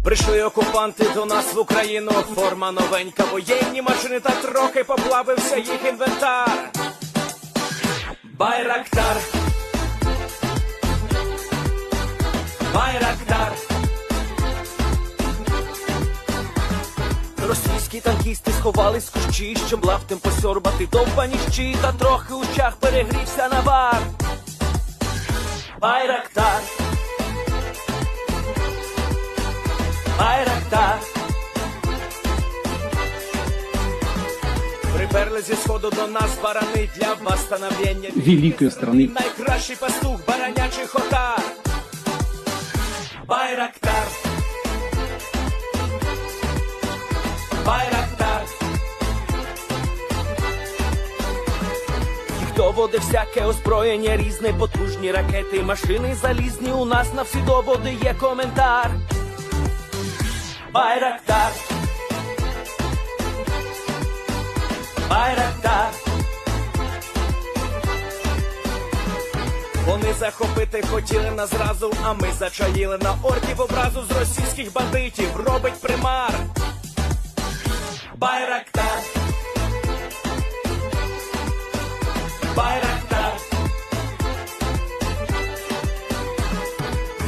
Прийшли окупанти до нас в Україну, форма новенька, воєнні машини, та трохи поплавився їх інвентар. Байрактар, Байрактар. Російські танкісти сховались в кущі, щоб лаптем посьорбати довбані щі, та трохи у чах перегрівся навар. Байрактар, Байрактар. Приперли зі сходу до нас барани для восстановлення великої страни. Найкращий пастух баранячих отар. Байрактар, Байрактар. Ті, хто води всяке озброєння різне, потужні ракети, машини залізні, у нас на всі доводи є коментар. Байрактар, Байрактар. Вони захопити хотіли нас зразу, а ми зачаїли на орків образу з російських бандитів, робить примар. Байрактар, Байрактар.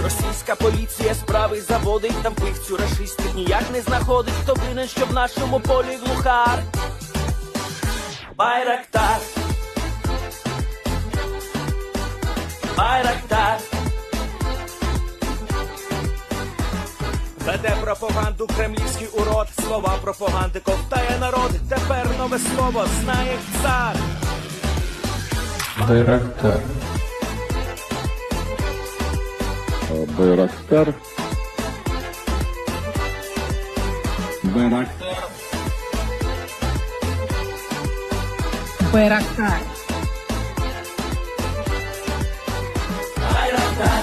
Російська поліція справи заводить, там вбивцю рашистів ніяк не знаходить, хто винен, що в нашому полі глухар. Байрактар, Байрактар. Веде пропаганду кремлівський урод, слова пропаганди ковтає народ, тепер нове слово знає цар. Байрактар. Байрактар. Байрактар. Байрактар. Байрактар.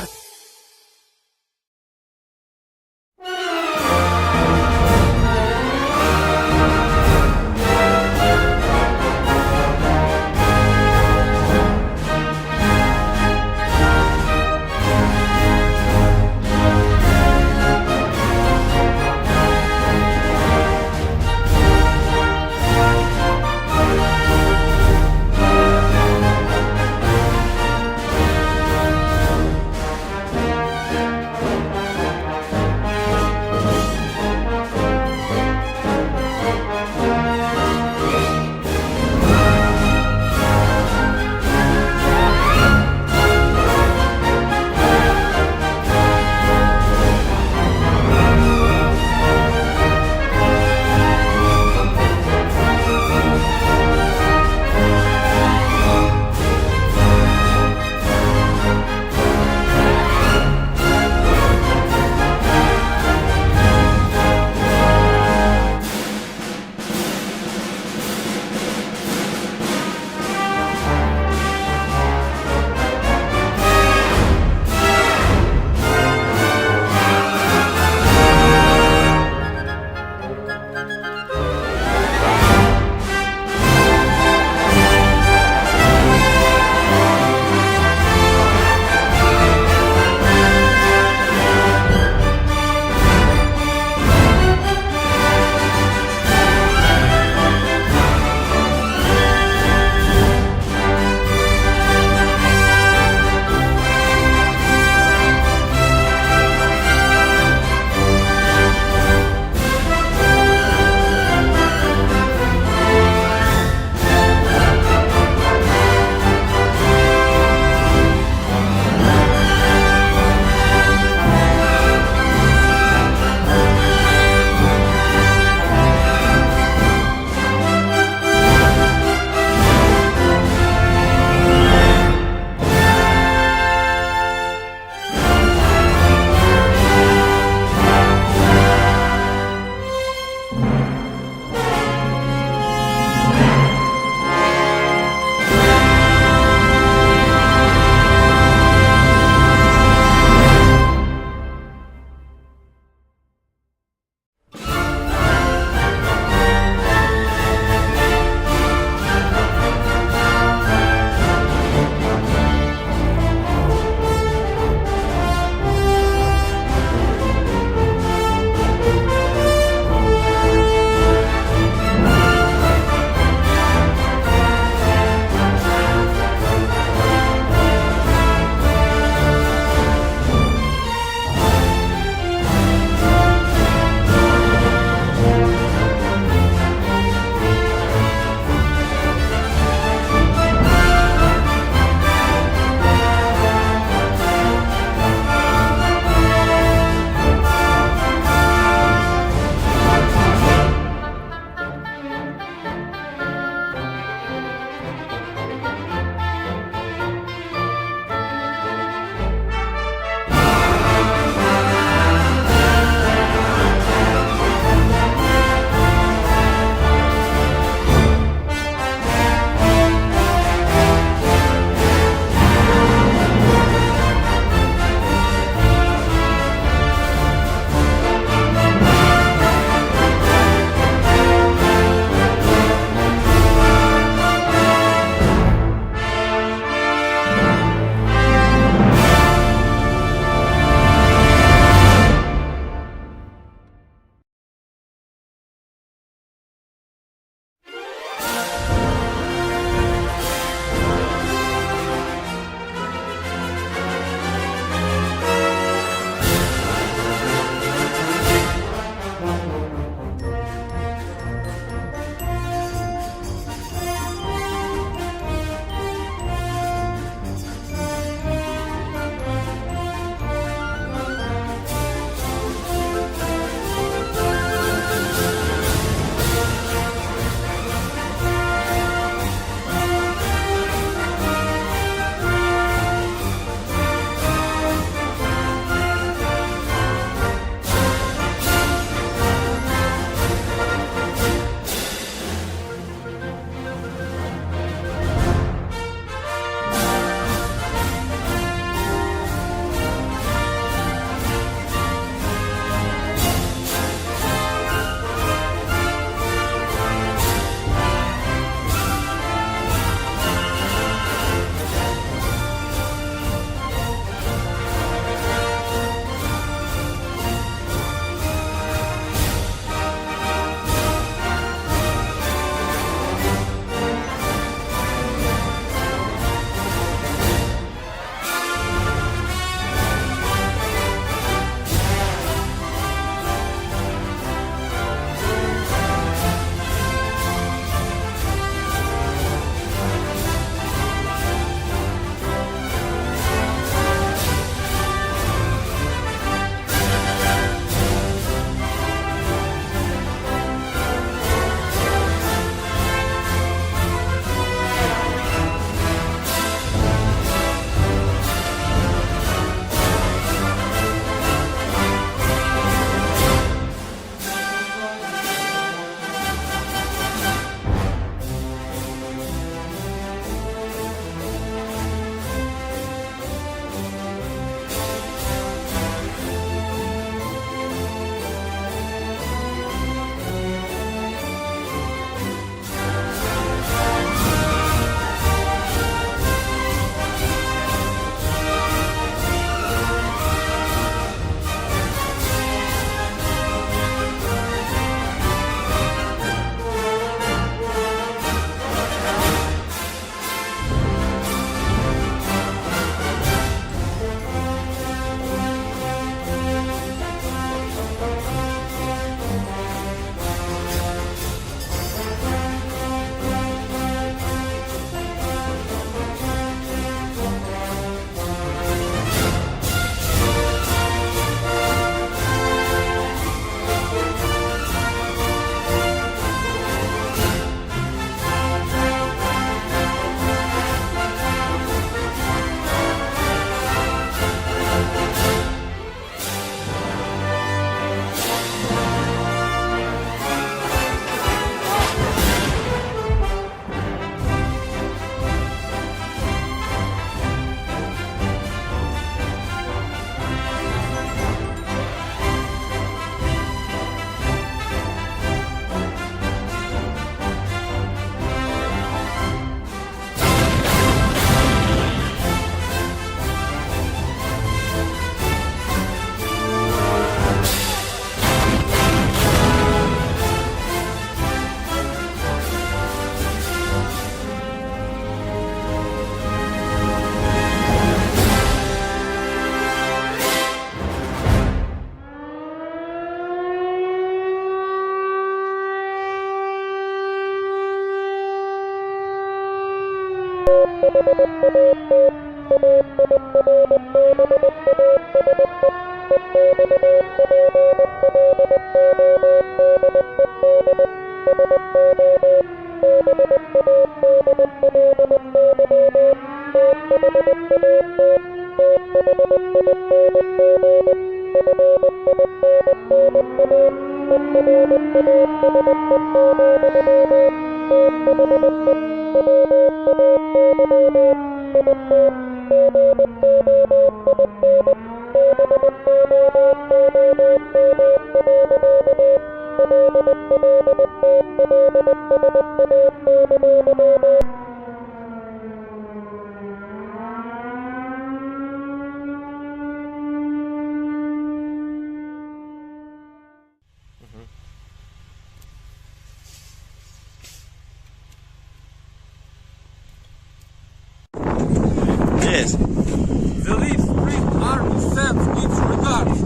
Yes. The Leaf Spring Army sends its regards.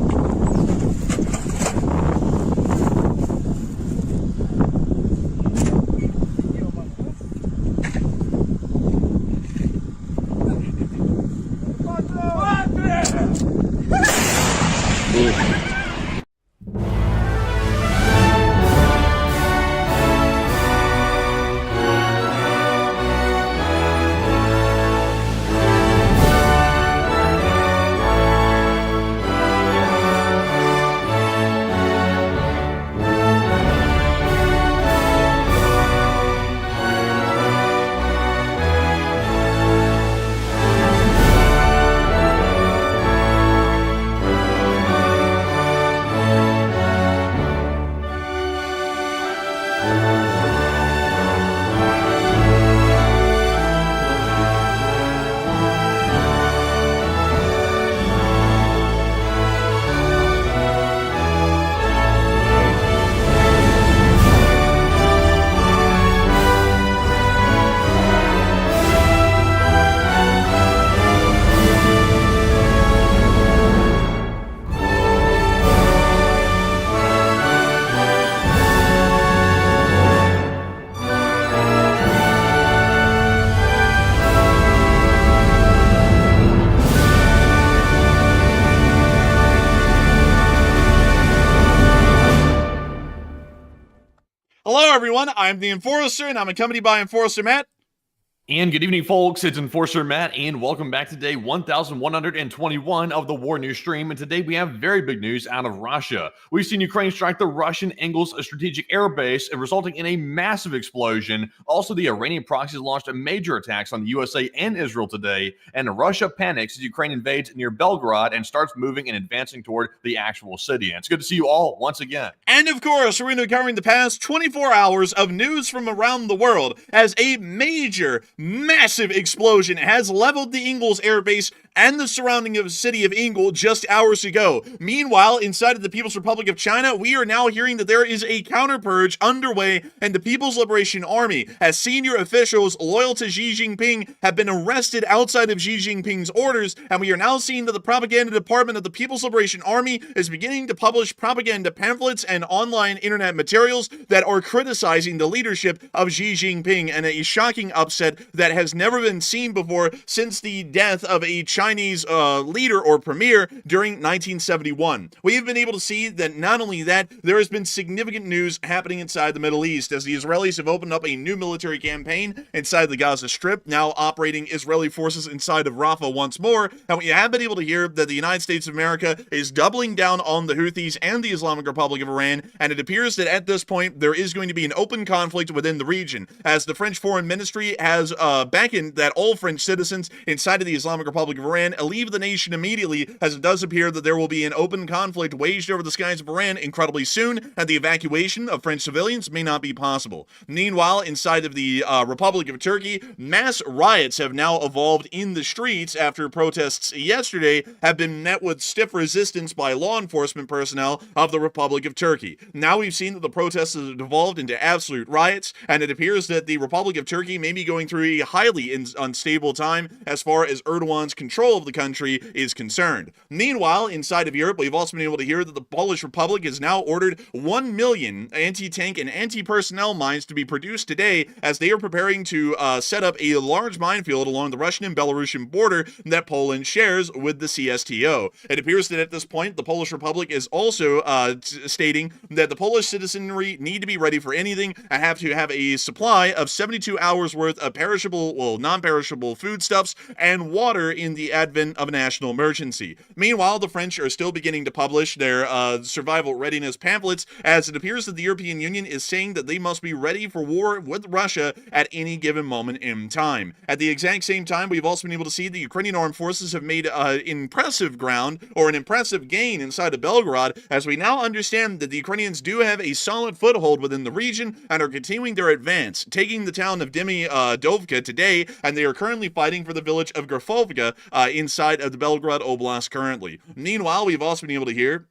Hello, everyone. I'm the Enforcer, and I'm accompanied by Enforcer Matt. And good evening, folks. It's Enforcer Matt, and welcome back to day 1121 of the War News stream. And today we have very big news out of Russia. We've seen Ukraine strike the Russian Engels strategic airbase, resulting in a massive explosion. Also, the Iranian proxies launched major attacks on the USA and Israel today, and Russia panics as Ukraine invades near Belgorod and starts moving and advancing toward the actual city. And it's good to see you all once again. And of course, we're going to be covering the past 24 hours of news from around the world as a massive explosion has leveled the Engels Airbase and the surrounding of the city of Engels just hours ago. Meanwhile, inside of the People's Republic of China, we are now hearing that there is a counter-purge underway, and the People's Liberation Army, as senior officials loyal to Xi Jinping, have been arrested outside of Xi Jinping's orders, and we are now seeing that the propaganda department of the People's Liberation Army is beginning to publish propaganda pamphlets and online internet materials that are criticizing the leadership of Xi Jinping, and a shocking upset that has never been seen before since the death of a Chinese leader or premier during 1971. We have been able to see that not only that, there has been significant news happening inside the Middle East as the Israelis have opened up a new military campaign inside the Gaza Strip, now operating Israeli forces inside of Rafah once more, and we have been able to hear that the United States of America is doubling down on the Houthis and the Islamic Republic of Iran, and it appears that at this point there is going to be an open conflict within the region, as the French Foreign Ministry has beckoned that all French citizens inside of the Islamic Republic of Iran leave the nation immediately, as it does appear that there will be an open conflict waged over the skies of Iran incredibly soon, and the evacuation of French civilians may not be possible. Meanwhile, inside of the Republic of Turkey, mass riots have now evolved in the streets after protests yesterday have been met with stiff resistance by law enforcement personnel of the Republic of Turkey. Now we've seen that the protests have devolved into absolute riots, and it appears that the Republic of Turkey may be going through very highly unstable time as far as Erdogan's control of the country is concerned. Meanwhile, inside of Europe, we've also been able to hear that the Polish Republic has now ordered 1 million anti-tank and anti-personnel mines to be produced today as they are preparing to set up a large minefield along the Russian and Belarusian border that Poland shares with the CSTO. It appears that at this point, the Polish Republic is also stating that the Polish citizenry need to be ready for anything and have to have a supply of 72 hours worth of perishable, well, non-perishable foodstuffs and water in the advent of a national emergency. Meanwhile, the French are still beginning to publish their survival readiness pamphlets, as it appears that the European Union is saying that they must be ready for war with Russia at any given moment in time. At the exact same time, we've also been able to see the Ukrainian armed forces have made impressive ground, or an impressive gain inside of Belgorod, as we now understand that the Ukrainians do have a solid foothold within the region and are continuing their advance, taking the town of Dovka today, and they are currently fighting for the village of Grafovka inside of the Belgorod Oblast currently. Meanwhile, we've also been able to hear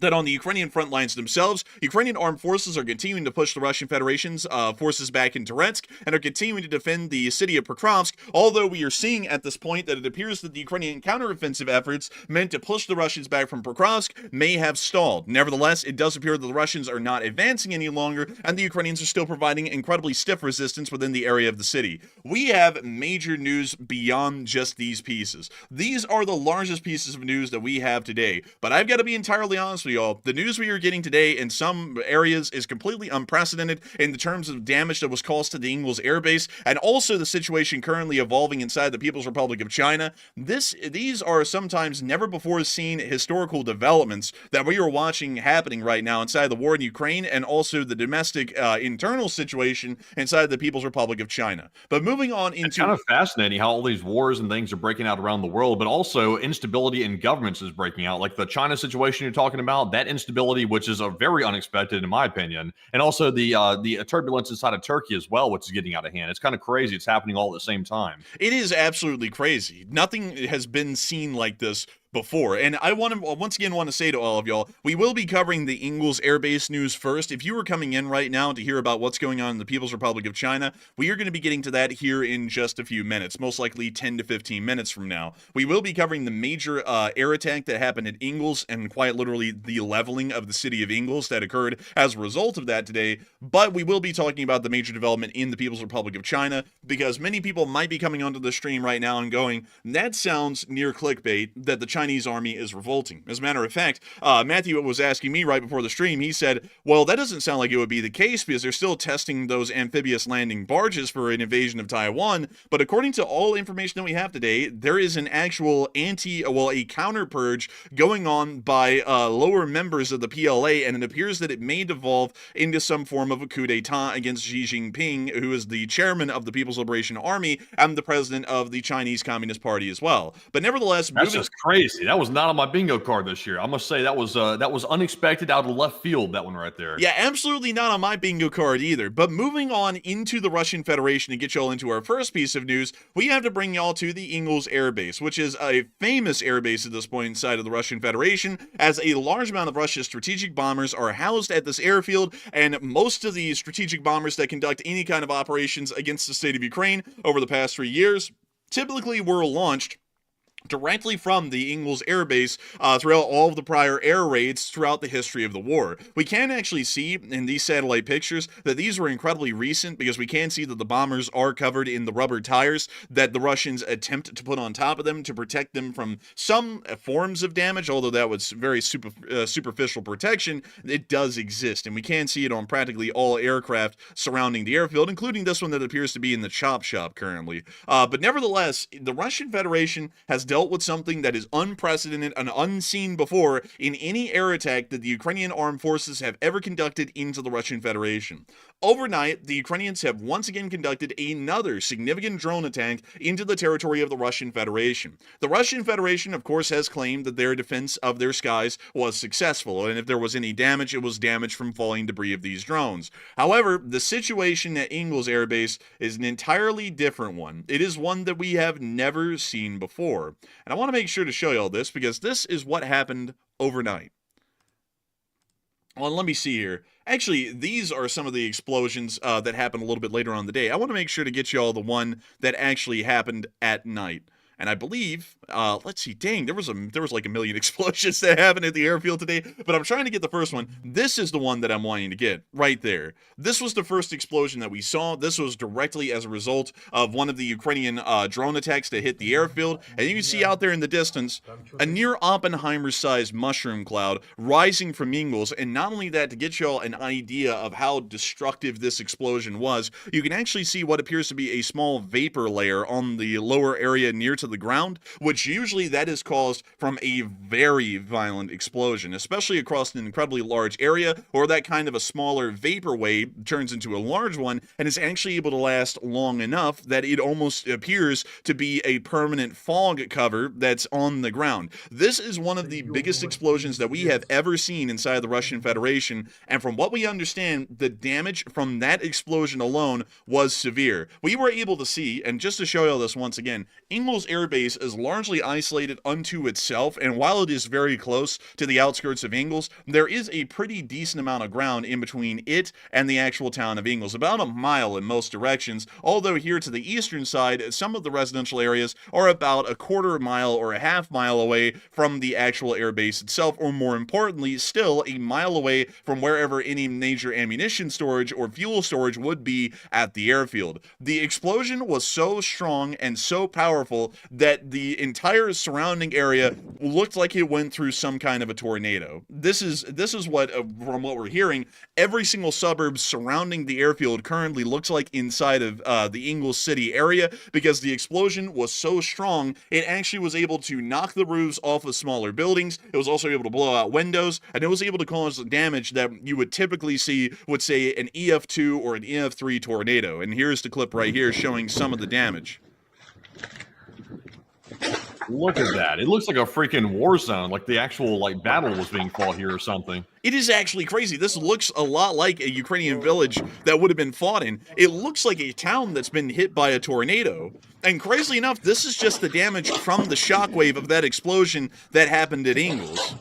that on the Ukrainian front lines themselves, Ukrainian armed forces are continuing to push the Russian Federation's forces back into Donetsk and are continuing to defend the city of Pokrovsk, although we are seeing at this point that it appears that the Ukrainian counteroffensive efforts meant to push the Russians back from Pokrovsk may have stalled. Nevertheless, it does appear that the Russians are not advancing any longer, and the Ukrainians are still providing incredibly stiff resistance within the area of the city. We have major news beyond just these pieces. These are the largest pieces of news that we have today, but I've got to be entirely honest with y'all. The news we are getting today in some areas is completely unprecedented in the terms of damage that was caused to the Engels Airbase, and also the situation currently evolving inside the People's Republic of China. These are sometimes never before seen historical developments that we are watching happening right now inside the war in Ukraine, and also the domestic internal situation inside the People's Republic of China. But moving on into... It's kind of fascinating how all these wars and things are breaking out around the world, but also instability in governments is breaking out. Like the China situation you're talking about, that instability, which is a very unexpected in my opinion, and also the turbulence inside of Turkey as well, which is getting out of hand. It's kind of crazy. It's happening all at the same time. It is absolutely crazy. Nothing has been seen like this before. And I once again want to say to all of y'all, we will be covering the Engels Airbase news first. If you are coming in right now to hear about what's going on in the People's Republic of China, we are going to be getting to that here in just a few minutes, most likely 10 to 15 minutes from now. We will be covering the major air attack that happened at Engels, and quite literally the leveling of the city of Engels that occurred as a result of that today. But we will be talking about the major development in the People's Republic of China, because many people might be coming onto the stream right now and going, that sounds near clickbait, that the Chinese army is revolting. As a matter of fact, Matthew was asking me right before the stream, he said, well, that doesn't sound like it would be the case because they're still testing those amphibious landing barges for an invasion of Taiwan, but according to all information that we have today, there is an actual a counter purge going on by lower members of the PLA, and it appears that it may devolve into some form of a coup d'etat against Xi Jinping, who is the chairman of the People's Liberation Army and the president of the Chinese Communist Party as well. But nevertheless, that's just crazy. That was not on my bingo card this year. I must say that was unexpected, out of left field, that one right there. Yeah, absolutely not on my bingo card either. But moving on into the Russian Federation and get y'all into our first piece of news, we have to bring y'all to the Engels Airbase, which is a famous airbase at this point inside of the Russian Federation, as a large amount of Russia's strategic bombers are housed at this airfield, and most of the strategic bombers that conduct any kind of operations against the state of Ukraine over the past 3 years typically were launched directly from the Engels Airbase throughout all of the prior air raids throughout the history of the war. We can actually see in these satellite pictures that these were incredibly recent, because we can see that the bombers are covered in the rubber tires that the Russians attempt to put on top of them to protect them from some forms of damage, although that was very superficial protection. It does exist, and we can see it on practically all aircraft surrounding the airfield, including this one that appears to be in the chop shop currently. But nevertheless, the Russian Federation has dealt with something that is unprecedented and unseen before in any air attack that the Ukrainian armed forces have ever conducted into the Russian Federation. Overnight, the Ukrainians have once again conducted another significant drone attack into the territory of the Russian Federation. The Russian Federation, of course, has claimed that their defense of their skies was successful, and if there was any damage, it was damage from falling debris of these drones. However, the situation at Engels Airbase is an entirely different one. It is one that we have never seen before. And I want to make sure to show you all this, because this is what happened overnight. Well, let me see here. Actually, these are some of the explosions that happened a little bit later on in the day. I want to make sure to get you all the one that actually happened at night. And I believe, let's see, dang, there was like a million explosions that happened at the airfield today, but I'm trying to get the first one. This is the one that I'm wanting to get, right there. This was the first explosion that we saw. This was directly as a result of one of the Ukrainian drone attacks that hit the airfield. And you can see out there in the distance, a near Oppenheimer-sized mushroom cloud rising from Engels. And not only that, to get y'all an idea of how destructive this explosion was, you can actually see what appears to be a small vapor layer on the lower area near to the ground, which usually that is caused from a very violent explosion, especially across an incredibly large area, or that kind of a smaller vapor wave turns into a large one and is actually able to last long enough that it almost appears to be a permanent fog cover that's on the ground. This is one of the biggest explosions that we have ever seen inside the Russian Federation, and from what we understand, the damage from that explosion alone was severe. We were able to see, and just to show you all this once again, Engels Airbase is largely isolated unto itself, and while it is very close to the outskirts of Engels, there is a pretty decent amount of ground in between it and the actual town of Engels, about a mile in most directions, although here to the eastern side, some of the residential areas are about a quarter mile or a half mile away from the actual airbase itself, or more importantly, still a mile away from wherever any major ammunition storage or fuel storage would be at the airfield. The explosion was so strong and so powerful that the entire surrounding area looked like it went through some kind of a tornado. This is what, from what we're hearing, every single suburb surrounding the airfield currently looks like inside of the Engels City area, because the explosion was so strong, it actually was able to knock the roofs off of smaller buildings. It was also able to blow out windows, and it was able to cause damage that you would typically see with, say, an EF2 or an EF3 tornado. And here's the clip right here showing some of the damage. Look at that. It looks like a freaking war zone, like the actual battle was being fought here or something. It is actually crazy. This looks a lot like a Ukrainian village that would have been fought in. It looks like a town that's been hit by a tornado. And crazily enough, this is just the damage from the shockwave of that explosion that happened at Engels.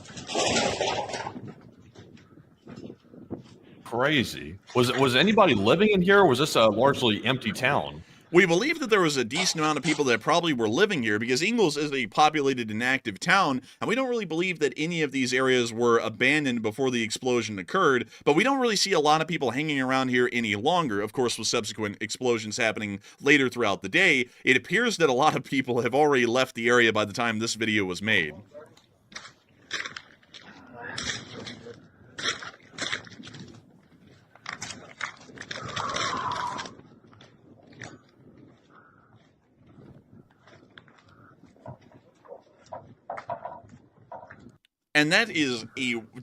Crazy. Was anybody living in here, or was this a largely empty town? We believe that there was a decent amount of people that probably were living here, because Engels is a populated and active town, and we don't really believe that any of these areas were abandoned before the explosion occurred, but we don't really see a lot of people hanging around here any longer. Of course, with subsequent explosions happening later throughout the day, it appears that a lot of people have already left the area by the time this video was made. And that is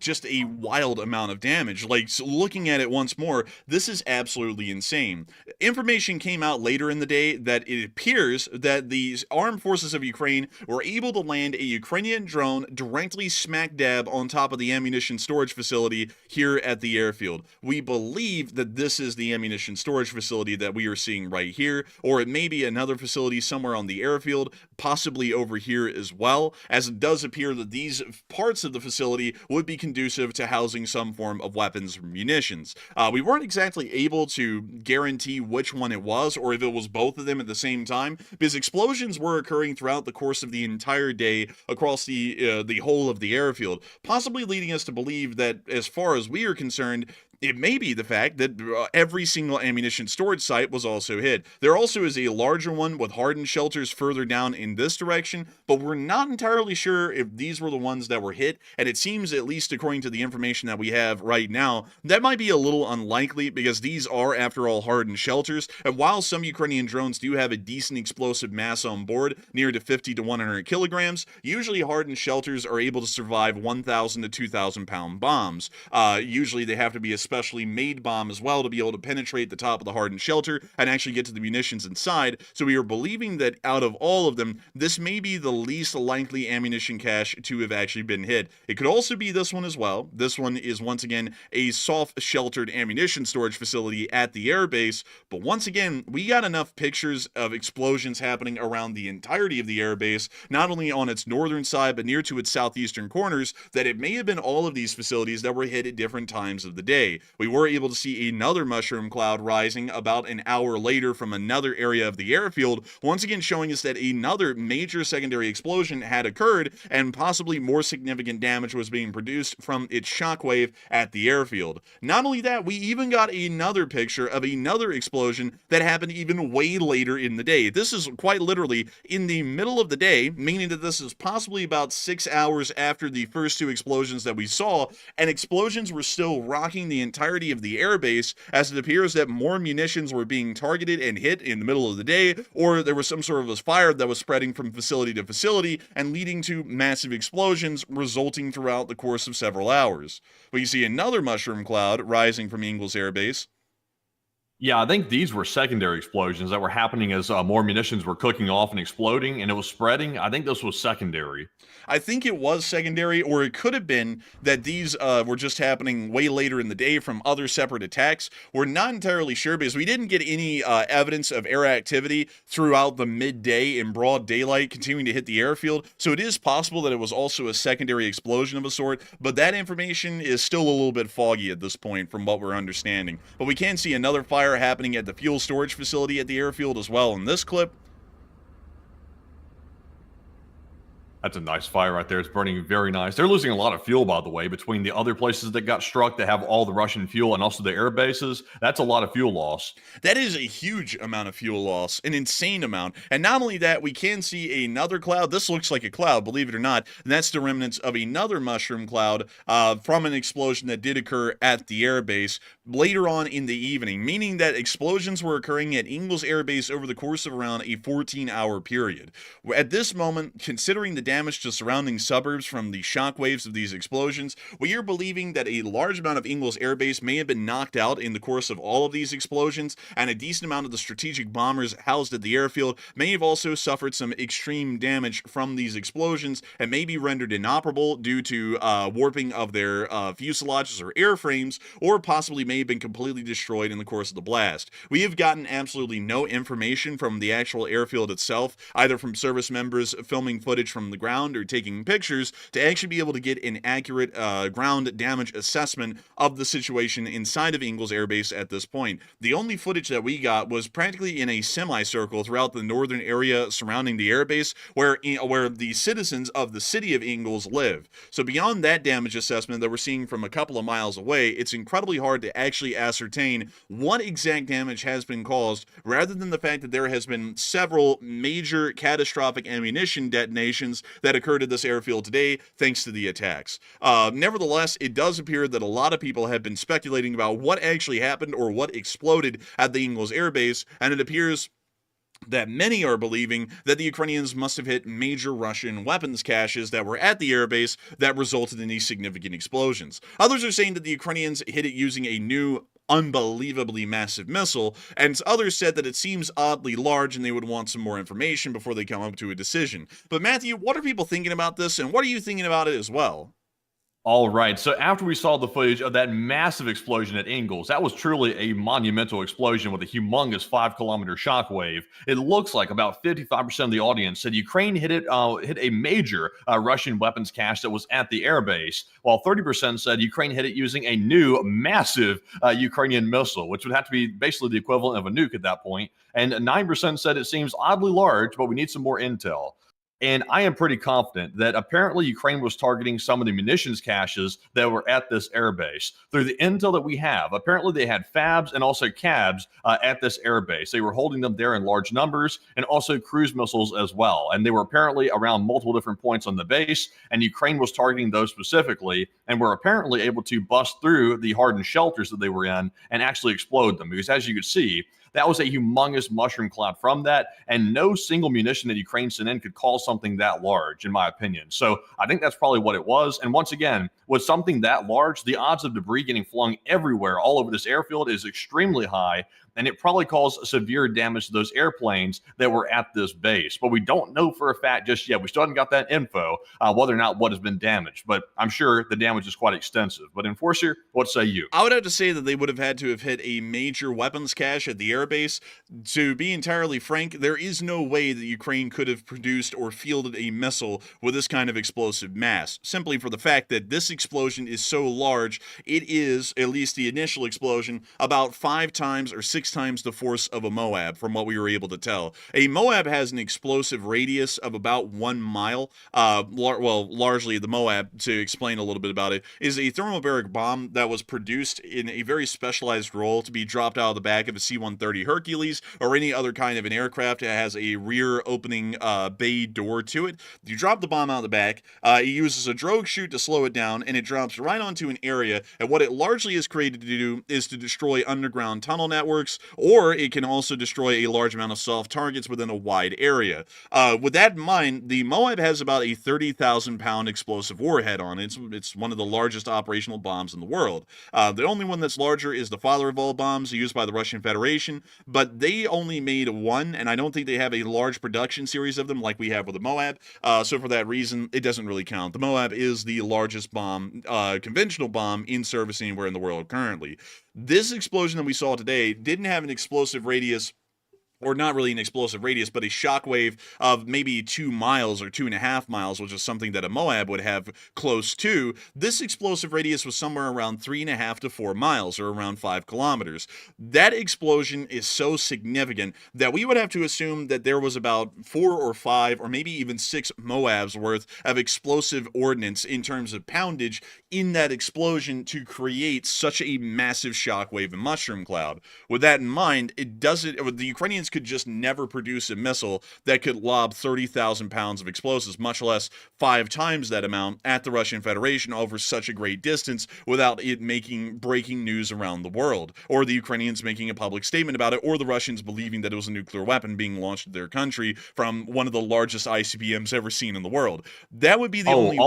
just a wild amount of damage. Like, so looking at it once more, this is absolutely insane. Information came out later in the day that it appears that the armed forces of Ukraine were able to land a Ukrainian drone directly smack dab on top of the ammunition storage facility here at the airfield. We believe that this is the ammunition storage facility that we are seeing right here, or it may be another facility somewhere on the airfield, possibly over here as well, as it does appear that these parts of the facility would be conducive to housing some form of weapons or munitions. We weren't exactly able to guarantee which one it was, or if it was both of them at the same time, because explosions were occurring throughout the course of the entire day across the whole of the airfield, possibly leading us to believe that, as far as we are concerned, it may be the fact that every single ammunition storage site was also hit. There also is a larger one with hardened shelters further down in this direction, but we're not entirely sure if these were the ones that were hit, and it seems, at least according to the information that we have right now, that might be a little unlikely, because these are, after all, hardened shelters, and while some Ukrainian drones do have a decent explosive mass on board, near to 50 to 100 kilograms, usually hardened shelters are able to survive 1,000 to 2,000 pound bombs. Usually they have to be a specially made bomb as well to be able to penetrate the top of the hardened shelter and actually get to the munitions inside. So we are believing that out of all of them, this may be the least likely ammunition cache to have actually been hit. It could also be this one as well. This one is once again a soft sheltered ammunition storage facility at the airbase, but once again, we got enough pictures of explosions happening around the entirety of the airbase, not only on its northern side but near to its southeastern corners, that it may have been all of these facilities that were hit at different times of the day. day. We were able to see another mushroom cloud rising about an hour later from another area of the airfield, once again showing us that another major secondary explosion had occurred and possibly more significant damage was being produced from its shockwave at the airfield. Not only that, we even got another picture of another explosion that happened even way later in the day. This is quite literally in the middle of the day, meaning that this is possibly about 6 hours after the first two explosions that we saw, and explosions were still rocking the entirety of the airbase, as it appears that more munitions were being targeted and hit in the middle of the day, or there was some sort of a fire that was spreading from facility to facility and leading to massive explosions resulting throughout the course of several hours. But you see another mushroom cloud rising from Engels Airbase. Yeah, I think these were secondary explosions that were happening as more munitions were cooking off and exploding, and it was spreading. I think this was secondary. I think it was secondary, or it could have been that these were just happening way later in the day from other separate attacks. We're not entirely sure because we didn't get any evidence of air activity throughout the midday in broad daylight continuing to hit the airfield. So it is possible that it was also a secondary explosion of a sort, but that information is still a little bit foggy at this point from what we're understanding. But we can see another fire happening at the fuel storage facility at the airfield as well in this clip. That's a nice fire right there. It's burning very nice. They're losing a lot of fuel, by the way, between the other places that got struck that have all the Russian fuel and also the air bases. That's a lot of fuel loss. That is a huge amount of fuel loss, an insane amount. And not only that, we can see another cloud. This looks like a cloud, believe it or not. And that's the remnants of another mushroom cloud from an explosion that did occur at the airbase later on in the evening, meaning that explosions were occurring at Engels Airbase over the course of around a 14-hour period. At this moment, considering the damage to surrounding suburbs from the shockwaves of these explosions, we are believing that a large amount of Engels Airbase may have been knocked out in the course of all of these explosions, and a decent amount of the strategic bombers housed at the airfield may have also suffered some extreme damage from these explosions and may be rendered inoperable due to warping of their fuselages or airframes, or possibly may have been completely destroyed in the course of the blast. We have gotten absolutely no information from the actual airfield itself, either from service members filming footage from the ground or taking pictures, to actually be able to get an accurate ground damage assessment of the situation inside of Engels Airbase at this point. The only footage that we got was practically in a semicircle throughout the northern area surrounding the airbase where the citizens of the city of Engels live. So beyond that damage assessment that we're seeing from a couple of miles away, it's incredibly hard to actually ascertain what exact damage has been caused, rather than the fact that there has been several major catastrophic ammunition detonations that occurred at this airfield today thanks to the attacks. Nevertheless, it does appear that a lot of people have been speculating about what actually happened or what exploded at the Engels Airbase, and it appears that many are believing that the Ukrainians must have hit major Russian weapons caches that were at the airbase that resulted in these significant explosions. Others are saying that the Ukrainians hit it using a new unbelievably massive missile, and others said that it seems oddly large and they would want some more information before they come up to a decision. But Matthew, what are people thinking about this, and what are you thinking about it as well? All right. So after we saw the footage of that massive explosion at Engels, that was truly a monumental explosion with a humongous 5-kilometer shockwave. It looks like about 55% of the audience said Ukraine hit a major Russian weapons cache that was at the airbase, while 30% said Ukraine hit it using a new massive Ukrainian missile, which would have to be basically the equivalent of a nuke at that point. And 9% said it seems oddly large, but we need some more intel. And I am pretty confident that apparently Ukraine was targeting some of the munitions caches that were at this airbase. Through the intel that we have, apparently they had FABs and also CABs at this airbase. They were holding them there in large numbers, and also cruise missiles as well. And they were apparently around multiple different points on the base, and Ukraine was targeting those specifically, and were apparently able to bust through the hardened shelters that they were in and actually explode them. Because as you could see, that was a humongous mushroom cloud from that, and no single munition that Ukraine sent in could cause something that large, in my opinion. So I think that's probably what it was. And once again, with something that large, the odds of debris getting flung everywhere all over this airfield is extremely high. and it probably caused severe damage to those airplanes that were at this base. But we don't know for a fact just yet. We still haven't got that info, whether or not what has been damaged, but I'm sure the damage is quite extensive. But Enforcer, what say you? I would have to say that they would have had to have hit a major weapons cache at the airbase. To be entirely frank, there is no way that Ukraine could have produced or fielded a missile with this kind of explosive mass, simply for the fact that this explosion is so large. It is, at least the initial explosion, about 5 times or 6 times the force of a Moab, from what we were able to tell. A Moab has an explosive radius of about 1 mile. Largely the Moab, to explain a little bit about it, is a thermobaric bomb that was produced in a very specialized role to be dropped out of the back of a C-130 Hercules or any other kind of an aircraft that has a rear opening bay door to it. You drop the bomb out of the back, it uses a drogue chute to slow it down, and it drops right onto an area, and what it largely is created to do is to destroy underground tunnel networks, or it can also destroy a large amount of soft targets within a wide area. With that in mind, the Moab has about a 30,000-pound explosive warhead on it. It's one of the largest operational bombs in the world. The only one that's larger is the father of all bombs used by the Russian Federation, but they only made one, and I don't think they have a large production series of them like we have with the Moab, so for that reason, it doesn't really count. The Moab is the largest bomb, conventional bomb in service anywhere in the world currently. This explosion that we saw today didn't have an explosive radius, or not really an explosive radius, but a shockwave of maybe 2 miles or 2.5 miles, which is something that a Moab would have close to. This explosive radius was somewhere around 3.5 to 4 miles, or around 5 kilometers. That explosion is so significant that we would have to assume that there was about 4 or 5 or maybe even 6 Moabs worth of explosive ordnance in terms of poundage in that explosion to create such a massive shockwave and mushroom cloud. With that in mind, the Ukrainians could just never produce a missile that could lob 30,000 pounds of explosives, much less 5 times that amount, at the Russian Federation over such a great distance without it making breaking news around the world, or the Ukrainians making a public statement about it, or the Russians believing that it was a nuclear weapon being launched at their country from one of the largest ICBMs ever seen in the world. That would be the only...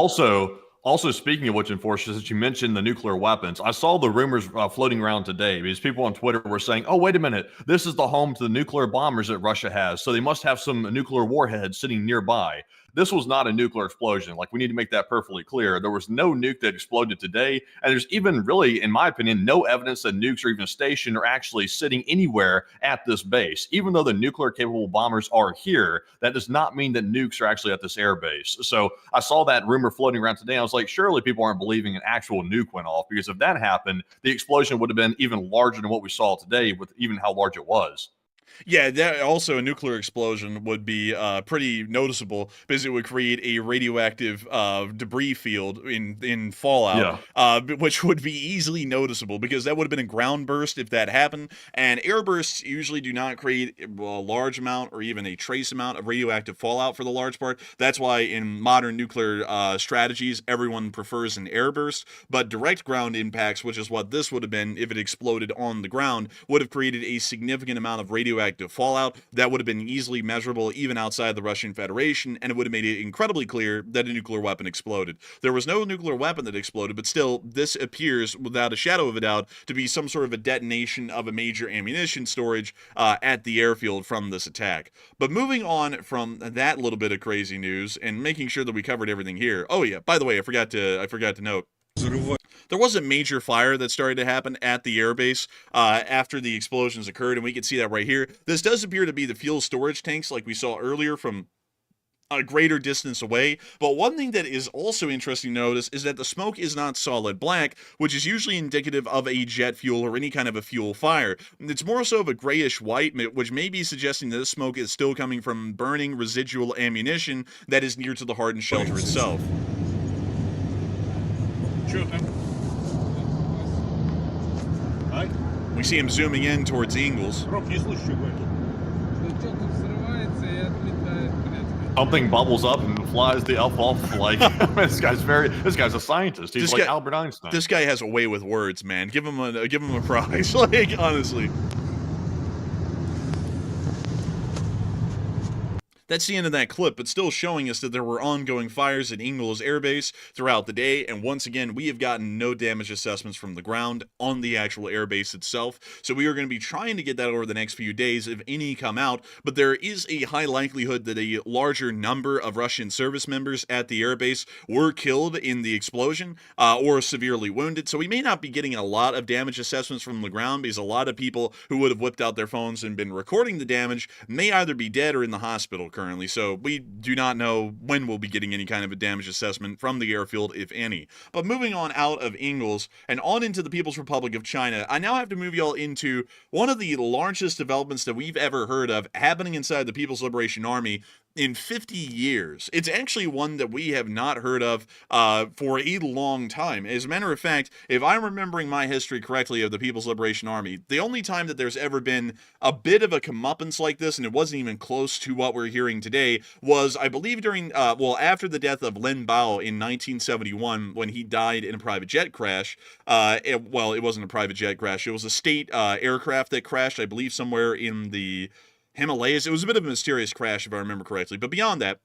Also, speaking of which, Enforcers, that you mentioned the nuclear weapons, I saw the rumors floating around today because people on Twitter were saying, oh, wait a minute, this is the home to the nuclear bombers that Russia has, so they must have some nuclear warheads sitting nearby. This was not a nuclear explosion. Like, we need to make that perfectly clear. There was no nuke that exploded today, and there's even really, in my opinion, no evidence that nukes are even stationed or actually sitting anywhere at this base. Even though the nuclear-capable bombers are here, that does not mean that nukes are actually at this airbase. So I saw that rumor floating around today. I was like, surely people aren't believing an actual nuke went off, because if that happened, the explosion would have been even larger than what we saw today, with even how large it was. Yeah, that also a nuclear explosion would be pretty noticeable because it would create a radioactive debris field in fallout, which would be easily noticeable because that would have been a ground burst if that happened. And air bursts usually do not create a large amount or even a trace amount of radioactive fallout for the large part. That's why in modern nuclear strategies, everyone prefers an air burst. But direct ground impacts, which is what this would have been if it exploded on the ground, would have created a significant amount of radioactive fallout that would have been easily measurable even outside the Russian Federation, and it would have made it incredibly clear that a nuclear weapon exploded. There was no nuclear weapon that exploded, but still, this appears, without a shadow of a doubt, to be some sort of a detonation of a major ammunition storage at the airfield from this attack. But moving on from that little bit of crazy news and making sure that we covered everything here. Oh yeah, by the way, I forgot to note. There was a major fire that started to happen at the airbase after the explosions occurred, and we can see that right here. This does appear to be the fuel storage tanks like we saw earlier from a greater distance away. But one thing that is also interesting to notice is that the smoke is not solid black, which is usually indicative of a jet fuel or any kind of a fuel fire. It's more so of a grayish white, which may be suggesting that the smoke is still coming from burning residual ammunition that is near to the hardened shelter itself. We see him zooming in towards Engels. Something bubbles up and flies the elf off. Like, this guy's a scientist. He's like Albert Einstein. This guy has a way with words, man. Give him a prize. Like, honestly. That's the end of that clip, but still showing us that there were ongoing fires at Engels Airbase throughout the day, and once again, we have gotten no damage assessments from the ground on the actual airbase itself, so we are going to be trying to get that over the next few days, if any come out, but there is a high likelihood that a larger number of Russian service members at the airbase were killed in the explosion, or severely wounded, so we may not be getting a lot of damage assessments from the ground, because a lot of people who would have whipped out their phones and been recording the damage may either be dead or in the hospital currently, so we do not know when we'll be getting any kind of a damage assessment from the airfield, if any. But moving on out of Engels and on into the People's Republic of China, I now have to move y'all into one of the largest developments that we've ever heard of happening inside the People's Liberation Army in 50 years. It's actually one that we have not heard of for a long time. As a matter of fact, if I'm remembering my history correctly of the People's Liberation Army, the only time that there's ever been a bit of a comeuppance like this, and it wasn't even close to what we're hearing today, was, I believe, during, after the death of Lin Biao in 1971, when he died in a private jet crash. It wasn't a private jet crash. It was a state aircraft that crashed, I believe, somewhere in the Himalayas. It was a bit of a mysterious crash, if I remember correctly. But beyond that,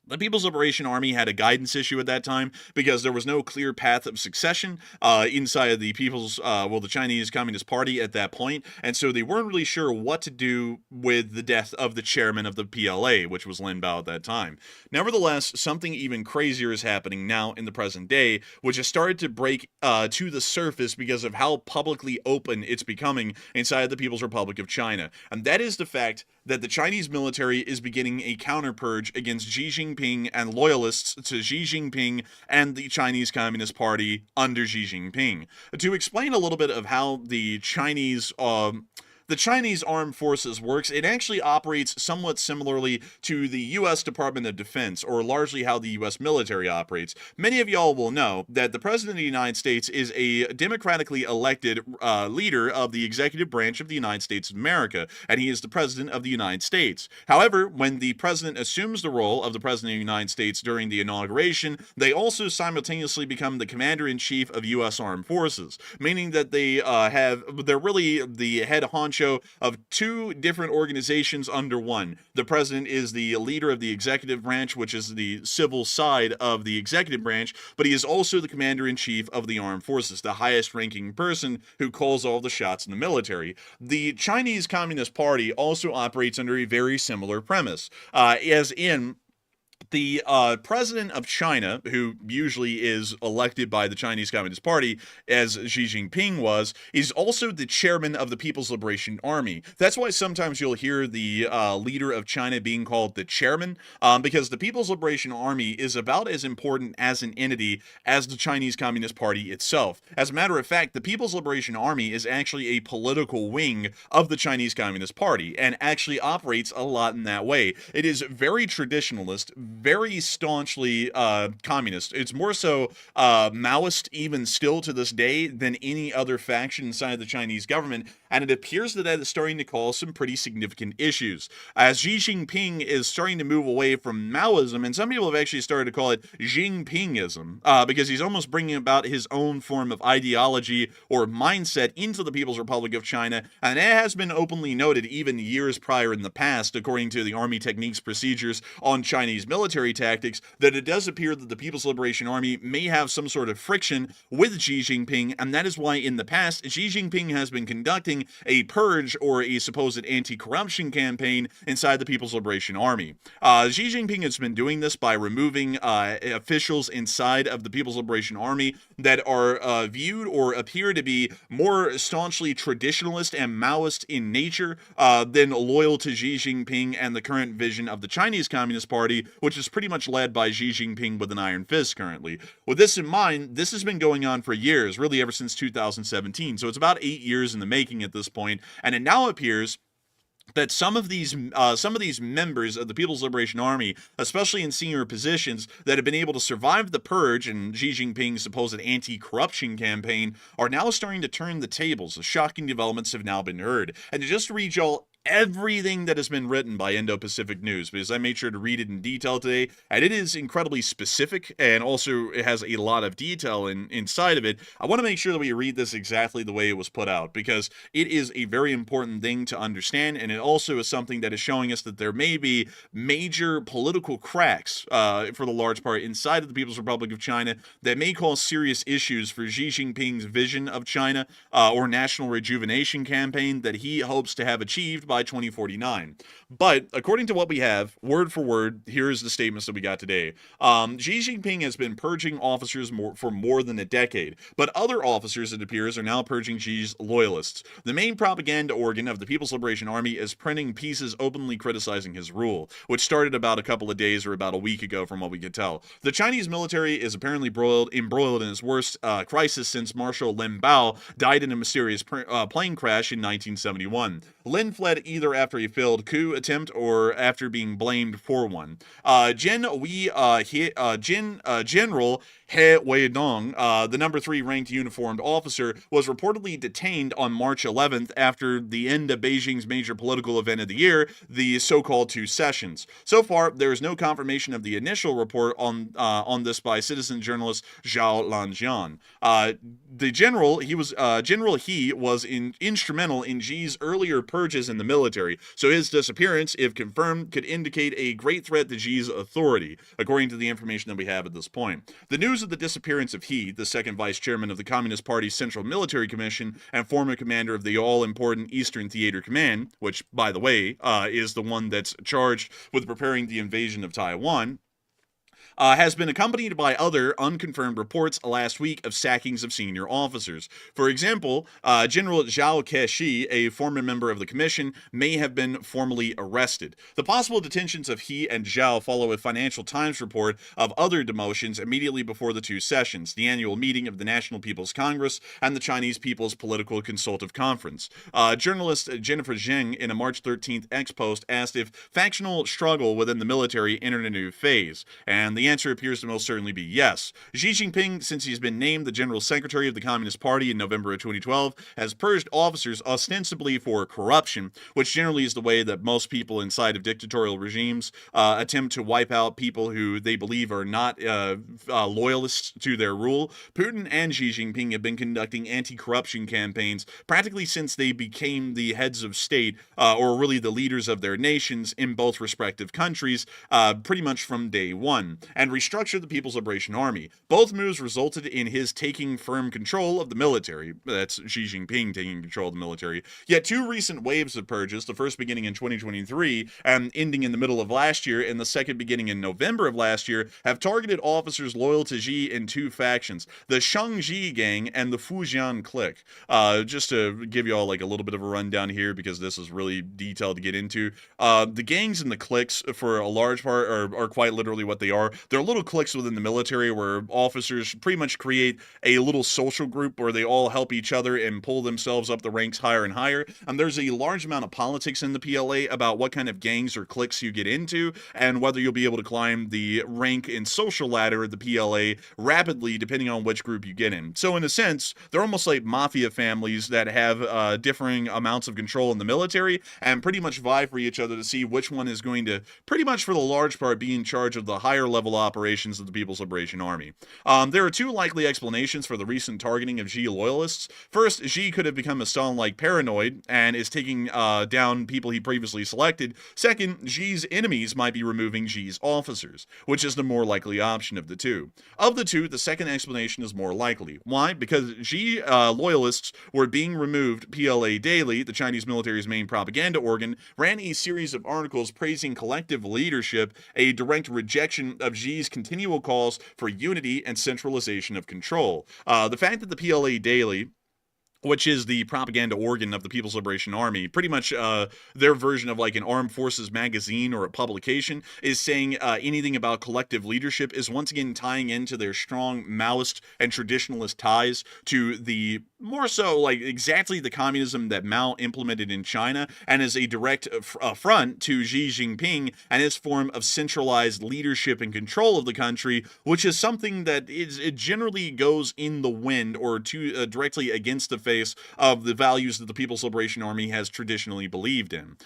the People's Liberation Army had a guidance issue at that time because there was no clear path of succession inside the the Chinese Communist Party at that point, and so they weren't really sure what to do with the death of the chairman of the PLA, which was Lin Biao at that time. Nevertheless, something even crazier is happening now in the present day, which has started to break to the surface because of how publicly open it's becoming inside the People's Republic of China, and that is the fact that the Chinese military is beginning a counter-purge against Xi Jinping and loyalists to Xi Jinping and the Chinese Communist Party under Xi Jinping. To explain a little bit of how the Chinese armed forces works, it actually operates somewhat similarly to the U.S. Department of Defense, or largely how the U.S. military operates. Many of y'all will know that the President of the United States is a democratically elected leader of the executive branch of the United States of America, and he is the President of the United States. However, when the President assumes the role of the President of the United States during the inauguration, they also simultaneously become the Commander-in-Chief of U.S. Armed Forces, meaning that they're really the head honcho of two different organizations under one. The president is the leader of the executive branch, which is the civil side of the executive branch, but he is also the commander-in-chief of the armed forces, the highest ranking person who calls all the shots in the military. The Chinese Communist Party also operates under a very similar premise, as in the president of China, who usually is elected by the Chinese Communist Party, as Xi Jinping was, is also the chairman of the People's Liberation Army. That's why sometimes you'll hear the leader of China being called the chairman, because the People's Liberation Army is about as important as an entity as the Chinese Communist Party itself. As a matter of fact, the People's Liberation Army is actually a political wing of the Chinese Communist Party, and actually operates a lot in that way. It is very traditionalist, very staunchly communist. It's more so Maoist even still to this day than any other faction inside the Chinese government, and it appears that is starting to cause some pretty significant issues. As Xi Jinping is starting to move away from Maoism, and some people have actually started to call it Jinpingism, because he's almost bringing about his own form of ideology or mindset into the People's Republic of China, and it has been openly noted even years prior in the past, according to the Army Techniques Procedures on Chinese military tactics, that it does appear that the People's Liberation Army may have some sort of friction with Xi Jinping, and that is why in the past, Xi Jinping has been conducting a purge or a supposed anti-corruption campaign inside the People's Liberation Army. Xi Jinping has been doing this by removing officials inside of the People's Liberation Army that are viewed or appear to be more staunchly traditionalist and Maoist in nature than loyal to Xi Jinping and the current vision of the Chinese Communist Party, which is pretty much led by Xi Jinping with an iron fist currently. With this in mind, this has been going on for years, really ever since 2017, so it's about 8 years in the making at this point, and it now appears that some of these members of the People's Liberation Army, especially in senior positions, that have been able to survive the purge and Xi Jinping's supposed anti-corruption campaign, are now starting to turn the tables. The shocking developments have now been heard. And to just read y'all everything that has been written by Indo-Pacific News, because I made sure to read it in detail today, and it is incredibly specific, and also it has a lot of detail inside of it. I want to make sure that we read this exactly the way it was put out, because it is a very important thing to understand, and it also is something that is showing us that there may be major political cracks, for the large part, inside of the People's Republic of China that may cause serious issues for Xi Jinping's vision of China, or national rejuvenation campaign that he hopes to have achieved by 2049. But according to what we have, word for word, here's the statements that we got today. Xi Jinping has been purging officers for more than a decade, but other officers, it appears, are now purging Xi's loyalists. The main propaganda organ of the People's Liberation Army is printing pieces openly criticizing his rule, which started about a couple of days or about a week ago from what we could tell. The Chinese military is apparently embroiled in its worst crisis since Marshal Lin Bao died in a mysterious plane crash in 1971. Lin fled either after a failed coup attempt or after being blamed for one. General He Weidong, the number 3 ranked uniformed officer, was reportedly detained on March 11th after the end of Beijing's major political event of the year, the so-called 2 sessions. So far, there is no confirmation of the initial report on this by citizen journalist Zhao Lanjian. The general, General He was instrumental in Xi's earlier purges in the military, so his disappearance, if confirmed, could indicate a great threat to Xi's authority, according to the information that we have at this point. The news of the disappearance of He, the second vice chairman of the Communist Party's Central Military Commission and former commander of the all-important Eastern Theater Command, which, by the way, is the one that's charged with preparing the invasion of Taiwan, has been accompanied by other unconfirmed reports last week of sackings of senior officers. For example, General Zhao Keshi, a former member of the commission, may have been formally arrested. The possible detentions of He and Zhao follow a Financial Times report of other demotions immediately before the 2 sessions, the annual meeting of the National People's Congress and the Chinese People's Political Consultative Conference. Journalist Jennifer Zheng, in a March 13th X post, asked if factional struggle within the military entered a new phase, and the answer appears to most certainly be yes. Xi Jinping, since he's been named the General Secretary of the Communist Party in November of 2012, has purged officers ostensibly for corruption, which generally is the way that most people inside of dictatorial regimes attempt to wipe out people who they believe are not loyalists to their rule. Putin and Xi Jinping have been conducting anti-corruption campaigns practically since they became the heads of state, or really the leaders of their nations in both respective countries, pretty much from day one, and restructured the People's Liberation Army. Both moves resulted in his taking firm control of the military. That's Xi Jinping taking control of the military. Yet 2 recent waves of purges, the first beginning in 2023 and ending in the middle of last year, and the second beginning in November of last year, have targeted officers loyal to Xi in 2 factions, the Shangji Gang and the Fujian Clique. Just to give you all like a little bit of a rundown here, because this is really detailed to get into. The gangs and the cliques, for a large part, are quite literally what they are. They're little cliques within the military where officers pretty much create a little social group where they all help each other and pull themselves up the ranks higher and higher. And there's a large amount of politics in the PLA about what kind of gangs or cliques you get into and whether you'll be able to climb the rank and social ladder of the PLA rapidly depending on which group you get in. So in a sense, they're almost like mafia families that have differing amounts of control in the military and pretty much vie for each other to see which one is going to pretty much for the large part be in charge of the higher level operations of the People's Liberation Army. There are 2 likely explanations for the recent targeting of Xi loyalists. First, Xi could have become a Stalin-like paranoid and is taking down people he previously selected. Second, Xi's enemies might be removing Xi's officers, which is the more likely option of the 2. Of the 2, the second explanation is more likely. Why? Because Xi loyalists were being removed. PLA Daily, the Chinese military's main propaganda organ, ran a series of articles praising collective leadership, a direct rejection of Xi's continual calls for unity and centralization of control. The fact that the PLA Daily, which is the propaganda organ of the People's Liberation Army, pretty much their version of like an armed forces magazine or a publication, is saying anything about collective leadership is once again tying into their strong Maoist and traditionalist ties to the more so like exactly the communism that Mao implemented in China, and is a direct affront to Xi Jinping and his form of centralized leadership and control of the country, which is something that it generally goes in the wind or directly against the face of the values that the People's Liberation Army has traditionally believed in.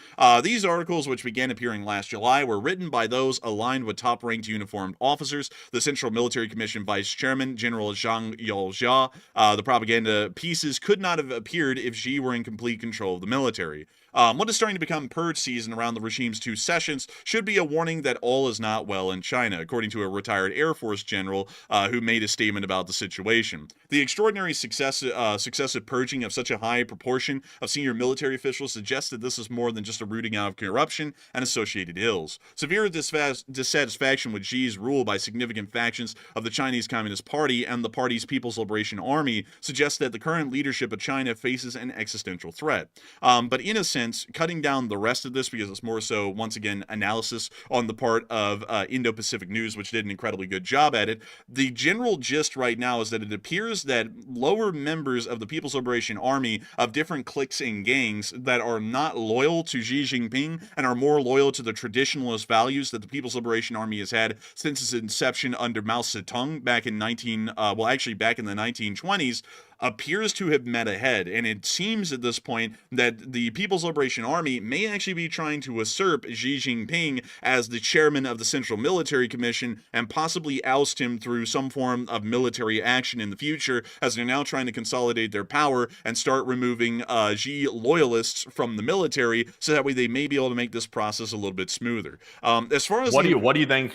These articles, which began appearing last July, were written by those aligned with top-ranked uniformed officers, the Central Military Commission Vice Chairman, General Zhang Yaojia. The propaganda pieces could not have appeared if Xi were in complete control of the military. What is starting to become purge season around the regime's two sessions should be a warning that all is not well in China, according to a retired Air Force general who made a statement about the situation. The extraordinary successive purging of such a high proportion of senior military officials suggests that this is more than just a rooting out of corruption and associated ills. Severe dissatisfaction with Xi's rule by significant factions of the Chinese Communist Party and the party's People's Liberation Army suggests that the current leadership of China faces an existential threat. But in a sense, cutting down the rest of this, because it's more so, once again, analysis on the part of Indo-Pacific News, which did an incredibly good job at it, the general gist right now is that it appears that lower members of the People's Liberation Army of different cliques and gangs that are not loyal to Xi Jinping and are more loyal to the traditionalist values that the People's Liberation Army has had since its inception under Mao Zedong back in back in the 1920s, appears to have met ahead, and it seems at this point that the People's Liberation Army may actually be trying to usurp Xi Jinping as the chairman of the Central Military Commission and possibly oust him through some form of military action in the future, as they're now trying to consolidate their power and start removing Xi loyalists from the military, so that way they may be able to make this process a little bit smoother. As far as what do you think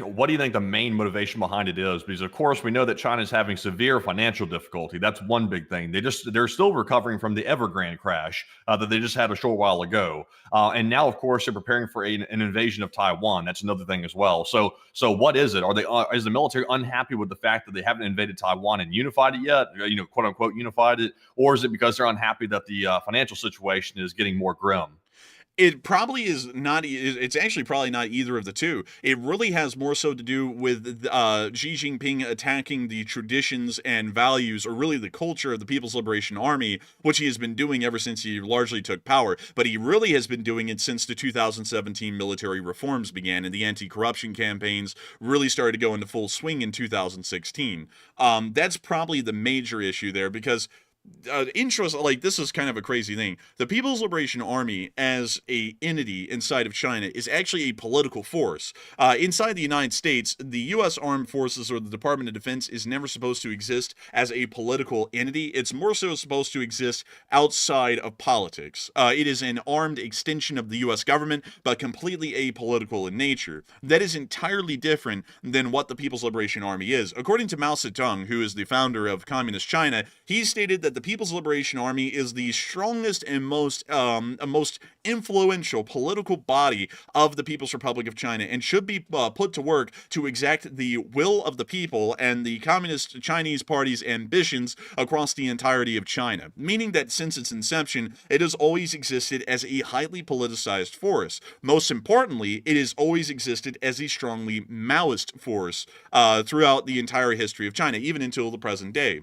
the main motivation behind it is? Because of course we know that China is having severe financial difficulty. That's one big thing. They're still recovering from the Evergrande crash that they just had a short while ago, and now of course they're preparing for an invasion of Taiwan. That's another thing as well. So what is it? Is the military unhappy with the fact that they haven't invaded Taiwan and unified it yet? Quote unquote unified it, or is it because they're unhappy that the financial situation is getting more grim? It probably is not. It's actually probably not either of the two. It really has more so to do with Xi Jinping attacking the traditions and values, or really the culture of the People's Liberation Army, which he has been doing ever since he largely took power. But he really has been doing it since the 2017 military reforms began and the anti-corruption campaigns really started to go into full swing in 2016. That's probably the major issue there, because this is kind of a crazy thing. The People's Liberation Army as a entity inside of China is actually a political force. Inside the United States, the U.S. Armed Forces or the Department of Defense is never supposed to exist as a political entity. It's more so supposed to exist outside of politics. It is an armed extension of the U.S. government, but completely apolitical in nature. That is entirely different than what the People's Liberation Army is. According to Mao Zedong, who is the founder of Communist China, he stated that the People's Liberation Army is the strongest and most influential political body of the People's Republic of China, and should be put to work to exact the will of the people and the Communist Chinese Party's ambitions across the entirety of China. Meaning that since its inception, it has always existed as a highly politicized force. Most importantly, it has always existed as a strongly Maoist force throughout the entire history of China, even until the present day.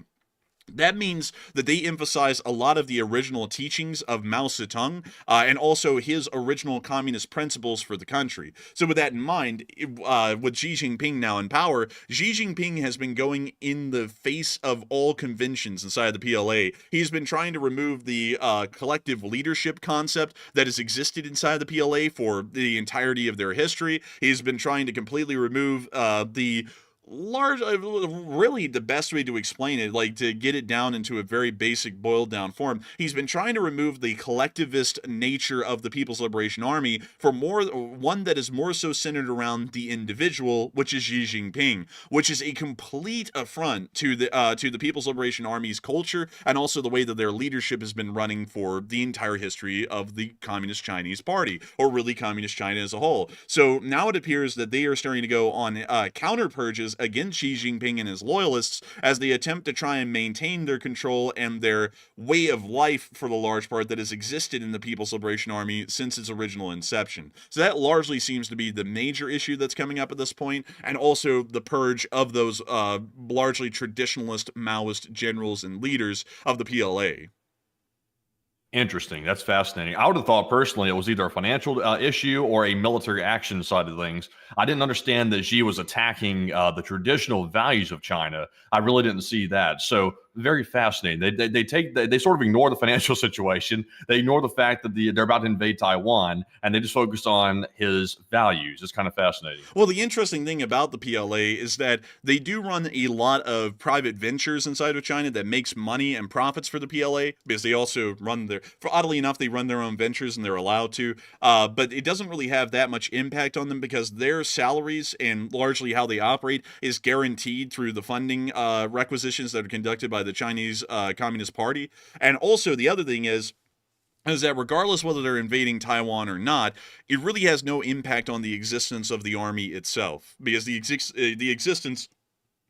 That means that they emphasize a lot of the original teachings of Mao Zedong and also his original communist principles for the country. So with that in mind, with Xi Jinping now in power, Xi Jinping has been going in the face of all conventions inside the PLA. He's been trying to remove the collective leadership concept that has existed inside the PLA for the entirety of their history. He's been trying to completely remove really the best way to explain it, like to get it down into a very basic boiled down form, he's been trying to remove the collectivist nature of the People's Liberation Army for one that is more so centered around the individual, which is Xi Jinping, which is a complete affront to the People's Liberation Army's culture and also the way that their leadership has been running for the entire history of the Communist Chinese Party, or really Communist China as a whole. So now it appears that they are starting to go on counter purges against Xi Jinping and his loyalists as they attempt to try and maintain their control and their way of life for the large part that has existed in the People's Liberation Army since its original inception. So that largely seems to be the major issue that's coming up at this point, and also the purge of those largely traditionalist Maoist generals and leaders of the PLA. Interesting. That's fascinating. I would have thought personally it was either a financial issue or a military action side of things. I didn't understand that Xi was attacking the traditional values of China. I really didn't see that. So very fascinating. They sort of ignore the financial situation. They ignore the fact that they're about to invade Taiwan, and they just focus on his values. It's kind of fascinating. Well, the interesting thing about the PLA is that they do run a lot of private ventures inside of China that makes money and profits for the PLA, because they also run oddly enough, they run their own ventures and they're allowed to, but it doesn't really have that much impact on them because their salaries and largely how they operate is guaranteed through the funding requisitions that are conducted by the Chinese Communist Party. And also the other thing is that regardless whether they're invading Taiwan or not, it really has no impact on the existence of the army itself, because the existence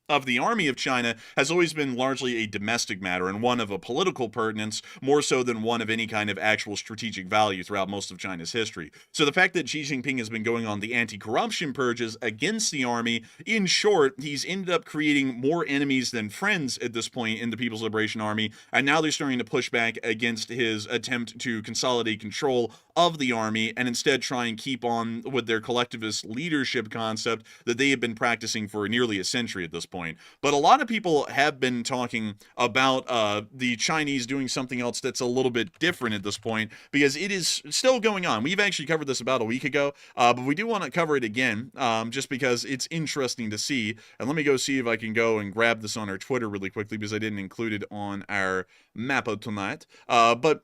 of the army of China has always been largely a domestic matter and one of a political pertinence more so than one of any kind of actual strategic value throughout most of China's history. So the fact that Xi Jinping has been going on the anti-corruption purges against the army, in short, he's ended up creating more enemies than friends at this point in the People's Liberation Army, and now they're starting to push back against his attempt to consolidate control of the army and instead try and keep on with their collectivist leadership concept that they have been practicing for nearly a century at this point. But a lot of people have been talking about the Chinese doing something else that's a little bit different at this point, because it is still going on. We've actually covered this about a week ago, but we do want to cover it again, just because it's interesting to see. And let me go see if I can go and grab this on our Twitter really quickly, because I didn't include it on our map of tonight. But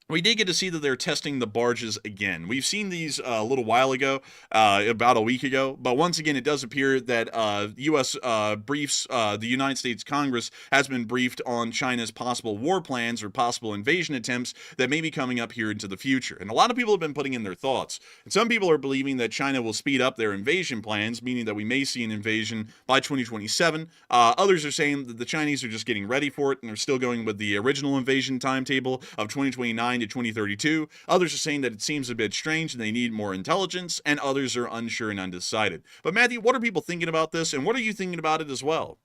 we did get to see that they're testing the barges again. We've seen these a little while ago, about a week ago, but once again, it does appear that U.S. Briefs, the United States Congress has been briefed on China's possible war plans or possible invasion attempts that may be coming up here into the future. And a lot of people have been putting in their thoughts. And some people are believing that China will speed up their invasion plans, meaning that we may see an invasion by 2027. Others are saying that the Chinese are just getting ready for it and are still going with the original invasion timetable of 2029 to 2032. Others are saying that it seems a bit strange and they need more intelligence, and others are unsure and undecided. But Matthew, what are people thinking about this, and what are you thinking about it as well?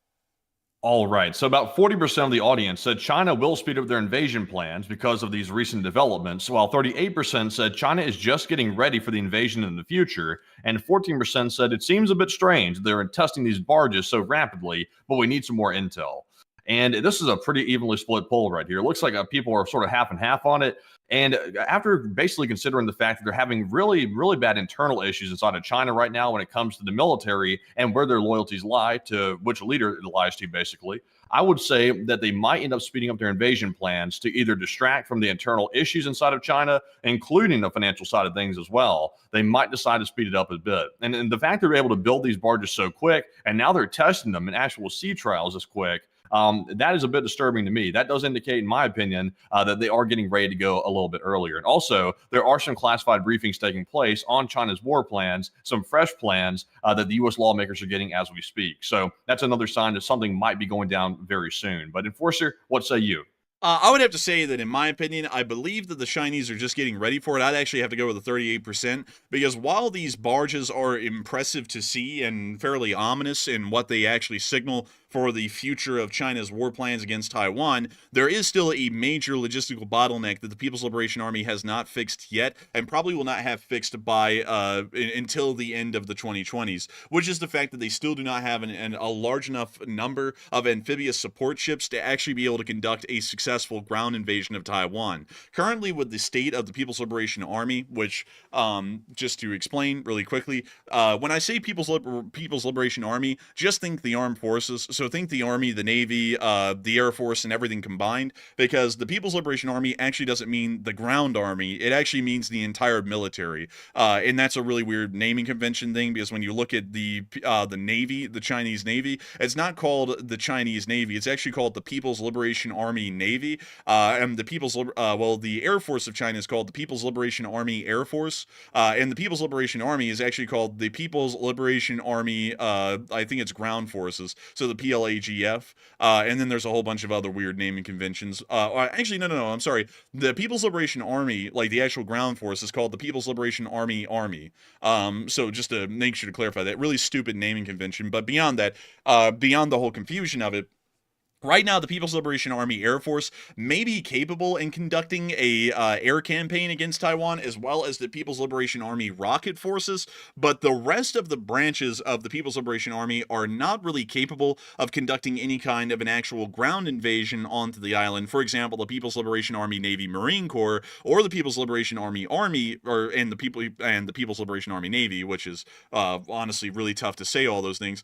All right. So about 40% of the audience said China will speed up their invasion plans because of these recent developments, while 38% said China is just getting ready for the invasion in the future, and 14% said it seems a bit strange they're testing these barges so rapidly, but we need some more intel. And this is a pretty evenly split poll right here. It looks like people are sort of half and half on it. And after basically considering the fact that they're having really, really bad internal issues inside of China right now when it comes to the military and where their loyalties lie to which leader it lies to, basically, I would say that they might end up speeding up their invasion plans to either distract from the internal issues inside of China, including the financial side of things as well. They might decide to speed it up a bit. And the fact they're able to build these barges so quick, and now they're testing them in actual sea trials this quick, that is a bit disturbing to me. That does indicate, in my opinion, that they are getting ready to go a little bit earlier. And also, there are some classified briefings taking place on China's war plans, some fresh plans that the U.S. lawmakers are getting as we speak. So that's another sign that something might be going down very soon. But Enforcer, what say you? I would have to say that, in my opinion, I believe that the Chinese are just getting ready for it. I'd actually have to go with the 38%, because while these barges are impressive to see and fairly ominous in what they actually signal for the future of China's war plans against Taiwan, there is still a major logistical bottleneck that the People's Liberation Army has not fixed yet, and probably will not have fixed by until the end of the 2020s, which is the fact that they still do not have a large enough number of amphibious support ships to actually be able to conduct a successful ground invasion of Taiwan. Currently, with the state of the People's Liberation Army, which, just to explain really quickly, when I say People's Liberation Army, just think the armed forces. So think the Army, the Navy, the Air Force, and everything combined, because the People's Liberation Army actually doesn't mean the ground army. It actually means the entire military. And that's a really weird naming convention thing, because when you look at the Navy, the Chinese Navy, it's not called the Chinese Navy. It's actually called the People's Liberation Army Navy. Navy, and the Air Force of China is called the People's Liberation Army Air Force, and the People's Liberation Army is actually called the People's Liberation Army, I think it's Ground Forces, so the PLAGF, and then there's a whole bunch of other weird naming conventions. Actually, no, I'm sorry. The People's Liberation Army, like the actual ground force, is called the People's Liberation Army. So just to make sure to clarify that, really stupid naming convention. But beyond that, beyond the whole confusion of it, right now, the People's Liberation Army Air Force may be capable in conducting a air campaign against Taiwan, as well as the People's Liberation Army rocket forces, but the rest of the branches of the People's Liberation Army are not really capable of conducting any kind of an actual ground invasion onto the island. For example, the People's Liberation Army Navy Marine Corps, or the People's Liberation Army and the People's Liberation Army Navy, which is honestly really tough to say all those things.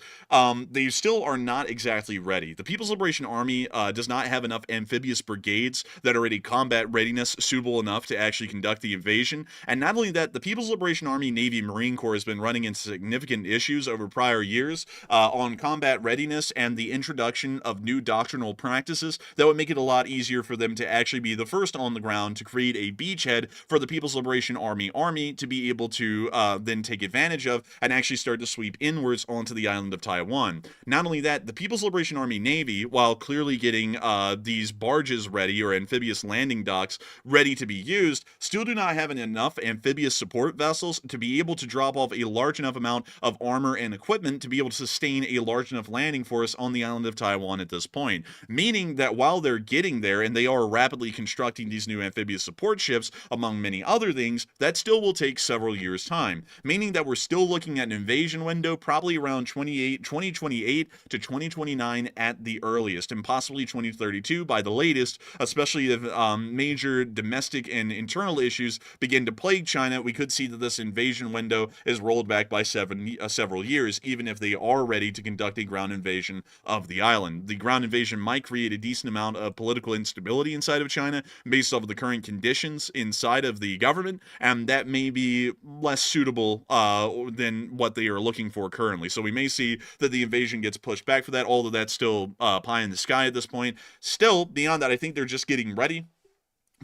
They still are not exactly ready. The People's Liberation Army does not have enough amphibious brigades that are at a combat readiness suitable enough to actually conduct the invasion. And not only that, the People's Liberation Army Navy Marine Corps has been running into significant issues over prior years on combat readiness and the introduction of new doctrinal practices that would make it a lot easier for them to actually be the first on the ground to create a beachhead for the People's Liberation Army to be able to then take advantage of and actually start to sweep inwards onto the island of Taiwan. Not only that, the People's Liberation Army Navy, while clearly getting these barges ready, or amphibious landing docks ready to be used, still do not have enough amphibious support vessels to be able to drop off a large enough amount of armor and equipment to be able to sustain a large enough landing force on the island of Taiwan at this point. Meaning that while they're getting there and they are rapidly constructing these new amphibious support ships, among many other things, that still will take several years' time. Meaning that we're still looking at an invasion window probably around 2028 to 2029 at the earliest, and possibly 2032 by the latest, especially if major domestic and internal issues begin to plague China. We could see that this invasion window is rolled back by several years, even if they are ready to conduct a ground invasion of the island. The ground invasion might create a decent amount of political instability inside of China based off of the current conditions inside of the government, and that may be less suitable than what they are looking for currently. So we may see that the invasion gets pushed back for that, although that's still pie in the sky at this point. Still, beyond that, I think they're just getting ready.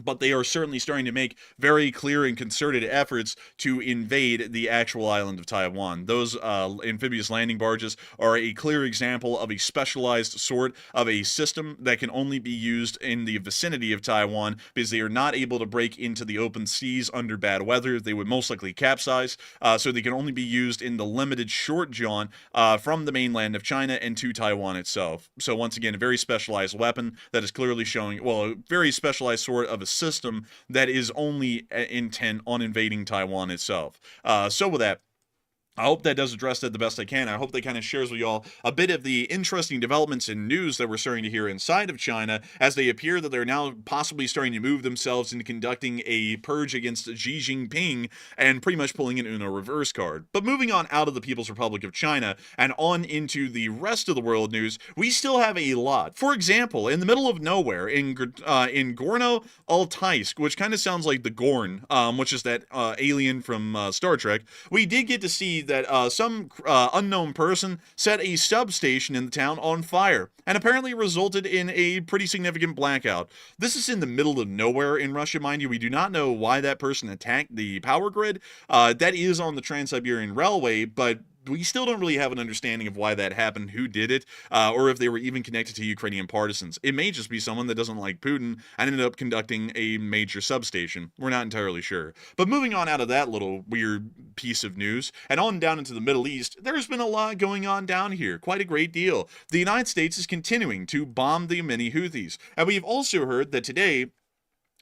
But they are certainly starting to make very clear and concerted efforts to invade the actual island of Taiwan. Those amphibious landing barges are a clear example of a specialized sort of a system that can only be used in the vicinity of Taiwan, because they are not able to break into the open seas under bad weather. They would most likely capsize, so they can only be used in the limited short jaunt from the mainland of China and to Taiwan itself. So once again, a very specialized weapon that is clearly showing, well, a very specialized sort of a system that is only intent on invading Taiwan itself. So with that, I hope that does address that the best I can. I hope that kind of shares with y'all a bit of the interesting developments in news that we're starting to hear inside of China, as they appear that they're now possibly starting to move themselves into conducting a purge against Xi Jinping and pretty much pulling an Uno reverse card. But moving on out of the People's Republic of China and on into the rest of the world news, we still have a lot. For example, in the middle of nowhere, in Gorno-Altaisk, which kind of sounds like the Gorn, which is that alien from Star Trek, we did get to see that some unknown person set a substation in the town on fire, and apparently resulted in a pretty significant blackout. This is in the middle of nowhere in Russia, mind you. We do not know why that person attacked the power grid. That is on the Trans-Siberian Railway, but we still don't really have an understanding of why that happened, who did it, or if they were even connected to Ukrainian partisans. It may just be someone that doesn't like Putin and ended up conducting a major substation. We're not entirely sure. But moving on out of that little weird piece of news and on down into the Middle East, there's been a lot going on down here, quite a great deal. The United States is continuing to bomb the Yemeni Houthis, and we've also heard that today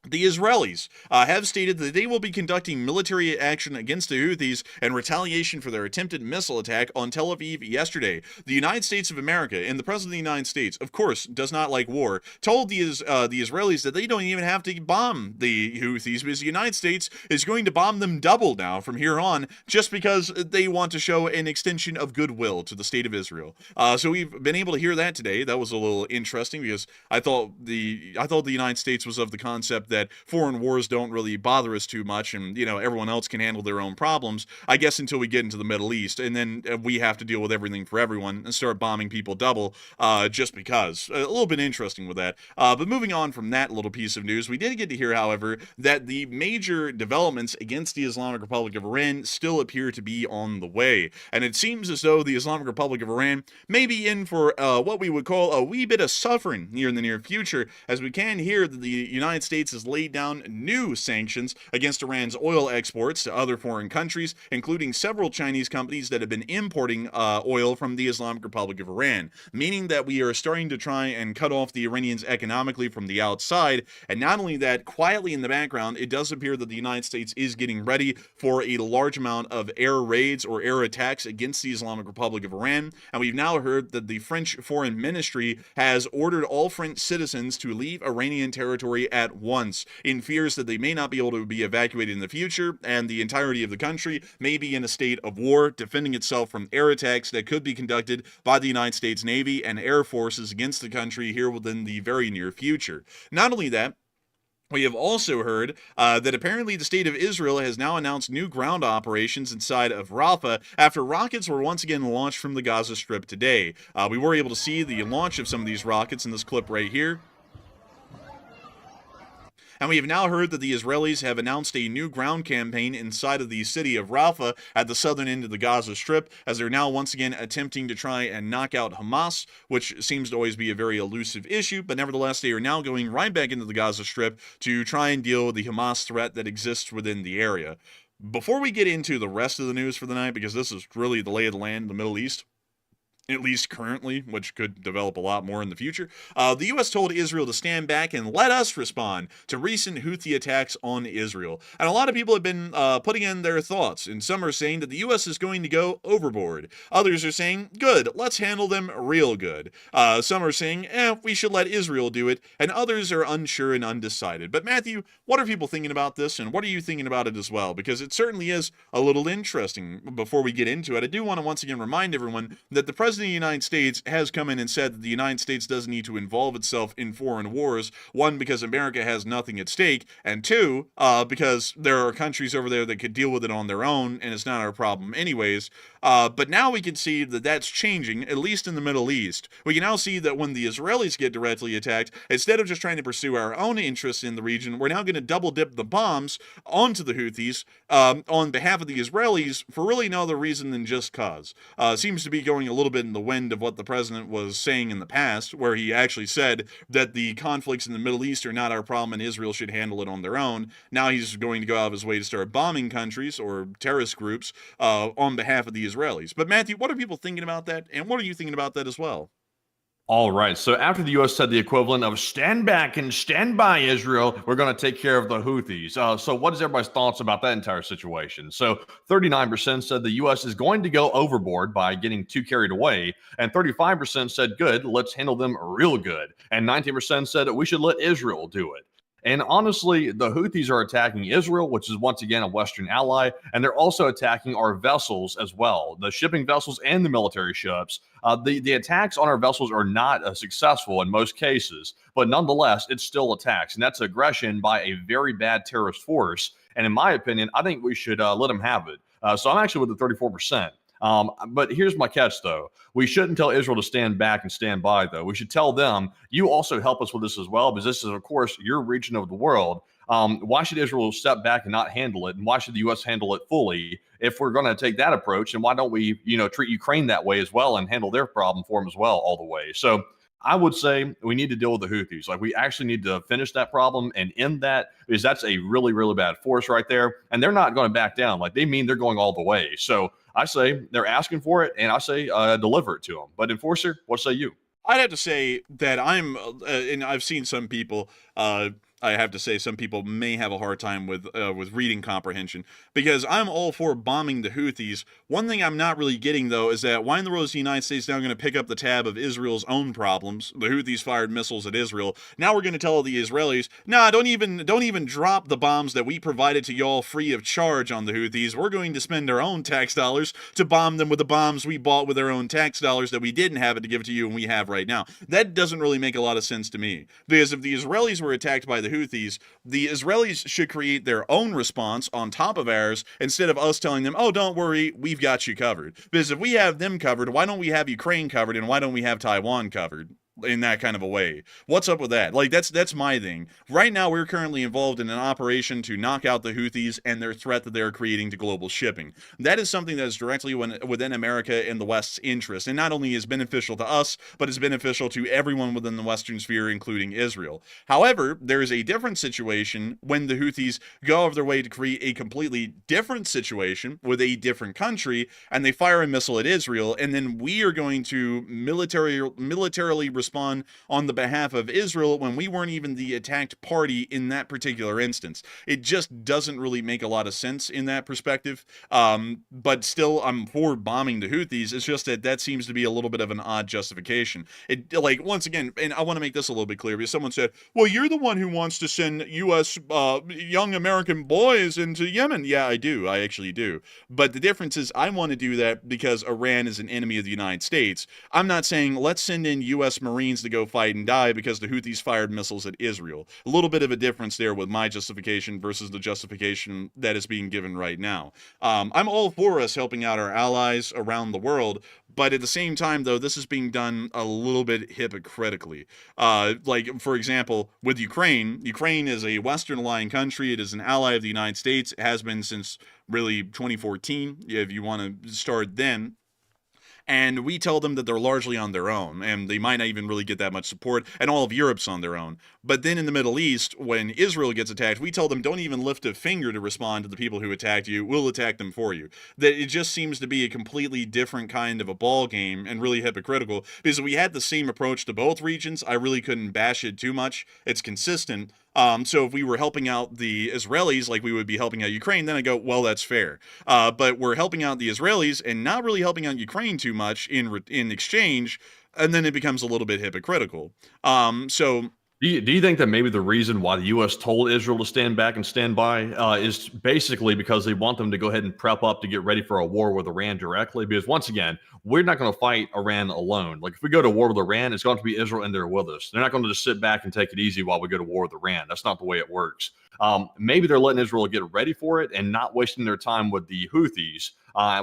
the Israelis have stated that they will be conducting military action against the Houthis in retaliation for their attempted missile attack on Tel Aviv yesterday. The United States of America and the President of the United States, of course, does not like war, told the Israelis that they don't even have to bomb the Houthis, because the United States is going to bomb them double now from here on, just because they want to show an extension of goodwill to the state of Israel. So we've been able to hear that today. That was a little interesting, because I thought the United States was of the concept concept that foreign wars don't really bother us too much, and everyone else can handle their own problems, I guess, until we get into the Middle East, and then we have to deal with everything for everyone and start bombing people double, just because. A little bit interesting with that. But moving on from that little piece of news, we did get to hear, however, that the major developments against the Islamic Republic of Iran still appear to be on the way, and it seems as though the Islamic Republic of Iran may be in for what we would call a wee bit of suffering here in the near future, as we can hear that the United States has laid down new sanctions against Iran's oil exports to other foreign countries, including several Chinese companies that have been importing oil from the Islamic Republic of Iran, meaning that we are starting to try and cut off the Iranians economically from the outside. And not only that, quietly in the background, it does appear that the United States is getting ready for a large amount of air raids or air attacks against the Islamic Republic of Iran. And we've now heard that the French Foreign Ministry has ordered all French citizens to leave Iranian territory at once, in fears that they may not be able to be evacuated in the future, and the entirety of the country may be in a state of war, defending itself from air attacks that could be conducted by the United States Navy and Air Forces against the country here within the very near future. Not only that, we have also heard that apparently the state of Israel has now announced new ground operations inside of Rafah after rockets were once again launched from the Gaza Strip today. We were able to see the launch of some of these rockets in this clip right here. And we have now heard that the Israelis have announced a new ground campaign inside of the city of Rafah at the southern end of the Gaza Strip, as they're now once again attempting to try and knock out Hamas, which seems to always be a very elusive issue, but nevertheless they are now going right back into the Gaza Strip to try and deal with the Hamas threat that exists within the area. Before we get into the rest of the news for the night, because this is really the lay of the land in the Middle East, at least currently, which could develop a lot more in the future, the U.S. told Israel to stand back and let us respond to recent Houthi attacks on Israel. And a lot of people have been putting in their thoughts, and some are saying that the U.S. is going to go overboard. Others are saying, good, let's handle them real good. Some are saying, we should let Israel do it, and others are unsure and undecided. But Matthew, what are people thinking about this, and what are you thinking about it as well? Because it certainly is a little interesting. Before we get into it, I do want to once again remind everyone that the President of the United States has come in and said that the United States doesn't need to involve itself in foreign wars. One, because America has nothing at stake, and two, because there are countries over there that could deal with it on their own, and it's not our problem anyways. But now we can see that that's changing, at least in the Middle East. We can now see that when the Israelis get directly attacked, instead of just trying to pursue our own interests in the region, we're now going to double dip the bombs onto the Houthis on behalf of the Israelis for really no other reason than just cause. Seems to be going a little bit in the wind of what the president was saying in the past, where he actually said that the conflicts in the Middle East are not our problem and Israel should handle it on their own. Now he's going to go out of his way to start bombing countries or terrorist groups on behalf of the Israelis. But Matthew, what are people thinking about that? And what are you thinking about that as well? All right. So after the U.S. said the equivalent of stand back and stand by Israel, we're going to take care of the Houthis. So what is everybody's thoughts about that entire situation? So 39% said the U.S. is going to go overboard by getting too carried away. And 35% said, good, let's handle them real good. And 19% said that we should let Israel do it. And honestly, the Houthis are attacking Israel, which is once again a Western ally, and they're also attacking our vessels as well, the shipping vessels and the military ships. The attacks on our vessels are not successful in most cases, but nonetheless, it's still attacks, and that's aggression by a very bad terrorist force. And in my opinion, I think we should let them have it. So I'm actually with the 34%. But here's my catch, though. We shouldn't tell Israel to stand back and stand by, though. We should tell them, you also help us with this as well, because this is, of course, your region of the world. Why should Israel step back and not handle it? And why should the U.S. handle it fully? If we're going to take that approach, and why don't we, treat Ukraine that way as well and handle their problem for them as well all the way? So I would say we need to deal with the Houthis. Like, we actually need to finish that problem and end that, because that's a really, really bad force right there. And they're not going to back down. Like, they mean they're going all the way. So I say they're asking for it, and I say deliver it to them. But Enforcer, what say you? I'd have to say that and I've seen some people, I have to say some people may have a hard time with reading comprehension, because I'm all for bombing the Houthis. One thing I'm not really getting, though, is that why in the world is the United States now going to pick up the tab of Israel's own problems? The Houthis fired missiles at Israel. Now we're going to tell the Israelis, nah, don't even drop the bombs that we provided to y'all free of charge on the Houthis. We're going to spend our own tax dollars to bomb them with the bombs we bought with our own tax dollars that we didn't have it to give to you and we have right now. That doesn't really make a lot of sense to me, because if the Israelis were attacked by the the Houthis, the Israelis should create their own response on top of ours instead of us telling them, oh, don't worry, we've got you covered. Because if we have them covered, why don't we have Ukraine covered, and why don't we have Taiwan covered? In that kind of a way. What's up with that? Like, that's my thing. Right now, we're currently involved in an operation to knock out the Houthis and their threat that they're creating to global shipping. That is something that is directly within America and the West's interest, and not only is beneficial to us, but is beneficial to everyone within the Western sphere, including Israel. However, there is a different situation when the Houthis go out of their way to create a completely different situation with a different country, and they fire a missile at Israel, and then we are going to militarily respond on the behalf of Israel when we weren't even the attacked party in that particular instance. It just doesn't really make a lot of sense in that perspective. But still, I'm for bombing the Houthis. It's just that seems to be a little bit of an odd justification. It, like, once again, and I want to make this a little bit clear, because someone said, well, you're the one who wants to send U.S. Young American boys into Yemen. Yeah, I do. I actually do. But the difference is I want to do that because Iran is an enemy of the United States. I'm not saying let's send in U.S. Marines to go fight and die because the Houthis fired missiles at Israel. A little bit of a difference there with my justification versus the justification that is being given right now. I'm all for us helping out our allies around the world, but at the same time, though, this is being done a little bit hypocritically. Like, for example, with Ukraine, Ukraine is a Western-aligned country. It is an ally of the United States. It has been since really 2014, if you want to start then. And we tell them that they're largely on their own, and they might not even really get that much support, and all of Europe's on their own. But then in the Middle East, when Israel gets attacked, we tell them, don't even lift a finger to respond to the people who attacked you. We'll attack them for you. That it just seems to be a completely different kind of a ball game, and really hypocritical, because if we had the same approach to both regions, I really couldn't bash it too much. It's consistent. So if we were helping out the Israelis like we would be helping out Ukraine, then I go, well, that's fair. But we're helping out the Israelis and not really helping out Ukraine too much in exchange, and then it becomes a little bit hypocritical. Do you think that maybe the reason why the U.S. told Israel to stand back and stand by is basically because they want them to go ahead and prep up to get ready for a war with Iran directly? Because once again, we're not going to fight Iran alone. Like, if we go to war with Iran, it's going to be Israel in there with us. They're not going to just sit back and take it easy while we go to war with Iran. That's not the way it works. Maybe they're letting Israel get ready for it and not wasting their time with the Houthis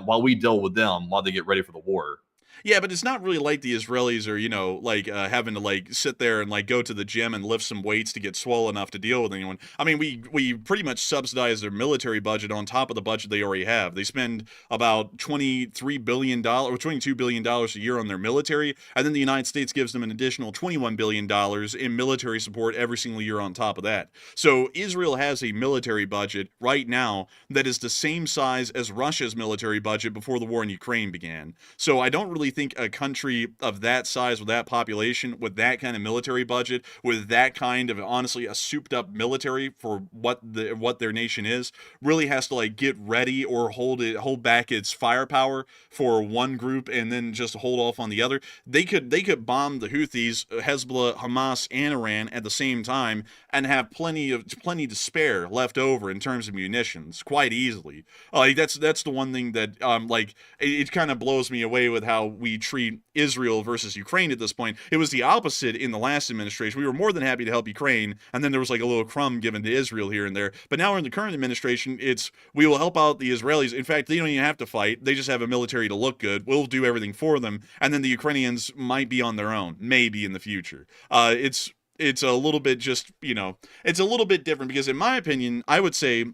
while we deal with them while they get ready for the war. Yeah, but it's not really like the Israelis are, having to like sit there and like go to the gym and lift some weights to get swole enough to deal with anyone. I mean, we pretty much subsidize their military budget on top of the budget they already have. They spend about $23 billion or $22 billion a year on their military, and then the United States gives them an additional $21 billion in military support every single year on top of that. So Israel has a military budget right now that is the same size as Russia's military budget before the war in Ukraine began. So I don't really think a country of that size, with that population, with that kind of military budget, with that kind of, honestly, a souped up military for what their nation is, really has to like get ready or hold back its firepower for one group and then just hold off on the other. They could bomb the Houthis, Hezbollah, Hamas, and Iran at the same time and have plenty to spare left over in terms of munitions quite easily. That's the one thing that it kind of blows me away with how we treat Israel versus Ukraine at this point. It was the opposite in the last administration. We were more than happy to help Ukraine, and then there was like a little crumb given to Israel here and there. But now in the current administration, it's we will help out the Israelis. In fact, they don't even have to fight. They just have a military to look good. We'll do everything for them, and then the Ukrainians might be on their own, maybe in the future. It's a little bit just, it's a little bit different because in my opinion, I would say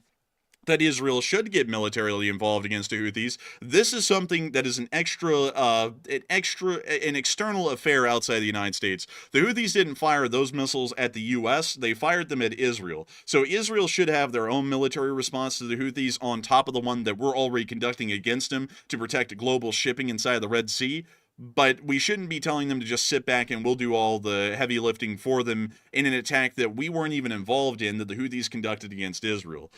that Israel should get militarily involved against the Houthis. This is something that is an external affair outside the United States. The Houthis didn't fire those missiles at the U.S. They fired them at Israel. So Israel should have their own military response to the Houthis on top of the one that we're already conducting against them to protect global shipping inside the Red Sea. But we shouldn't be telling them to just sit back and we'll do all the heavy lifting for them in an attack that we weren't even involved in, that the Houthis conducted against Israel.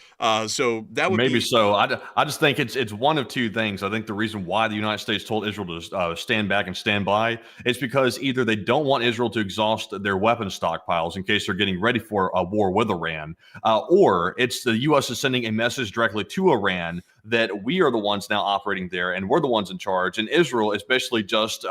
So that would maybe so. I just think it's one of two things. I think the reason why the United States told Israel to stand back and stand by is because either they don't want Israel to exhaust their weapon stockpiles in case they're getting ready for a war with Iran, or it's the U.S. is sending a message directly to Iran that we are the ones now operating there and we're the ones in charge, and Israel is basically just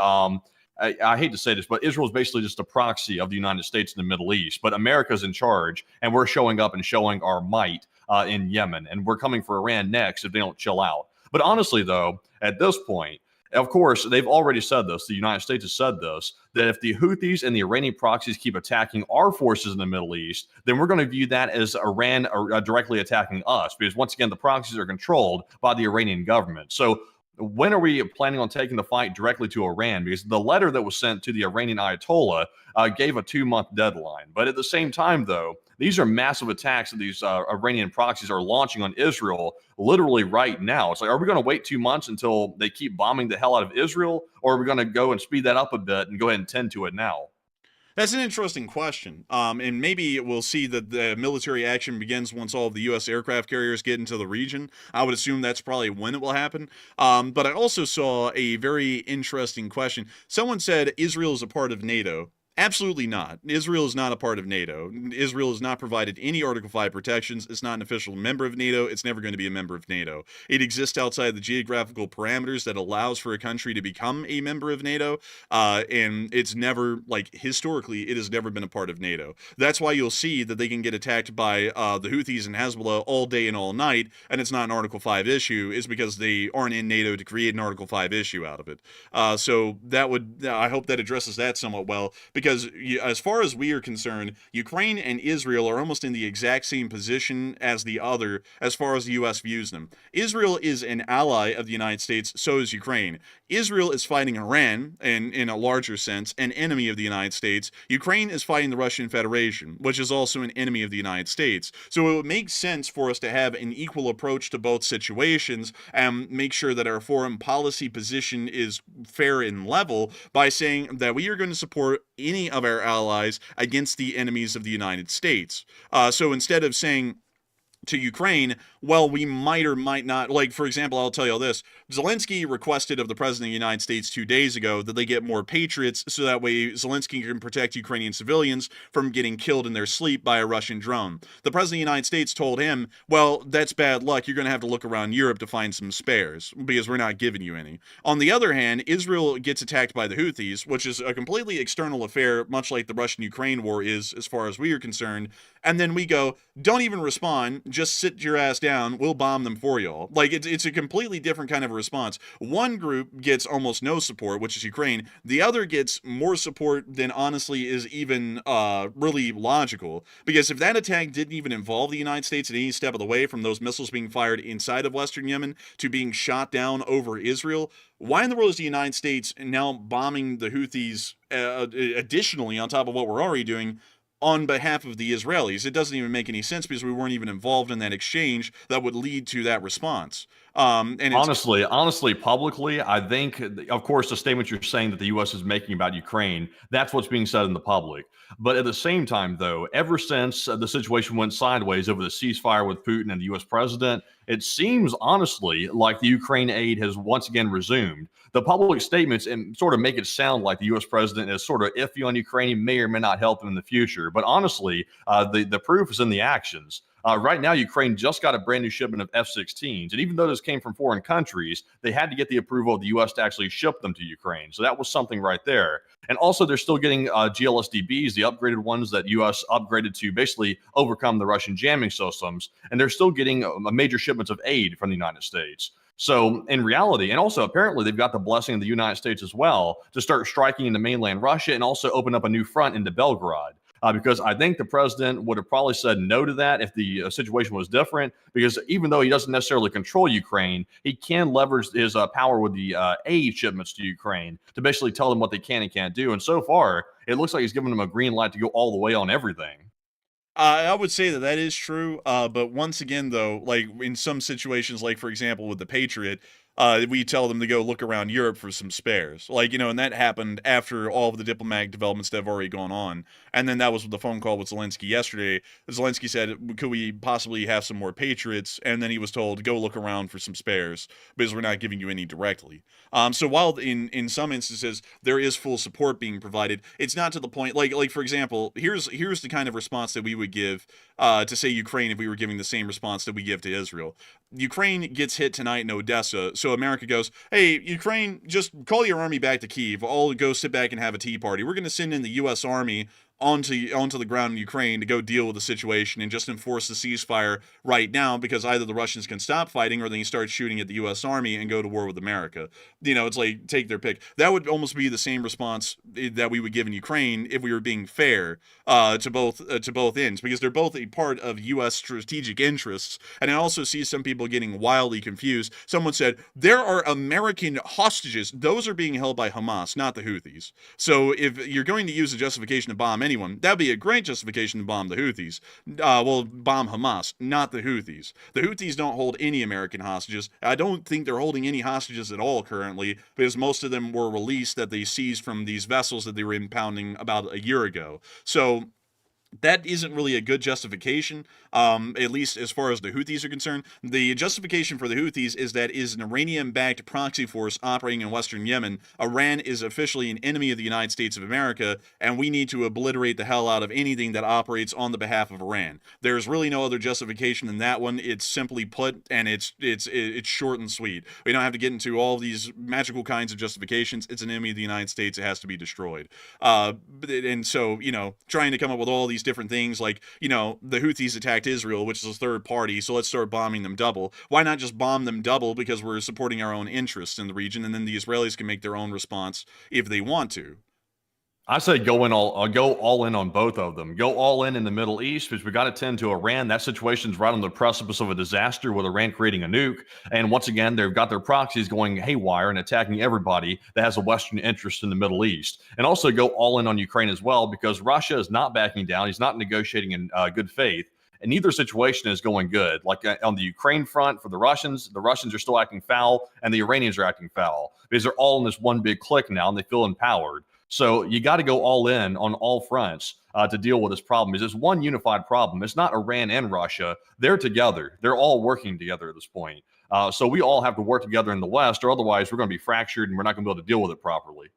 I hate to say this, but Israel is basically just a proxy of the United States in the Middle East. But America's in charge, and we're showing up and showing our might in Yemen, and we're coming for Iran next if they don't chill out. But honestly, though, at this point, of course, they've already said this. The United States has said this, that if the Houthis and the Iranian proxies keep attacking our forces in the Middle East, then we're going to view that as Iran directly attacking us, because once again, the proxies are controlled by the Iranian government. So when are we planning on taking the fight directly to Iran? Because the letter that was sent to the Iranian Ayatollah gave a 2-month deadline. But at the same time, though, these are massive attacks that these Iranian proxies are launching on Israel literally right now. It's like, are we going to wait 2 months until they keep bombing the hell out of Israel? Or are we going to go and speed that up a bit and go ahead and tend to it now? That's an interesting question. And maybe we'll see that the military action begins once all of the U.S. aircraft carriers get into the region. I would assume that's probably when it will happen. But I also saw a very interesting question. Someone said Israel is a part of NATO. Absolutely not. Israel is not a part of NATO. Israel has not provided any Article 5 protections. It's not an official member of NATO. It's never going to be a member of NATO. It exists outside the geographical parameters that allows for a country to become a member of NATO. And it's never, like, historically, it has never been a part of NATO. That's why you'll see that they can get attacked by the Houthis and Hezbollah all day and all night, and it's not an Article 5 issue, is because they aren't in NATO to create an Article 5 issue out of it. So that would, I hope that addresses that somewhat well, because as far as we are concerned, Ukraine and Israel are almost in the exact same position as the other as far as the U.S. views them. Israel is an ally of the United States, so is Ukraine. Israel is fighting Iran, and in a larger sense, an enemy of the United States. Ukraine is fighting the Russian Federation, which is also an enemy of the United States. So it would make sense for us to have an equal approach to both situations and make sure that our foreign policy position is fair and level by saying that we are going to support any of our allies against the enemies of the United States. So instead of saying to Ukraine, well, we might or might not, like, for example, I'll tell you all this. Zelensky requested of the President of the United States 2 days ago that they get more Patriots so that way Zelensky can protect Ukrainian civilians from getting killed in their sleep by a Russian drone. The President of the United States told him, well, that's bad luck. You're going to have to look around Europe to find some spares because we're not giving you any. On the other hand, Israel gets attacked by the Houthis, which is a completely external affair, much like the Russian-Ukraine war is as far as we are concerned. And then we go, don't even respond, just sit your ass down, we'll bomb them for y'all. Like, it's a completely different kind of a response. One group gets almost no support, which is Ukraine. The other gets more support than honestly is even really logical. Because if that attack didn't even involve the United States at any step of the way, from those missiles being fired inside of Western Yemen to being shot down over Israel, why in the world is the United States now bombing the Houthis additionally on top of what we're already doing on behalf of the Israelis? It doesn't even make any sense because we weren't even involved in that exchange that would lead to that response. And honestly, publicly, I think, of course, the statement you're saying that the U.S. is making about Ukraine, that's what's being said in the public. But at the same time, though, ever since the situation went sideways over the ceasefire with Putin and the U.S. president, it seems, honestly, like the Ukraine aid has once again resumed. The public statements and sort of make it sound like the U.S. president is sort of iffy on Ukraine, may or may not help him in the future. But honestly, the proof is in the actions. Right now, Ukraine just got a brand new shipment of F-16s. And even though this came from foreign countries, they had to get the approval of the U.S. to actually ship them to Ukraine. So that was something right there. And also, they're still getting GLSDBs, the upgraded ones that U.S. upgraded to basically overcome the Russian jamming systems. And they're still getting major shipments of aid from the United States. So in reality, and also apparently they've got the blessing of the United States as well to start striking into mainland Russia and also open up a new front into Belgorod. Because I think the president would have probably said no to that if the situation was different, because even though he doesn't necessarily control Ukraine, he can leverage his power with the aid shipments to Ukraine to basically tell them what they can and can't do. And so far, it looks like he's given them a green light to go all the way on everything. I would say that that is true, but once again, though, like in some situations, like for example with the Patriot, we tell them to go look around Europe for some spares. Like, and that happened after all of the diplomatic developments that have already gone on. And then that was the phone call with Zelensky yesterday. Zelensky said, could we possibly have some more Patriots? And then he was told, go look around for some spares because we're not giving you any directly. So while in some instances there is full support being provided, it's not to the point, like for example, here's the kind of response that we would give to say Ukraine if we were giving the same response that we give to Israel. Ukraine gets hit tonight in Odessa, so America goes, hey, Ukraine, just call your army back to Kyiv. I'll go sit back and have a tea party. We're going to send in the U.S. Army onto the ground in Ukraine to go deal with the situation and just enforce the ceasefire right now, because either the Russians can stop fighting or they can start shooting at the U.S. Army and go to war with America. It's like, take their pick. That would almost be the same response that we would give in Ukraine if we were being fair to both ends, because they're both a part of U.S. strategic interests. And I also see some people getting wildly confused. Someone said, there are American hostages. Those are being held by Hamas, not the Houthis. So if you're going to use a justification to bomb anyone, that'd be a great justification to bomb the Houthis. Bomb Hamas, not the Houthis. The Houthis don't hold any American hostages. I don't think they're holding any hostages at all currently, because most of them were released that they seized from these vessels that they were impounding about a year ago. So that isn't really a good justification, at least as far as the Houthis are concerned. The justification for the Houthis is that is an Iranian-backed proxy force operating in western Yemen. Iran is officially an enemy of the United States of America, and we need to obliterate the hell out of anything that operates on the behalf of Iran. There's really no other justification than that one. It's simply put, and it's short and sweet. We don't have to get into all these magical kinds of justifications. It's an enemy of the United States. It has to be destroyed. And so, trying to come up with all these different things like, the Houthis attacked Israel, which is a third party, so let's start bombing them double. Why not just bomb them double because we're supporting our own interests in the region, and then the Israelis can make their own response if they want to? I say go all in on both of them. Go all in the Middle East, because we got to tend to Iran. That situation's right on the precipice of a disaster with Iran creating a nuke. And once again, they've got their proxies going haywire and attacking everybody that has a Western interest in the Middle East. And also go all in on Ukraine as well, because Russia is not backing down. He's not negotiating in good faith. And neither situation is going good. Like on the Ukraine front for the Russians are still acting foul, and the Iranians are acting foul, because they're all in this one big clique now, and they feel empowered. So you got to go all in on all fronts to deal with this problem. It's one unified problem. It's not Iran and Russia. They're together. They're all working together at this point. So we all have to work together in the West, or otherwise we're going to be fractured and we're not going to be able to deal with it properly.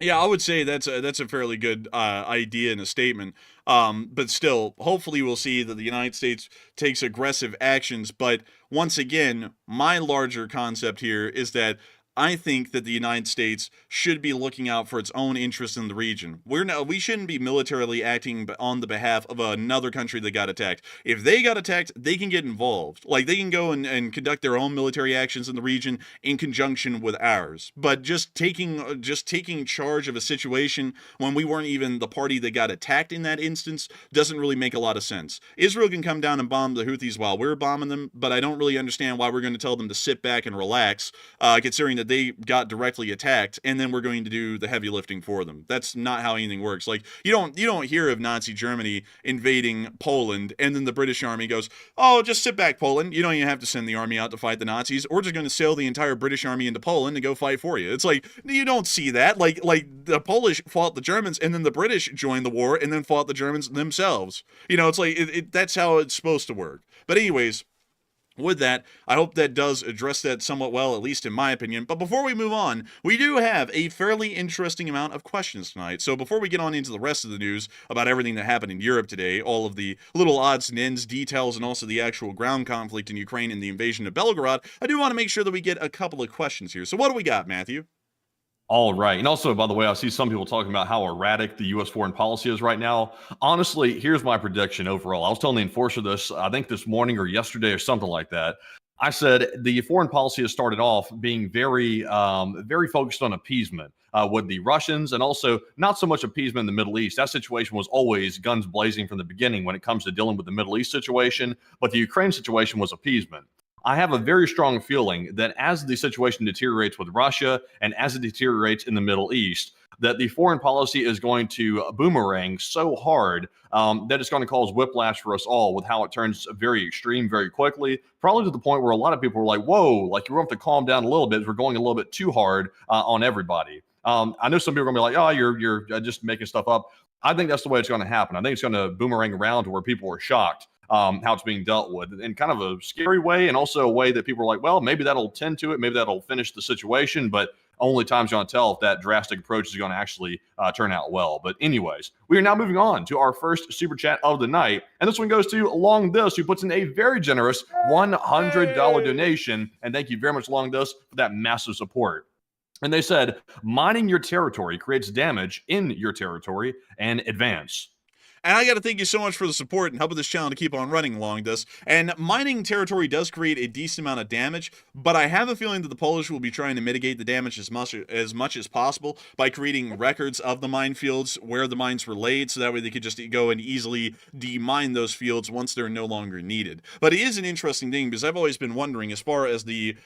Yeah, I would say that's a fairly good idea and a statement. But still, hopefully we'll see that the United States takes aggressive actions. But once again, my larger concept here is that I think that the United States should be looking out for its own interests in the region. We shouldn't be militarily acting on the behalf of another country that got attacked. If they got attacked, they can get involved. Like, they can go and conduct their own military actions in the region in conjunction with ours. But just taking charge of a situation when we weren't even the party that got attacked in that instance doesn't really make a lot of sense. Israel can come down and bomb the Houthis while we're bombing them, but I don't really understand why we're going to tell them to sit back and relax, considering that they got directly attacked, and then we're going to do the heavy lifting for them. That's not how anything works. Like, you don't hear of Nazi Germany invading Poland, and then the British army goes, oh, just sit back, Poland. You don't even have to send the army out to fight the Nazis. We're just going to sail the entire British army into Poland and go fight for you. It's like, you don't see that. Like the Polish fought the Germans, and then the British joined the war, and then fought the Germans themselves. It's like, that's how it's supposed to work. But anyways, with that, I hope that does address that somewhat well, at least in my opinion. But before we move on, we do have a fairly interesting amount of questions tonight. So before we get on into the rest of the news about everything that happened in Europe today, all of the little odds and ends, details, and also the actual ground conflict in Ukraine and the invasion of Belgorod, I do want to make sure that we get a couple of questions here. So what do we got, Matthew? All right. And also, by the way, I see some people talking about how erratic the U.S. foreign policy is right now. Honestly, here's my prediction overall. I was telling the enforcer this, I think this morning or yesterday or something like that. I said the foreign policy has started off being very focused on appeasement with the Russians, and also not so much appeasement in the Middle East. That situation was always guns blazing from the beginning when it comes to dealing with the Middle East situation. But the Ukraine situation was appeasement. I have a very strong feeling that as the situation deteriorates with Russia and as it deteriorates in the Middle East, that the foreign policy is going to boomerang so hard that it's going to cause whiplash for us all, with how it turns very extreme very quickly, probably to the point where a lot of people were like, whoa, like you're going to have to calm down a little bit. We're going a little bit too hard on everybody. I know some people are going to be like, oh, you're just making stuff up. I think that's the way it's going to happen. I think it's going to boomerang around to where people are shocked how it's being dealt with in kind of a scary way, and also a way that people are like, well, maybe that'll tend to it. Maybe that'll finish the situation. But only time's going to tell if that drastic approach is going to actually turn out well. But anyways, we are now moving on to our first super chat of the night. And this one goes to Long This, who puts in a very generous $100 donation. And thank you very much, Long This, for that massive support. And they said, mining your territory creates damage in your territory and advance. And I got to thank you so much for the support and helping this channel to keep on running along this. And mining territory does create a decent amount of damage, but I have a feeling that the Polish will be trying to mitigate the damage as much as possible by creating records of the minefields where the mines were laid, so that way they could just go and easily demine those fields once they're no longer needed. But it is an interesting thing, because I've always been wondering, as far as the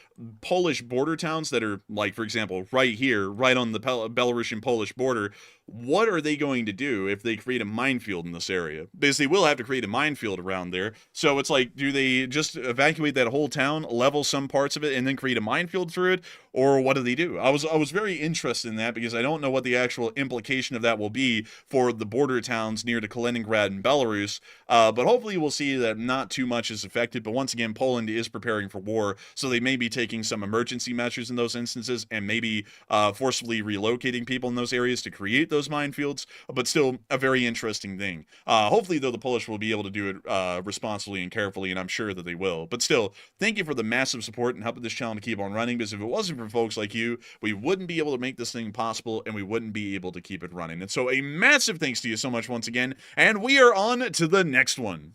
Polish border towns that are, like, for example, right here, right on the Belarusian-Polish border, what are they going to do if they create a minefield in this area? Because they will have to create a minefield around there. So it's like, do they just evacuate that whole town, level some parts of it, and then create a minefield through it? Or what do they do? I was very interested in that, because I don't know what the actual implication of that will be for the border towns near to Kaliningrad and Belarus. But hopefully we'll see that not too much is affected. But once again, Poland is preparing for war, so they may be taking some emergency measures in those instances, and maybe forcibly relocating people in those areas to create those minefields. But still a very interesting thing. Hopefully, though, the Polish will be able to do it responsibly and carefully, and I'm sure that they will. But still, thank you for the massive support and helping this channel to keep on running, because if it wasn't for folks like you, we wouldn't be able to make this thing possible, and we wouldn't be able to keep it running. And so a massive thanks to you so much once again, and we are on to the next one.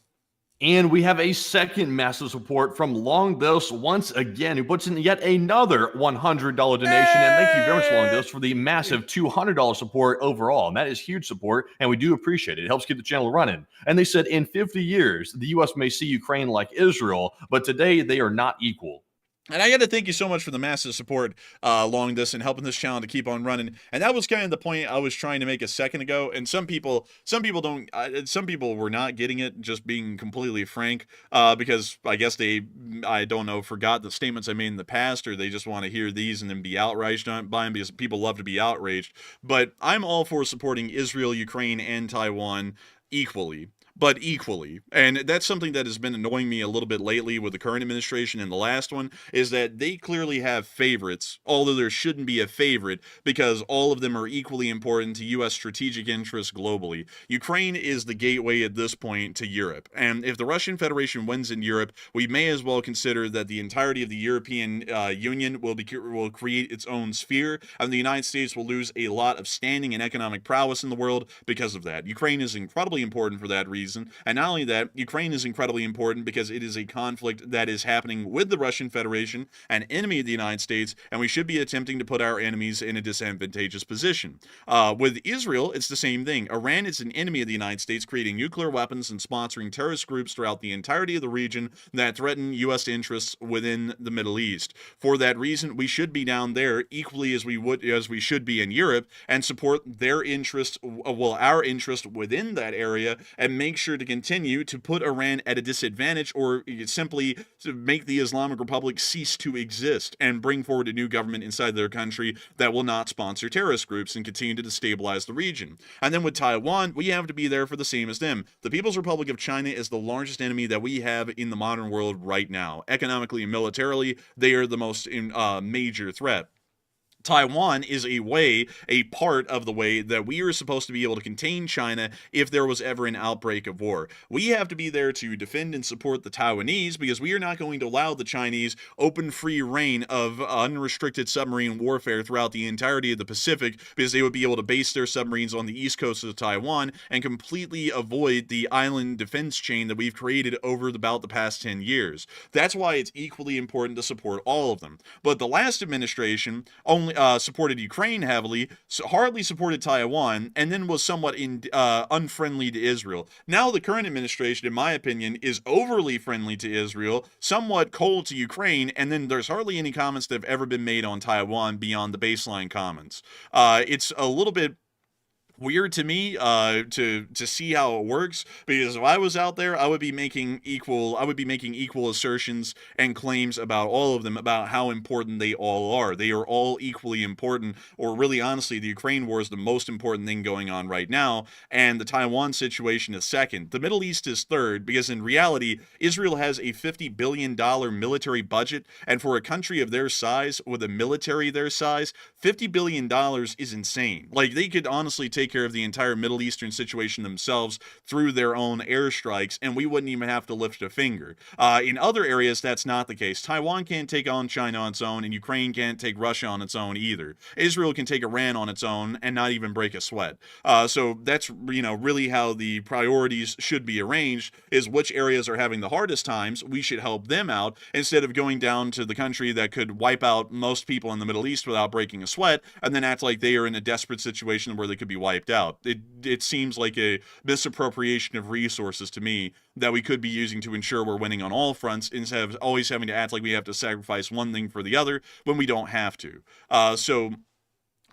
And we have a second massive support from Long This once again, who puts in yet another $100 donation. And thank you very much, Long This, for the massive $200 support overall. And that is huge support, and we do appreciate it. It helps keep the channel running. And they said, in 50 years, the U.S. may see Ukraine like Israel, but today they are not equal. And I got to thank you so much for the massive support along this and helping this channel to keep on running. And that was kind of the point I was trying to make a second ago. And some people were not getting it, just being completely frank, because I guess I don't know, forgot the statements I made in the past, or they just want to hear these and then be outraged by them, because people love to be outraged. But I'm all for supporting Israel, Ukraine, and Taiwan equally. But equally. And that's something that has been annoying me a little bit lately with the current administration and the last one, is that they clearly have favorites, although there shouldn't be a favorite, because all of them are equally important to U.S. strategic interests globally. Ukraine is the gateway at this point to Europe, and if the Russian Federation wins in Europe, we may as well consider that the entirety of the European Union will create its own sphere, and the United States will lose a lot of standing and economic prowess in the world because of that. Ukraine is incredibly important for that reason. And not only that, Ukraine is incredibly important because it is a conflict that is happening with the Russian Federation, an enemy of the United States, and we should be attempting to put our enemies in a disadvantageous position. With Israel, it's the same thing. Iran is an enemy of the United States, creating nuclear weapons and sponsoring terrorist groups throughout the entirety of the region that threaten U.S. interests within the Middle East. For that reason, we should be down there equally as we should be in Europe, and support their interest, our interest within that area, and make sure to continue to put Iran at a disadvantage, or simply to make the Islamic Republic cease to exist and bring forward a new government inside their country that will not sponsor terrorist groups and continue to destabilize the region. And then with Taiwan, we have to be there for the same as them. The People's Republic of China is the largest enemy that we have in the modern world right now. Economically and militarily, they are the most major threat. Taiwan is a part of the way that we are supposed to be able to contain China if there was ever an outbreak of war. We have to be there to defend and support the Taiwanese, because we are not going to allow the Chinese open free reign of unrestricted submarine warfare throughout the entirety of the Pacific, because they would be able to base their submarines on the east coast of Taiwan and completely avoid the island defense chain that we've created over about the past 10 years. That's why it's equally important to support all of them. But the last administration only supported Ukraine heavily, hardly supported Taiwan, and then was somewhat unfriendly to Israel. Now the current administration, in my opinion, is overly friendly to Israel, somewhat cold to Ukraine, and then there's hardly any comments that have ever been made on Taiwan beyond the baseline comments. It's a little bit weird to me to see how it works, because if I was out there, I would be making equal assertions and claims about all of them, about how important they all are. They are all equally important, or really honestly, the Ukraine war is the most important thing going on right now, and the Taiwan situation is second. The Middle East is third, because in reality, Israel has a $50 billion military budget, and for a country of their size, with a military their size, $50 billion is insane. Like, they could honestly take care of the entire Middle Eastern situation themselves through their own airstrikes, and we wouldn't even have to lift a finger. In other areas, that's not the case. Taiwan can't take on China on its own, and Ukraine can't take Russia on its own either. Israel can take Iran on its own and not even break a sweat. So that's, really how the priorities should be arranged, is which areas are having the hardest times. We should help them out instead of going down to the country that could wipe out most people in the Middle East without breaking a sweat, and then act like they are in a desperate situation where they could be wiped out. It seems like a misappropriation of resources to me that we could be using to ensure we're winning on all fronts, instead of always having to act like we have to sacrifice one thing for the other when we don't have to. So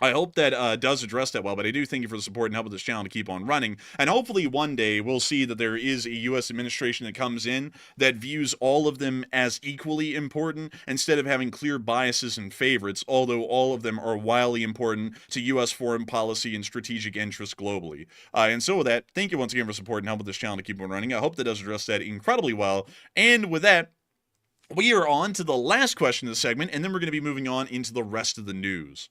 I hope that does address that well, but I do thank you for the support and help with this channel to keep on running. And hopefully one day we'll see that there is a U.S. administration that comes in that views all of them as equally important, instead of having clear biases and favorites, although all of them are wildly important to U.S. foreign policy and strategic interests globally. And so with that, thank you once again for support and help with this channel to keep on running. I hope that does address that incredibly well. And with that, we are on to the last question of the segment, and then we're going to be moving on into the rest of the news.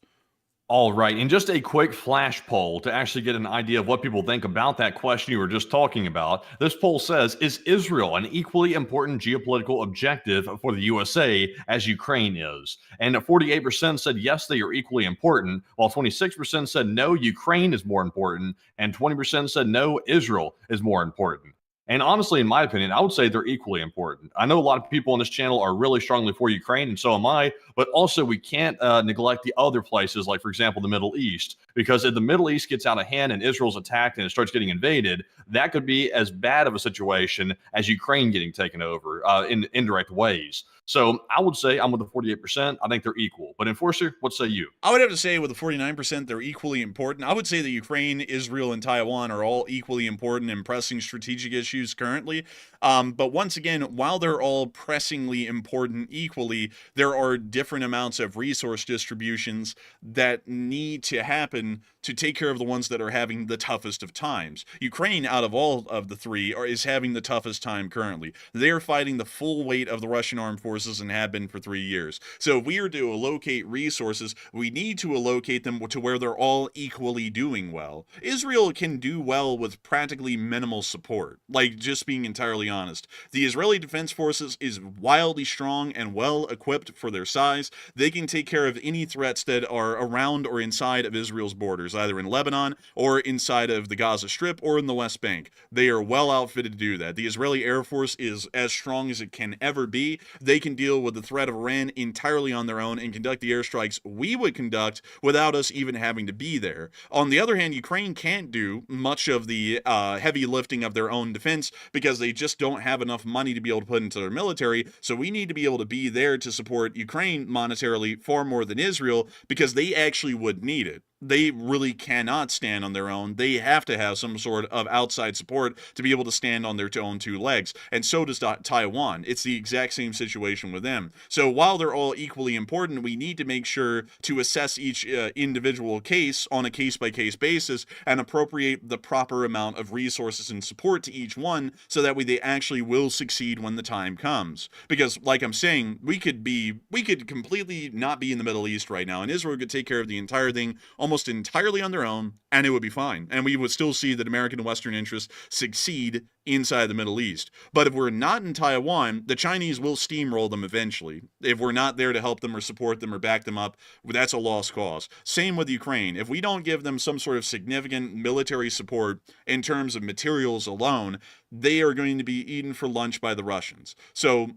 All right, and just a quick flash poll to actually get an idea of what people think about that question you were just talking about. This poll says, is Israel an equally important geopolitical objective for the USA as Ukraine is? And 48% said yes, they are equally important, while 26% said no, Ukraine is more important, and 20% said no, Israel is more important. And honestly, in my opinion, I would say they're equally important. I know a lot of people on this channel are really strongly for Ukraine, and so am I, but also we can't neglect the other places, like, for example, the Middle East, because if the Middle East gets out of hand and Israel's attacked and it starts getting invaded, that could be as bad of a situation as Ukraine getting taken over in indirect ways. So I would say I'm with the 48%. I think they're equal. But Enforcer, what say you? I would have to say with the 49%, they're equally important. I would say that Ukraine, Israel, and Taiwan are all equally important and pressing strategic issues currently. But once again, while they're all pressingly important equally, there are different amounts of resource distributions that need to happen to take care of the ones that are having the toughest of times. Ukraine, out of all of the three, is having the toughest time currently. They're fighting the full weight of the Russian armed forces and have been for 3 years. So if we are to allocate resources, we need to allocate them to where they're all equally doing well. Israel can do well with practically minimal support, like, just being entirely honest. The Israeli Defense Forces is wildly strong and well equipped for their size. They can take care of any threats that are around or inside of Israel's borders, either in Lebanon or inside of the Gaza Strip or in the West Bank. They are well outfitted to do that. The Israeli Air Force is as strong as it can ever be. They can deal with the threat of Iran entirely on their own and conduct the airstrikes we would conduct without us even having to be there. On the other hand, Ukraine can't do much of the heavy lifting of their own defense because they just don't have enough money to be able to put into their military. So we need to be able to be there to support Ukraine monetarily far more than Israel, because they actually would need it. They really cannot stand on their own. They have to have some sort of outside support to be able to stand on their own two legs. And so does Taiwan. It's the exact same situation with them. So while they're all equally important, we need to make sure to assess each individual case on a case-by-case basis and appropriate the proper amount of resources and support to each one, so that way they actually will succeed when the time comes. Because, like I'm saying, we could completely not be in the Middle East right now, and Israel could take care of the entire thing almost entirely on their own, and it would be fine. And we would still see that American and Western interests succeed inside the Middle East. But if we're not in Taiwan, the Chinese will steamroll them eventually. If we're not there to help them or support them or back them up, that's a lost cause. Same with Ukraine. If we don't give them some sort of significant military support in terms of materials alone, they are going to be eaten for lunch by the Russians. So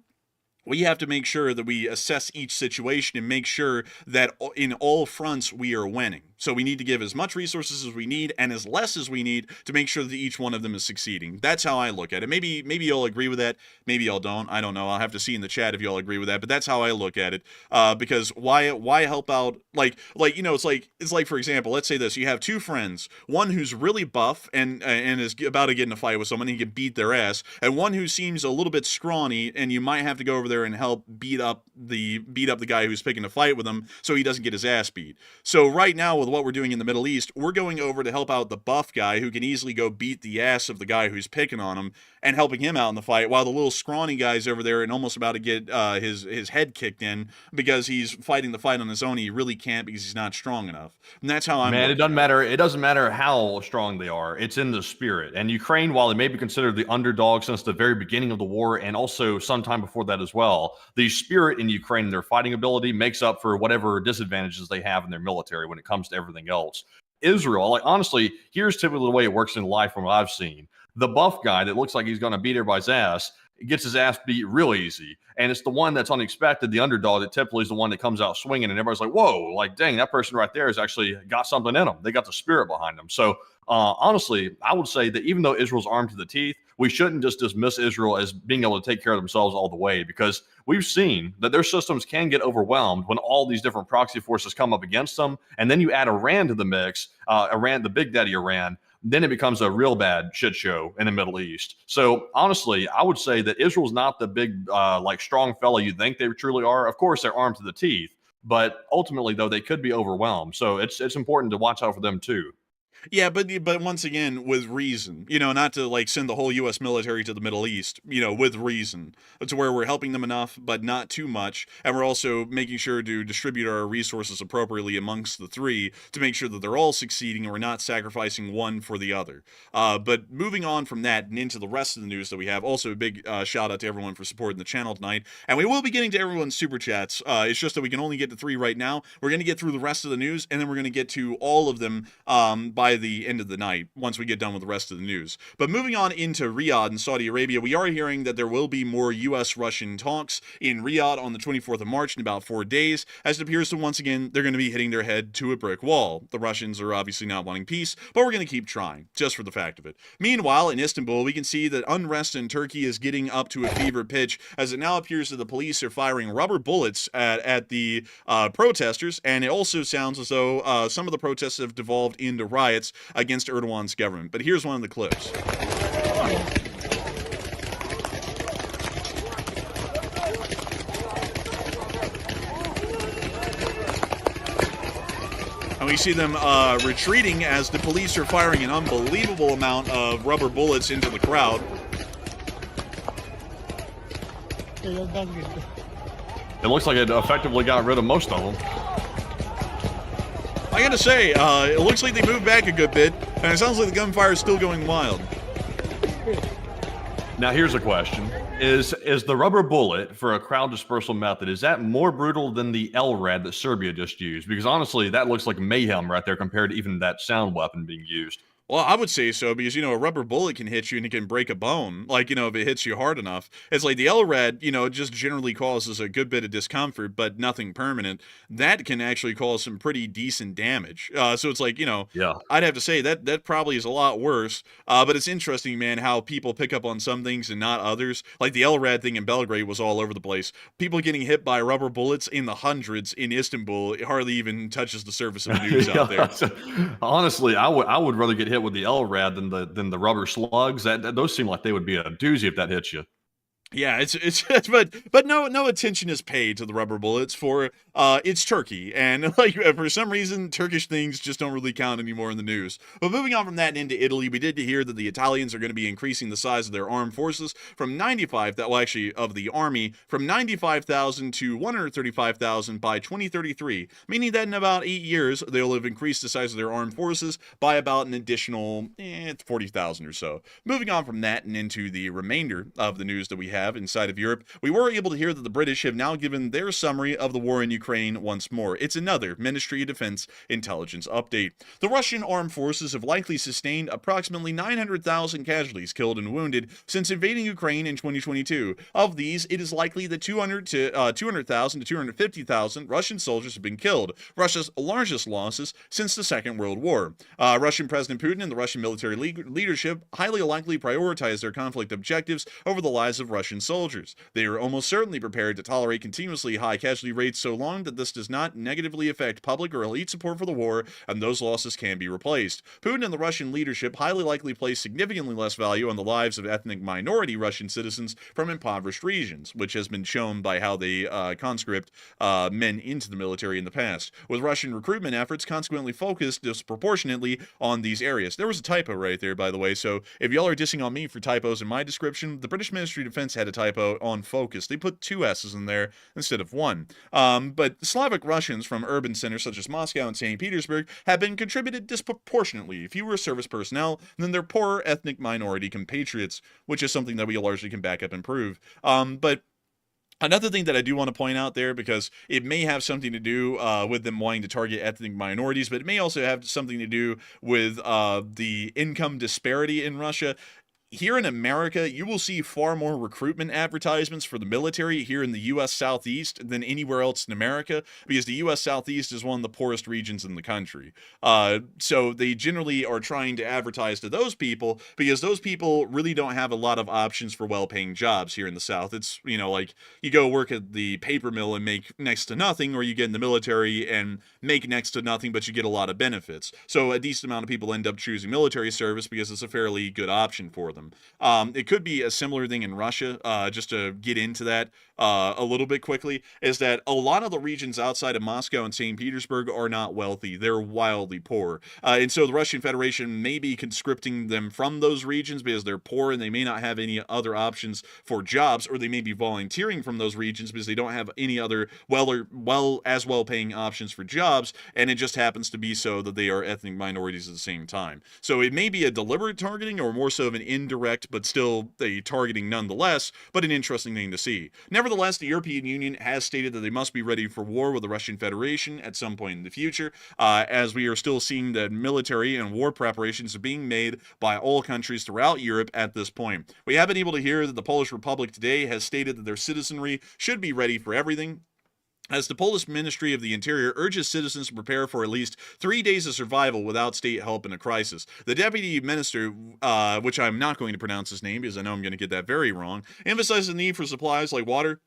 we have to make sure that we assess each situation and make sure that in all fronts we are winning. So we need to give as much resources as we need and as less as we need to make sure that each one of them is succeeding. That's how I look at it. Maybe you'll agree with that. Maybe y'all don't. I don't know. I'll have to see in the chat if y'all agree with that. But that's how I look at it. Because why help out? Like it's like for example, let's say this: you have two friends, one who's really buff and is about to get in a fight with someone and he can beat their ass, and one who seems a little bit scrawny, and you might have to go over there and help beat up the guy who's picking a fight with him so he doesn't get his ass beat. So right now with what we're doing in the Middle East, we're going over to help out the buff guy who can easily go beat the ass of the guy who's picking on him and helping him out in the fight, while the little scrawny guy's over there and almost about to get his head kicked in because he's fighting the fight on his own. He really can't because he's not strong enough. And that's how I'm. Man, it doesn't matter. It doesn't matter how strong they are. It's in the spirit. And Ukraine, while they may be considered the underdog since the very beginning of the war, and also sometime before that as well, the spirit in Ukraine and their fighting ability makes up for whatever disadvantages they have in their military when it comes to everything else. Israel, like honestly, here's typically the way it works in life from what I've seen. The buff guy that looks like he's going to beat everybody's ass gets his ass beat real easy. And it's the one that's unexpected, the underdog, that typically is the one that comes out swinging, and everybody's like, whoa, like, dang, that person right there has actually got something in them. They got the spirit behind them. So honestly, I would say that even though Israel's armed to the teeth, we shouldn't just dismiss Israel as being able to take care of themselves all the way, because we've seen that their systems can get overwhelmed when all these different proxy forces come up against them. And then you add Iran to the mix, Iran, the big daddy Iran, then it becomes a real bad shit show in the Middle East. So honestly, I would say that Israel's not the big, like strong fella you think they truly are. Of course, they're armed to the teeth, but ultimately though, they could be overwhelmed. So it's important to watch out for them too. Yeah, but once again, with reason, not to like send the whole U.S. military to the Middle East, with reason, to where we're helping them enough, but not too much, and we're also making sure to distribute our resources appropriately amongst the three to make sure that they're all succeeding and we're not sacrificing one for the other. But moving on from that and into the rest of the news that we have, also a big shout out to everyone for supporting the channel tonight, and we will be getting to everyone's super chats. It's just that we can only get to 3 right now. We're going to get through the rest of the news, and then we're going to get to all of them by the end of the night once we get done with the rest of the news. But moving on into Riyadh in Saudi Arabia, we are hearing that there will be more U.S.-Russian talks in Riyadh on the 24th of March in about 4 days, as it appears that once again they're going to be hitting their head to a brick wall. The Russians are obviously not wanting peace, but we're going to keep trying, just for the fact of it. Meanwhile, in Istanbul, we can see that unrest in Turkey is getting up to a fever pitch, as it now appears that the police are firing rubber bullets at the protesters, and it also sounds as though some of the protests have devolved into riots against Erdogan's government. But here's one of the clips. And we see them retreating as the police are firing an unbelievable amount of rubber bullets into the crowd. It looks like it effectively got rid of most of them. I gotta say, it looks like they moved back a good bit, and it sounds like the gunfire is still going wild. Now here's a question. Is the rubber bullet for a crowd dispersal method, is that more brutal than the LRAD that Serbia just used? Because honestly, that looks like mayhem right there compared to even that sound weapon being used. Well, I would say so, because, a rubber bullet can hit you and it can break a bone, like, if it hits you hard enough. It's like the LRAD, it just generally causes a good bit of discomfort, but nothing permanent. That can actually cause some pretty decent damage. So it's like, yeah, I'd have to say that probably is a lot worse. But it's interesting, man, how people pick up on some things and not others. Like the LRAD thing in Belgrade was all over the place. People getting hit by rubber bullets in the hundreds in Istanbul, it hardly even touches the surface of the news out there. Honestly, I would rather get hit with the LRAD than the rubber slugs. Those seem like they would be a doozy if that hits you. Yeah, but no attention is paid to the rubber bullets for it's Turkey, and like for some reason Turkish things just don't really count anymore in the news. But moving on from that into Italy, we did hear that the Italians are going to be increasing the size of their armed forces from 95, of the army, from 95,000 to 135,000 by 2033, meaning that in about 8 years they'll have increased the size of their armed forces by about an additional 40,000 or so. Moving on from that and into the remainder of the news that we have inside of Europe, we were able to hear that the British have now given their summary of the war in Ukraine once more. It's another Ministry of Defense intelligence update. The Russian armed forces have likely sustained approximately 900,000 casualties killed and wounded since invading Ukraine in 2022. Of these, it is likely that 200,000 to 250,000 Russian soldiers have been killed, Russia's largest losses since the Second World War. Russian President Putin and the Russian military leadership highly likely prioritize their conflict objectives over the lives of Russian soldiers. They are almost certainly prepared to tolerate continuously high casualty rates so long that this does not negatively affect public or elite support for the war, and those losses can be replaced. Putin and the Russian leadership highly likely place significantly less value on the lives of ethnic minority Russian citizens from impoverished regions, which has been shown by how they conscript men into the military in the past, with Russian recruitment efforts consequently focused disproportionately on these areas. There was a typo right there, by the way, so if y'all are dissing on me for typos in my description, the British Ministry of Defense had a typo on focus. They put 2 S's in there instead of 1. But Slavic Russians from urban centers such as Moscow and St. Petersburg have been contributed disproportionately fewer service personnel than their poorer ethnic minority compatriots, which is something that we largely can back up and prove. But another thing that I do want to point out there, because it may have something to do with them wanting to target ethnic minorities, but it may also have something to do with the income disparity in Russia. Here in America, you will see far more recruitment advertisements for the military here in the U.S. Southeast than anywhere else in America, because the U.S. Southeast is one of the poorest regions in the country. So they generally are trying to advertise to those people, because those people really don't have a lot of options for well-paying jobs here in the South. It's, you know, like you go work at the paper mill and make next to nothing, or you get in the military and make next to nothing, but you get a lot of benefits. So a decent amount of people end up choosing military service because it's a fairly good option for them. It could be a similar thing in Russia, just to get into that a little bit quickly, is that a lot of the regions outside of Moscow and St. Petersburg are not wealthy. They're wildly poor. And so the Russian Federation may be conscripting them from those regions because they're poor and they may not have any other options for jobs, or they may be volunteering from those regions because they don't have any other well-paying options for jobs, and it just happens to be so that they are ethnic minorities at the same time. So it may be a deliberate targeting, or more so of an indirect, but still a targeting nonetheless, but an interesting thing to see. Nevertheless, the European Union has stated that they must be ready for war with the Russian Federation at some point in the future, as we are still seeing that military and war preparations are being made by all countries throughout Europe at this point. We have been able to hear that the Polish Republic today has stated that their citizenry should be ready for everything, as the Polish Ministry of the Interior urges citizens to prepare for at least 3 days of survival without state help in a crisis. The Deputy Minister, which I'm not going to pronounce his name because I know I'm going to get that very wrong, emphasized the need for supplies like water,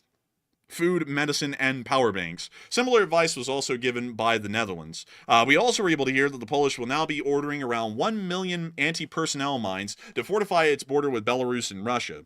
food, medicine, and power banks. Similar advice was also given by the Netherlands. We also were able to hear that the Polish will now be ordering around 1 million anti-personnel mines to fortify its border with Belarus and Russia.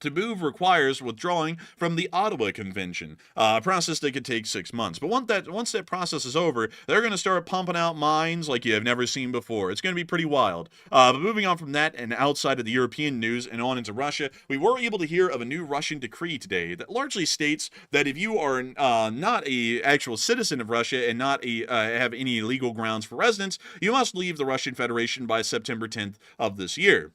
To move requires withdrawing from the Ottawa Convention, a process that could take 6 months. But once that process is over, they're going to start pumping out mines like you have never seen before. It's going to be pretty wild. But moving on from that and outside of the European news and on into Russia, we were able to hear of a new Russian decree today that largely states that if you are not a actual citizen of Russia and not have any legal grounds for residence, you must leave the Russian Federation by September 10th of this year.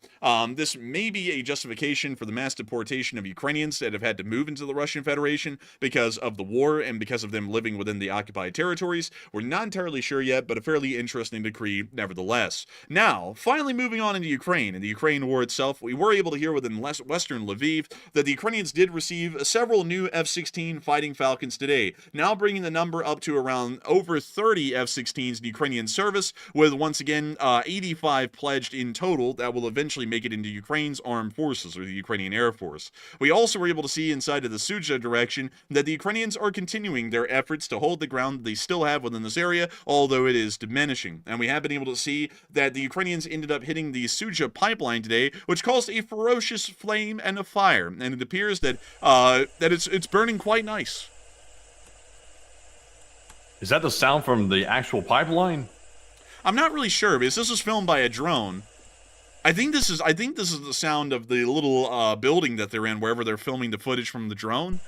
This may be a justification for the mass deportation of Ukrainians that have had to move into the Russian Federation because of the war and because of them living within the occupied territories. We're not entirely sure yet, but a fairly interesting decree nevertheless. Now, finally moving on into Ukraine and the Ukraine war itself, we were able to hear within western Lviv that the Ukrainians did receive several new F-16 Fighting Falcons today, now bringing the number up to around over 30 F-16s in Ukrainian service, with once again 85 pledged in total that will eventually make it into Ukraine's armed forces, or the Ukrainian Air Force. We also were able to see inside of the Suja direction that the Ukrainians are continuing their efforts to hold the ground that they still have within this area, although it is diminishing. And we have been able to see that the Ukrainians ended up hitting the Suja pipeline today, which caused a ferocious flame and a fire. And it appears that it's burning quite nice. Is that the sound from the actual pipeline? I'm not really sure, because this was filmed by a drone. I think this is the sound of the little building that they're in, wherever they're filming the footage from the drone.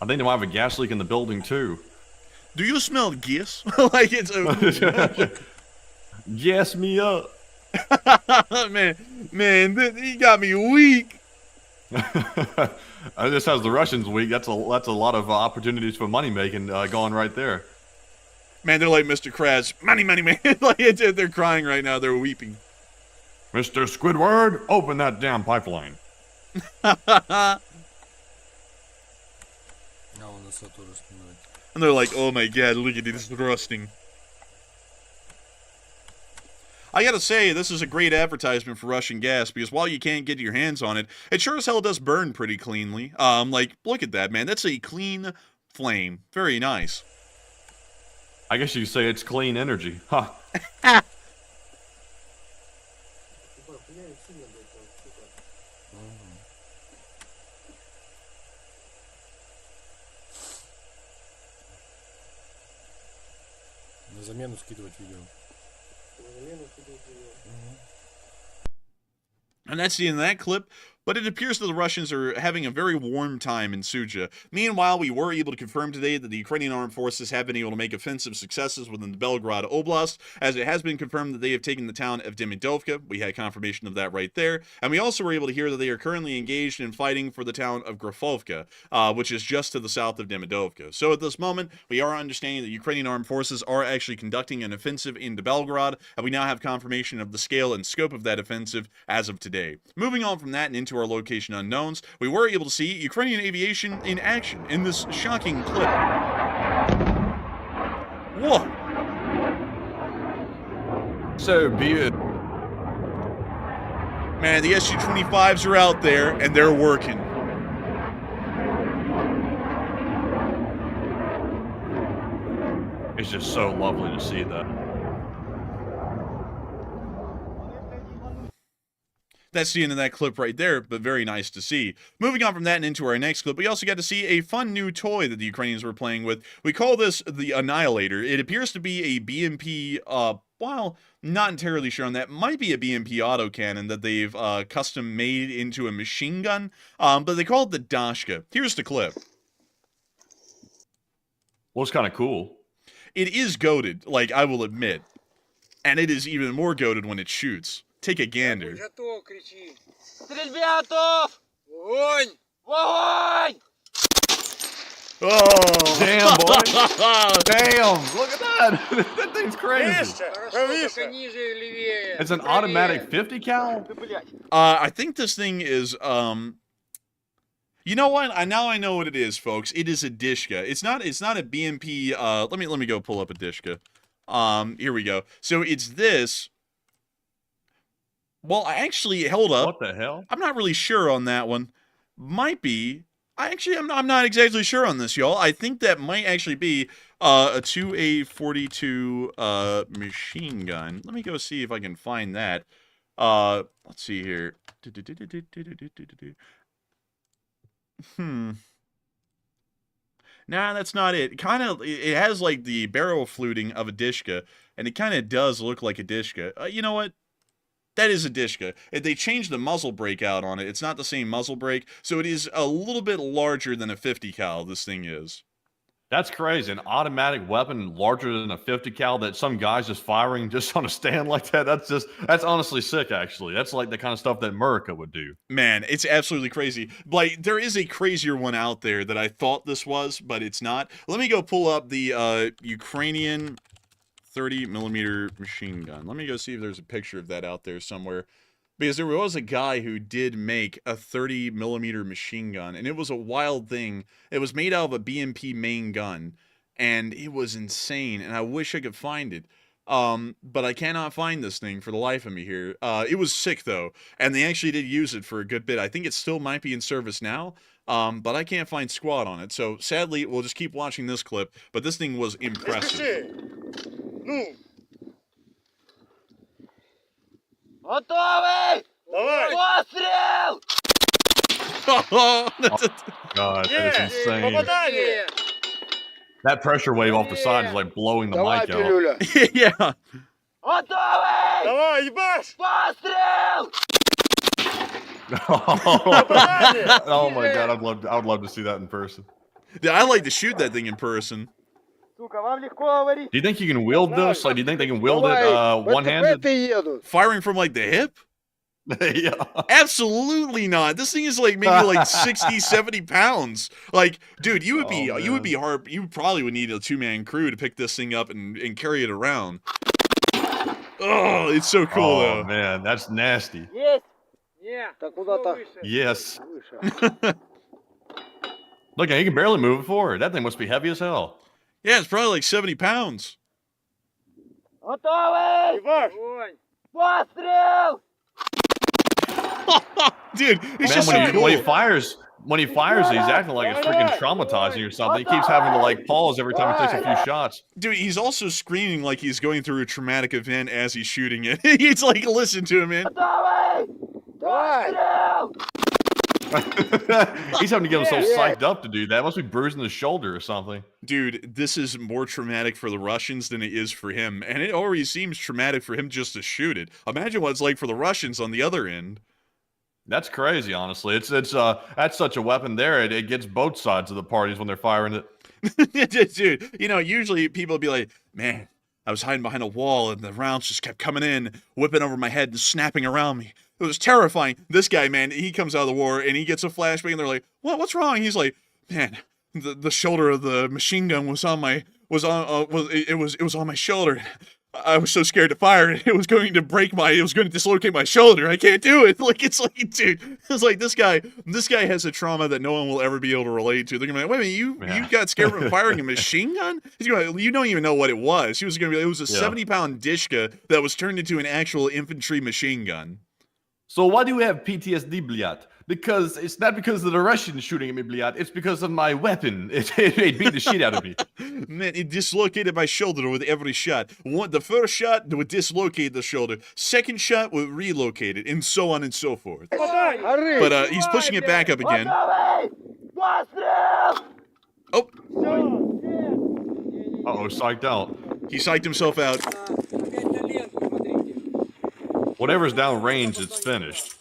I think they might have a gas leak in the building too. Do you smell gas? Like it's a Gas me up. man, he got me weak. This has the Russians weak. That's a lot of opportunities for money making going right there. Man, they're like Mr. Krabs. Money, money, man. Like, they're crying right now. They're weeping. Mr. Squidward, open that damn pipeline. And they're like, oh my god, look at this rusting. I gotta say, this is a great advertisement for Russian gas, because while you can't get your hands on it, it sure as hell does burn pretty cleanly. Like, look at that, man. That's a clean flame. Very nice. I guess you could say it's clean energy. Huh. На замену скидывать видео. And that's the end of that clip. But it appears that the Russians are having a very warm time in Suja. Meanwhile, we were able to confirm today that the Ukrainian armed forces have been able to make offensive successes within the Belgorod Oblast, as it has been confirmed that they have taken the town of Demidovka. We had confirmation of that right there. And we also were able to hear that they are currently engaged in fighting for the town of Grafovka, which is just to the south of Demidovka. So at this moment, we are understanding that Ukrainian armed forces are actually conducting an offensive into Belgorod, and we now have confirmation of the scale and scope of that offensive as of today. Moving on from that and into our location unknowns, we were able to see Ukrainian aviation in action in this shocking clip. Whoa! So be it. Man, the SU-25s are out there, and they're working. It's just so lovely to see that. That's the end of that clip right there, but very nice to see. Moving on from that and into our next clip, we also got to see a fun new toy that the Ukrainians were playing with. We call this the Annihilator. It appears to be a BMP, well, not entirely sure on that. Might be a BMP autocannon that they've custom made into a machine gun, but they call it the Dashka. Here's the clip. Well, it's kind of cool. It is goated, like I will admit, and it is even more goated when it shoots. Take a gander. Готов, кричи. Стрельба готов! Огонь! Огонь! Oh, Damn, boy. Damn, look at that. That thing's crazy. Хорошо, только ниже и левее. It's an automatic 50 cal? I think this thing is, you know what? Now I know what it is, folks. It is a Dishka. It's not a BMP, let me go pull up a Dishka. Here we go. So it's this. Well, I actually held up. What the hell? I'm not really sure on that one. Might be. I'm not exactly sure on this, y'all. I think that might actually be a 2A42 machine gun. Let me go see if I can find that. Let's see here. Nah, that's not it. It has like the barrel fluting of a Dishka, and it kind of does look like a Dishka. You know what? That is a Dishka. They changed the muzzle brake out on it. It's not the same muzzle brake, so it is a little bit larger than a 50 cal, this thing is. That's crazy. An automatic weapon larger than a 50 cal that some guy's just firing just on a stand like that. That's honestly sick, actually. That's like the kind of stuff that America would do. Man, it's absolutely crazy. Like, there is a crazier one out there that I thought this was, but it's not. Let me go pull up the Ukrainian 30mm machine gun. Let me go see if there's a picture of that out there somewhere. Because there was a guy who did make a 30mm machine gun, and it was a wild thing. It was made out of a BMP main gun, and it was insane, and I wish I could find it. But I cannot find this thing for the life of me here. It was sick, though, and they actually did use it for a good bit. I think it still might be in service now, but I can't find squad on it. So, sadly, we'll just keep watching this clip, but this thing was impressive. Готовый! Давай! Пострел! God, that is insane. Попадание! That pressure wave off the side is like blowing the Давай, mic out. пилюля! Yeah. Готовый! Давай, ебашь! Пострел! Oh my God, I would love to see that in person. Yeah, I like to shoot that thing in person. Сука, вам легко говорить? Do you think you can wield this? Like, do you think they can wield it Давай, one-handed? едут. Firing from, like, the hip? Yeah. Absolutely not. This thing is like maybe like 60, 70 pounds. Like, dude, you would be hard. You probably would need a 2-man crew to pick this thing up and carry it around. Oh, it's so cool Oh though. man, that's nasty. Есть! Не, выше. Yes. Look, he can barely move it forward. That thing must be heavy as hell. Yeah, it's probably like 70 pounds. Готовый! Огонь! Пострел! Dude, it's Man, just so cool. when he fires, he's acting like it's freaking traumatizing or something. He keeps having to like pause every time he takes a few shots. Dude, he's also screaming like he's going through a traumatic event as he's shooting it. He's like, listen to him, man. Готовый! Пострел! He's having to get himself psyched up to do that. Must be bruising the shoulder or something. Dude, this is more traumatic for the Russians than it is for him. And it already seems traumatic for him just to shoot it. Imagine what it's like for the Russians on the other end. That's crazy, honestly. It's that's such a weapon there. It gets both sides of the parties when they're firing it. Dude, you know, usually people would be like, man, I was hiding behind a wall and the rounds just kept coming in, whipping over my head and snapping around me. It was terrifying. This guy, man, he comes out of the war and he gets a flashbang and they're like, what's wrong? He's like, man, the shoulder of the machine gun was on my shoulder. I was so scared to fire it. It was going to dislocate my shoulder. I can't do it. Like, it's like, dude, it's like this guy has a trauma that no one will ever be able to relate to. They're gonna be like, wait a minute, you got scared from firing a machine gun? He's gonna, you don't even know what it was. He was gonna be, it was a 70-pound Dishka that was turned into an actual infantry machine gun. So why do we have PTSD, Bliat? Because it's not because of the Russians shooting at me, Bliat. It's because of my weapon. It beat the shit out of me. Man, it dislocated my shoulder with every shot. The first shot would dislocate the shoulder. Second shot would relocate it, and so on and so forth. But he's pushing it back up again. Oh. Uh-oh, psyched out. He psyched himself out. Whatever's down range, it's finished.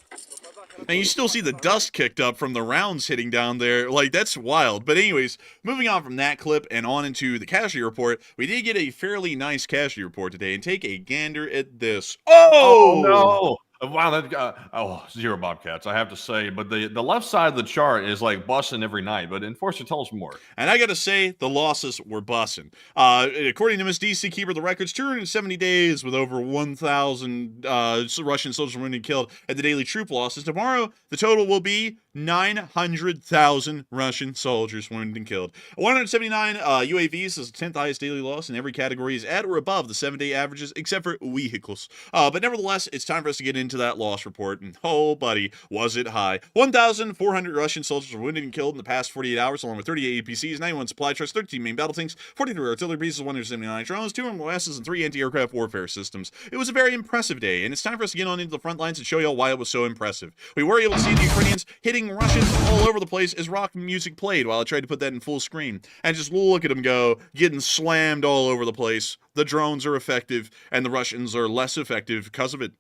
And you still see the dust kicked up from the rounds hitting down there. Like, that's wild. But anyways, moving on from that clip and on into the casualty report, we did get a fairly nice casualty report today. And take a gander at this. Oh no! Wow, zero Bobcats, I have to say. But the left side of the chart is like busting every night. But Enforcer, tell us more. And I gotta say, the losses were busting. According to Miss DC Keeper, the record's 270 days with over 1,000 Russian soldiers wounded and killed at the daily troop losses. Tomorrow, the total will be 900,000 Russian soldiers wounded and killed. 179 UAVs is the 10th highest daily loss, and every category is at or above the 7-day averages, except for vehicles. But nevertheless, it's time for us to get into that loss report, and oh, buddy, was it high. 1,400 Russian soldiers were wounded and killed in the past 48 hours, along with 38 APCs, 91 supply trucks, 13 main battle tanks, 43 artillery pieces, 179 drones, 2 MOSs, and 3 anti-aircraft warfare systems. It was a very impressive day, and it's time for us to get on into the front lines and show y'all why it was so impressive. We were able to see the Ukrainians hitting Russians all over the place as rock music played while I tried to put that in full screen. And just look at them go, getting slammed all over the place. The drones are effective, and the Russians are less effective because of it.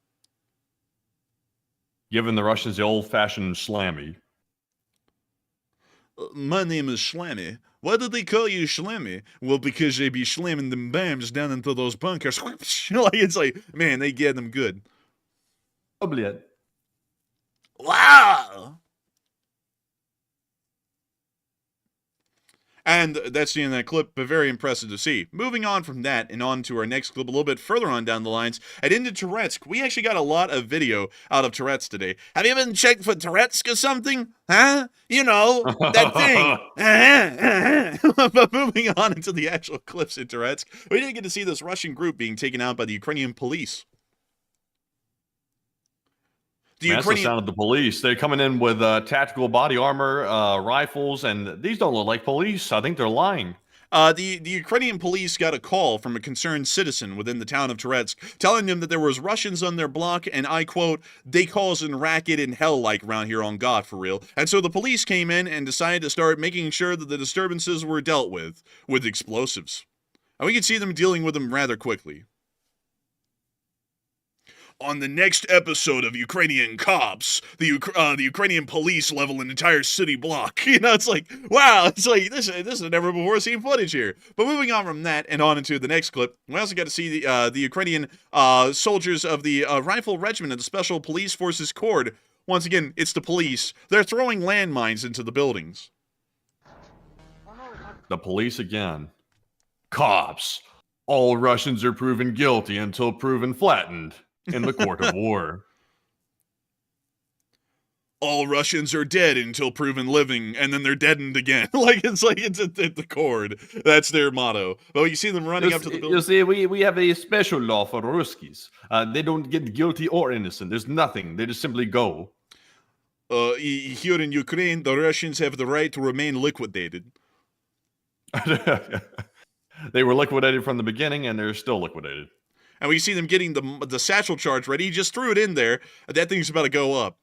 Giving the Russians the old-fashioned slammy. My name is Schlammy. Why did they call you Schlammy? Well, because they be slamming them bombs down into those bunkers. Like, it's like, man, they get them good. Wow! And that's the end of that clip, but very impressive to see. Moving on from that and on to our next clip a little bit further on down the lines, and into Touretsk. We actually got a lot of video out of Touretsk today. Have you been checked for Touretsk or something? Huh? You know, that thing. But moving on into the actual clips in Touretsk, we did get to see this Russian group being taken out by the Ukrainian police. That's the sound of the police. They're coming in with tactical body armor, rifles, and these don't look like police. I think they're lying. The Ukrainian police got a call from a concerned citizen within the town of Touretsk telling them that there was Russians on their block, and I quote, "they causing racket and hell like around here on God for real." And so the police came in and decided to start making sure that the disturbances were dealt with explosives. And we could see them dealing with them rather quickly. On the next episode of Ukrainian Cops, the Ukrainian police level an entire city block. You know, it's like, wow, it's like, this is never before seen footage here. But moving on from that and on into the next clip, we also got to see the Ukrainian soldiers of the Rifle Regiment of the Special Police Forces Corps. Once again, it's the police. They're throwing landmines into the buildings. The police again. Cops. All Russians are proven guilty until proven flattened in the court of war. All Russians are dead until proven living, and then they're deadened again. it's at the cord. That's their motto. But you see them running up to the building. You see, we have a special law for Ruskies. They don't get guilty or innocent. There's nothing. They just simply go. Here in Ukraine, the Russians have the right to remain liquidated. They were liquidated from the beginning, and they're still liquidated. And we see them getting the satchel charge ready. He just threw it in there. That thing's about to go up.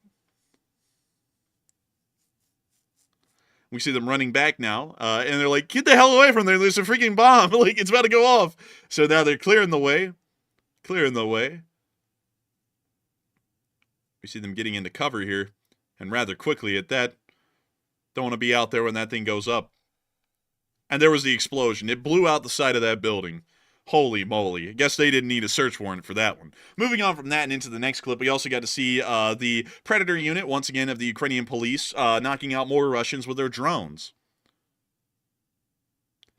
We see them running back now, and they're like, get the hell away from there. There's a freaking bomb. Like, it's about to go off. So now they're clearing the way. Clearing the way. We see them getting into cover here. And rather quickly at that. Don't want to be out there when that thing goes up. And there was the explosion. It blew out the side of that building. Holy moly. I guess they didn't need a search warrant for that one. Moving on from that and into the next clip, we also got to see the Predator unit, once again, of the Ukrainian police, knocking out more Russians with their drones.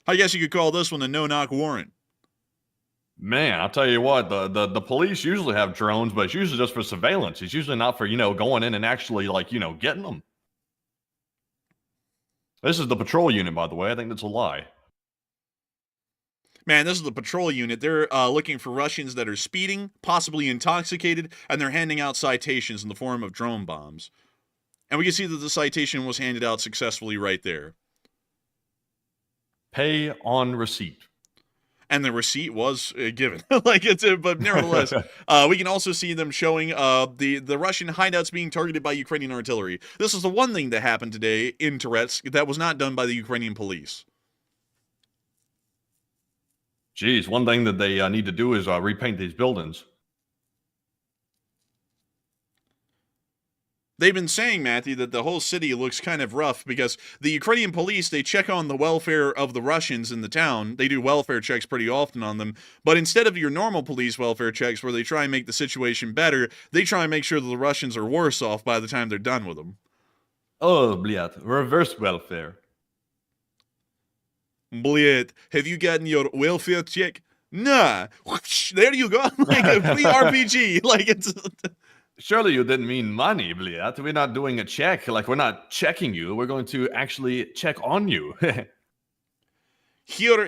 I guess you could call this one a no-knock warrant. Man, I'll tell you what, the police usually have drones, but it's usually just for surveillance. It's usually not for, going in and actually, getting them. This is the patrol unit, by the way. I think that's a lie. Man, this is the patrol unit. They're looking for Russians that are speeding, possibly intoxicated, and they're handing out citations in the form of drone bombs. And we can see that the citation was handed out successfully right there. Pay on receipt. And the receipt was given. But nevertheless, we can also see them showing the Russian hideouts being targeted by Ukrainian artillery. This is the one thing that happened today in Touretsk that was not done by the Ukrainian police. Geez, one thing that they need to do is repaint these buildings. They've been saying, Matthew, that the whole city looks kind of rough because the Ukrainian police, they check on the welfare of the Russians in the town. They do welfare checks pretty often on them. But instead of your normal police welfare checks where they try and make the situation better, they try and make sure that the Russians are worse off by the time they're done with them. Oh, bliat. Reverse welfare. Bliat, have you gotten your welfare check? Nah. There you go. Like a free RPG. Like it's... Surely you didn't mean money, bliat. We're not doing a check. We're not checking you. We're going to actually check on you. Here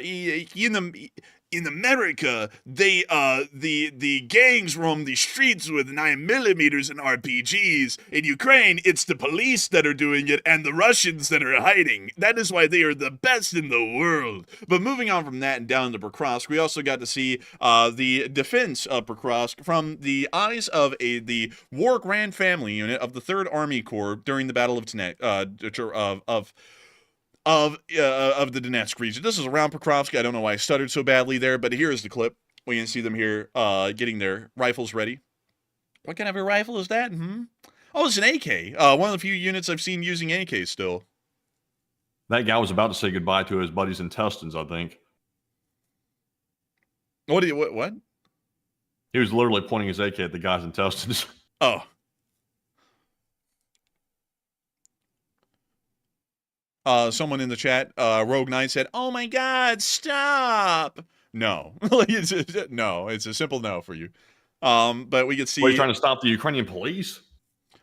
in America, the gangs roam the streets with 9mm and RPGs. In Ukraine, it's the police that are doing it and the Russians that are hiding. That is why they are the best in the world. But moving on from that and down to Pokrovsk, we also got to see the defense of Pokrovsk from the eyes of the War Grand Family unit of the 3rd Army Corps during the Battle of the Donetsk region. This is around Pokrovsk. I don't know why I stuttered so badly there, but here is the clip. We can see them here getting their rifles ready. What kind of a rifle is that? Oh, it's an AK. One of the few units I've seen using AK still. That guy was about to say goodbye to his buddy's intestines, I think. What? He was literally pointing his AK at the guy's intestines. Oh. Someone in the chat, Rogue Knight said, "Oh my God, stop!" No, it's a simple no for you. But we could see. Are you trying to stop the Ukrainian police?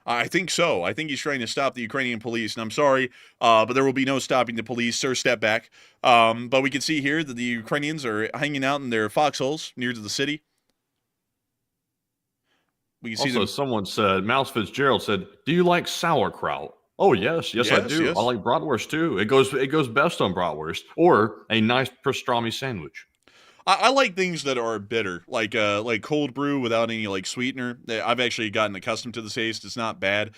I think so. I think he's trying to stop the Ukrainian police, and I'm sorry, but there will be no stopping the police. Sir, step back. But we can see here that the Ukrainians are hanging out in their foxholes near to the city. We can see also, them. Someone said, Mouse Fitzgerald said, "Do you like sauerkraut?" Oh, yes, I do. Yes. I like bratwurst, too. It goes best on bratwurst or a nice pastrami sandwich. I like things that are bitter, like cold brew without any like sweetener. I've actually gotten accustomed to the taste. It's not bad.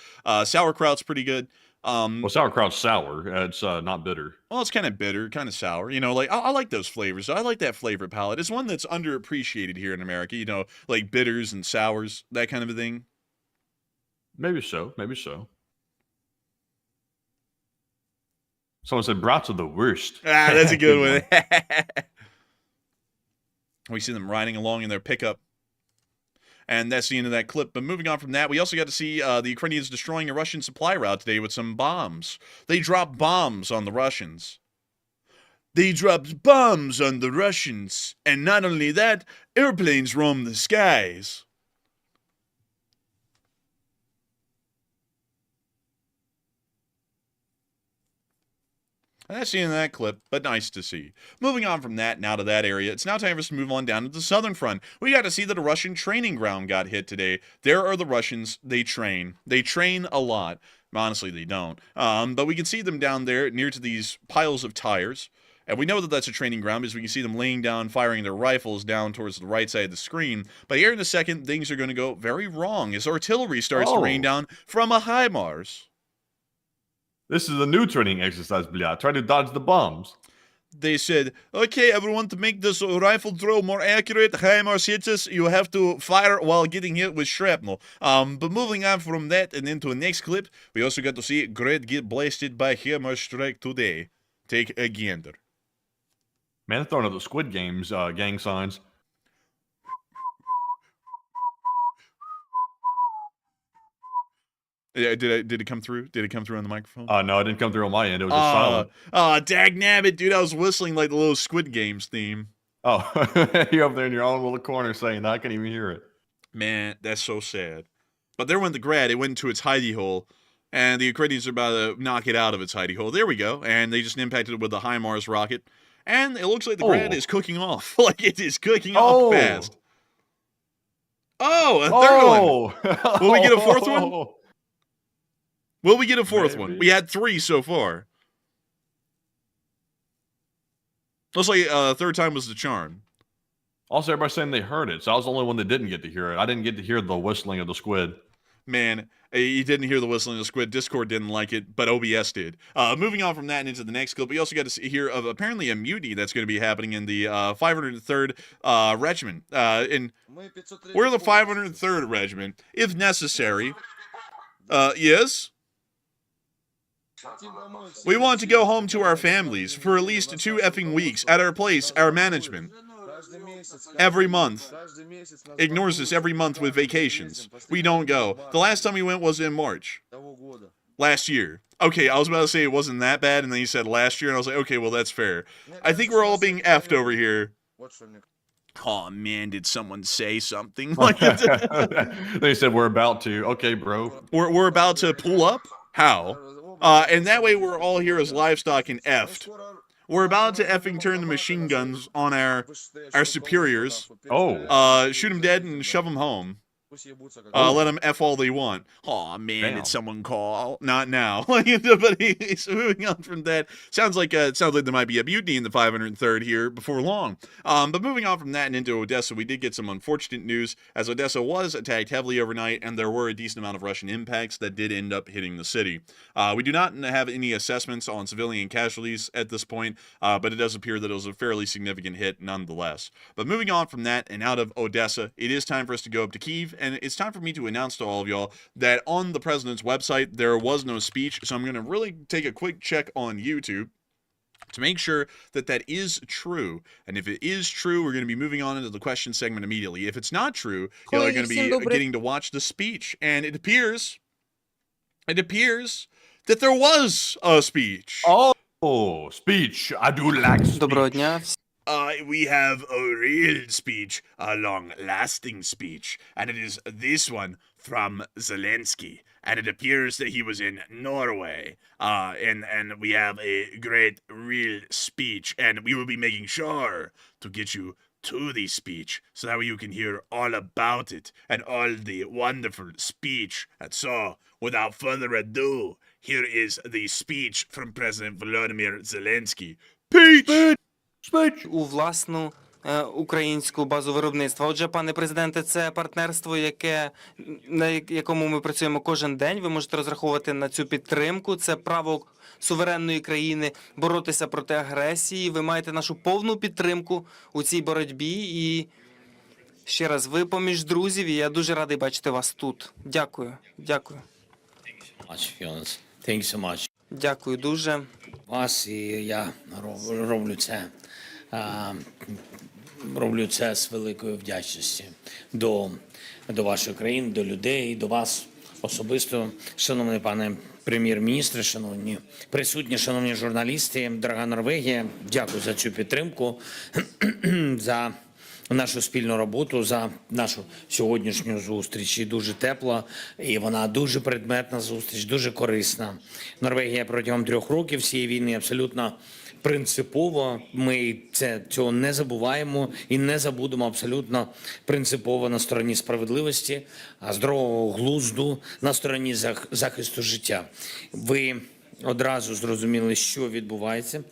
Sauerkraut's pretty good. Well, sauerkraut's sour. It's not bitter. Well, it's kind of bitter, kind of sour. You know, like I like those flavors. I like that flavor palette. It's one that's underappreciated here in America. You know, like bitters and sours, that kind of a thing. Maybe so. Maybe so. Someone said brats are the worst. Ah, that's a good one. We see them riding along in their pickup. And that's the end of that clip. But moving on from that, we also got to see the Ukrainians destroying a Russian supply route today with some bombs. They dropped bombs on the Russians. They dropped bombs on the Russians. And not only that, airplanes roam the skies. And that's the end of that clip, but nice to see. Moving on from that, now to that area, it's now time for us to move on down to the southern front. We got to see that a Russian training ground got hit today. There are the Russians. They train. They train a lot. Honestly, they don't. But we can see them down there near to these piles of tires. And we know that that's a training ground because we can see them laying down, firing their rifles down towards the right side of the screen. But here in a second, things are going to go very wrong as artillery starts to rain down from a HIMARS. This is a new training exercise, bля. Try to dodge the bombs. They said, okay, everyone, to make this rifle throw more accurate, HIMARS hits us, you have to fire while getting hit with shrapnel. But moving on from that and into the next clip, we also got to see Grid get blasted by HIMARS strike today. Take a gander. Man, they're throwing up the Squid Games gang signs. Did it come through? Did it come through on the microphone? No, it didn't come through on my end. It was just silent. Dagnabbit, dude. I was whistling like the little Squid Games theme. Oh, you're up there in your own little corner saying that. I can't even hear it. Man, that's so sad. But there went the Grad. It went into its hidey hole. And the Ukrainians are about to knock it out of its hidey hole. There we go. And they just impacted it with the HIMARS rocket. And it looks like the Grad is cooking off. Like it is cooking off fast. Oh, a third one. Will we get a fourth one? Will we get a fourth one? We had 3 so far. Looks like third time was the charm. Also, everybody's saying they heard it, so I was the only one that didn't get to hear it. I didn't get to hear the whistling of the squid. Man, you didn't hear the whistling of the squid. Discord didn't like it, but OBS did. Moving on from that and into the next clip, we also got to hear of apparently a mutiny that's going to be happening in the 503rd Regiment. We're the 503rd Regiment, if necessary. Yes? We want to go home to our families for at least 2 effing weeks at our place, our management. Every month. Ignores us every month with vacations. We don't go. The last time we went was in March. Last year. Okay, I was about to say it wasn't that bad, and then you said last year, and I was like, okay, well, that's fair. I think we're all being effed over here. Oh, man, did someone say something? Like They said we're about to. Okay, bro. We're about to pull up? How? And that way we're all here as livestock and effed. We're about to effing turn the machine guns on our superiors. Oh. Shoot them dead and shove them home. Let them F all they want. Aw, man, Damn. did someone call? Not now. But he's moving on from that. Sounds like there might be a mutiny in the 503rd here before long. But moving on from that and into Odessa, we did get some unfortunate news, as Odessa was attacked heavily overnight, and there were a decent amount of Russian impacts that did end up hitting the city. We do not have any assessments on civilian casualties at this point, but it does appear that it was a fairly significant hit nonetheless. But moving on from that and out of Odessa, it is time for us to go up to Kyiv, and it's time for me to announce to all of y'all that on the president's website, there was no speech, so I'm going to really take a quick check on YouTube to make sure that that is true. And if it is true, we're going to be moving on into the question segment immediately. If it's not true, y'all are going to be getting to watch the speech. And it appears that there was a speech. Oh, speech. I do like speech. Доброго дня. We have a real speech, a long-lasting speech, and it is this one from Zelensky. And it appears that he was in Norway, and we have a great real speech, and we will be making sure to get you to the speech, so that way you can hear all about it, and all the wonderful speech. And so, without further ado, here is the speech from President Volodymyr Zelensky. Speech! У власну українську базу виробництва. Отже, пане президенте, це партнерство, на якому ми працюємо кожен день. Ви можете розраховувати на цю підтримку. Це право суверенної країни боротися проти агресії. Ви маєте нашу повну підтримку у цій боротьбі. І ще раз, ви поміж друзів, і я дуже радий бачити вас тут. Дякую. Дякую. Thank you so much. Дякую дуже. Вас, і я роблю це з великою вдячністю до вашої країни, до людей, до вас особисто. Шановний пане прем'єр-міністре, шановні присутні, шановні журналісти, дорога Норвегія, дякую за цю підтримку, за нашу спільну роботу, за нашу сьогоднішню зустріч. І дуже тепла, і вона дуже предметна зустріч, дуже корисна. Норвегія протягом 3 років цієї війни абсолютно принципово, ми цього не забуваємо і не забудемо, абсолютно принципово на стороні справедливості, здорового глузду, на стороні захисту життя. Ви одразу зрозуміли, що відбувається.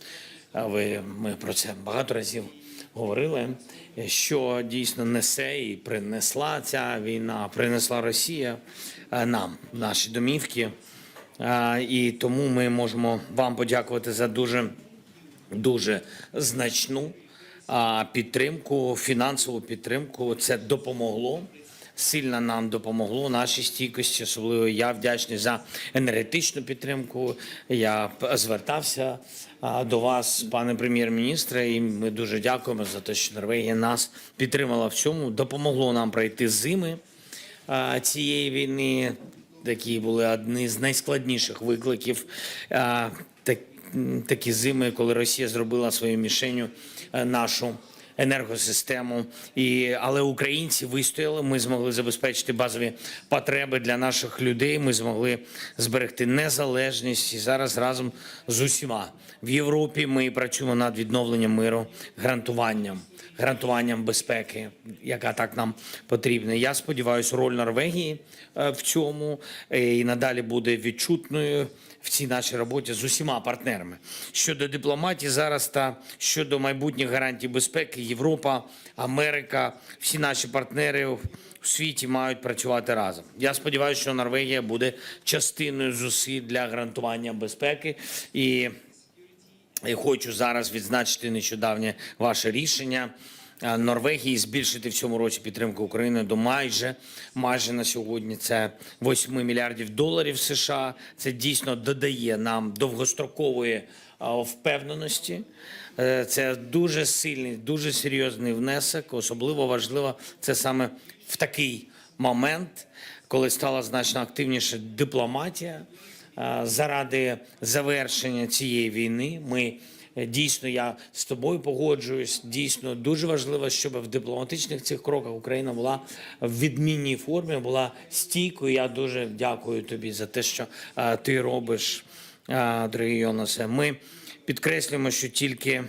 Ми про це багато разів говорили, що дійсно несе і принесла ця війна, принесла Росія нам, наші домівки. І тому ми можемо вам подякувати за дуже значну підтримку, фінансову підтримку. Це допомогло, сильно нам допомогло нашій стійкості. Особливо я вдячний за енергетичну підтримку. Я звертався до вас, пане прем'єр-міністре, і ми дуже дякуємо за те, що Норвегія нас підтримала в цьому, допомогло нам пройти зими цієї війни, які були одні з найскладніших викликів. Такі зими, коли Росія зробила своєю мішенню нашу енергосистему. Але українці вистояли, ми змогли забезпечити базові потреби для наших людей, ми змогли зберегти незалежність. І зараз разом з усіма в Європі ми працюємо над відновленням миру, гарантуванням безпеки, яка так нам потрібна. Я сподіваюся, роль Норвегії в цьому і надалі буде відчутною в цій нашій роботі з усіма партнерами. Щодо дипломатії зараз та щодо майбутніх гарантій безпеки, Європа, Америка, всі наші партнери у світі мають працювати разом. Я сподіваюся, що Норвегія буде частиною зусиль для гарантування безпеки. І хочу зараз відзначити нещодавнє ваше рішення Норвегії збільшити в цьому році підтримку України до майже на сьогодні це 8 мільярдів доларів США. Це дійсно додає нам довгострокової впевненості. Це дуже сильний, дуже серйозний внесок. Особливо важливо це саме в такий момент, коли стала значно активніша дипломатія заради завершення цієї війни. Дійсно, я з тобою погоджуюсь, дійсно дуже важливо, щоб в дипломатичних цих кроках Україна була в відмінній формі, була стійкою. Я дуже дякую тобі за те, що ти робиш, дорогий Йонасе. Ми підкреслюємо, що тільки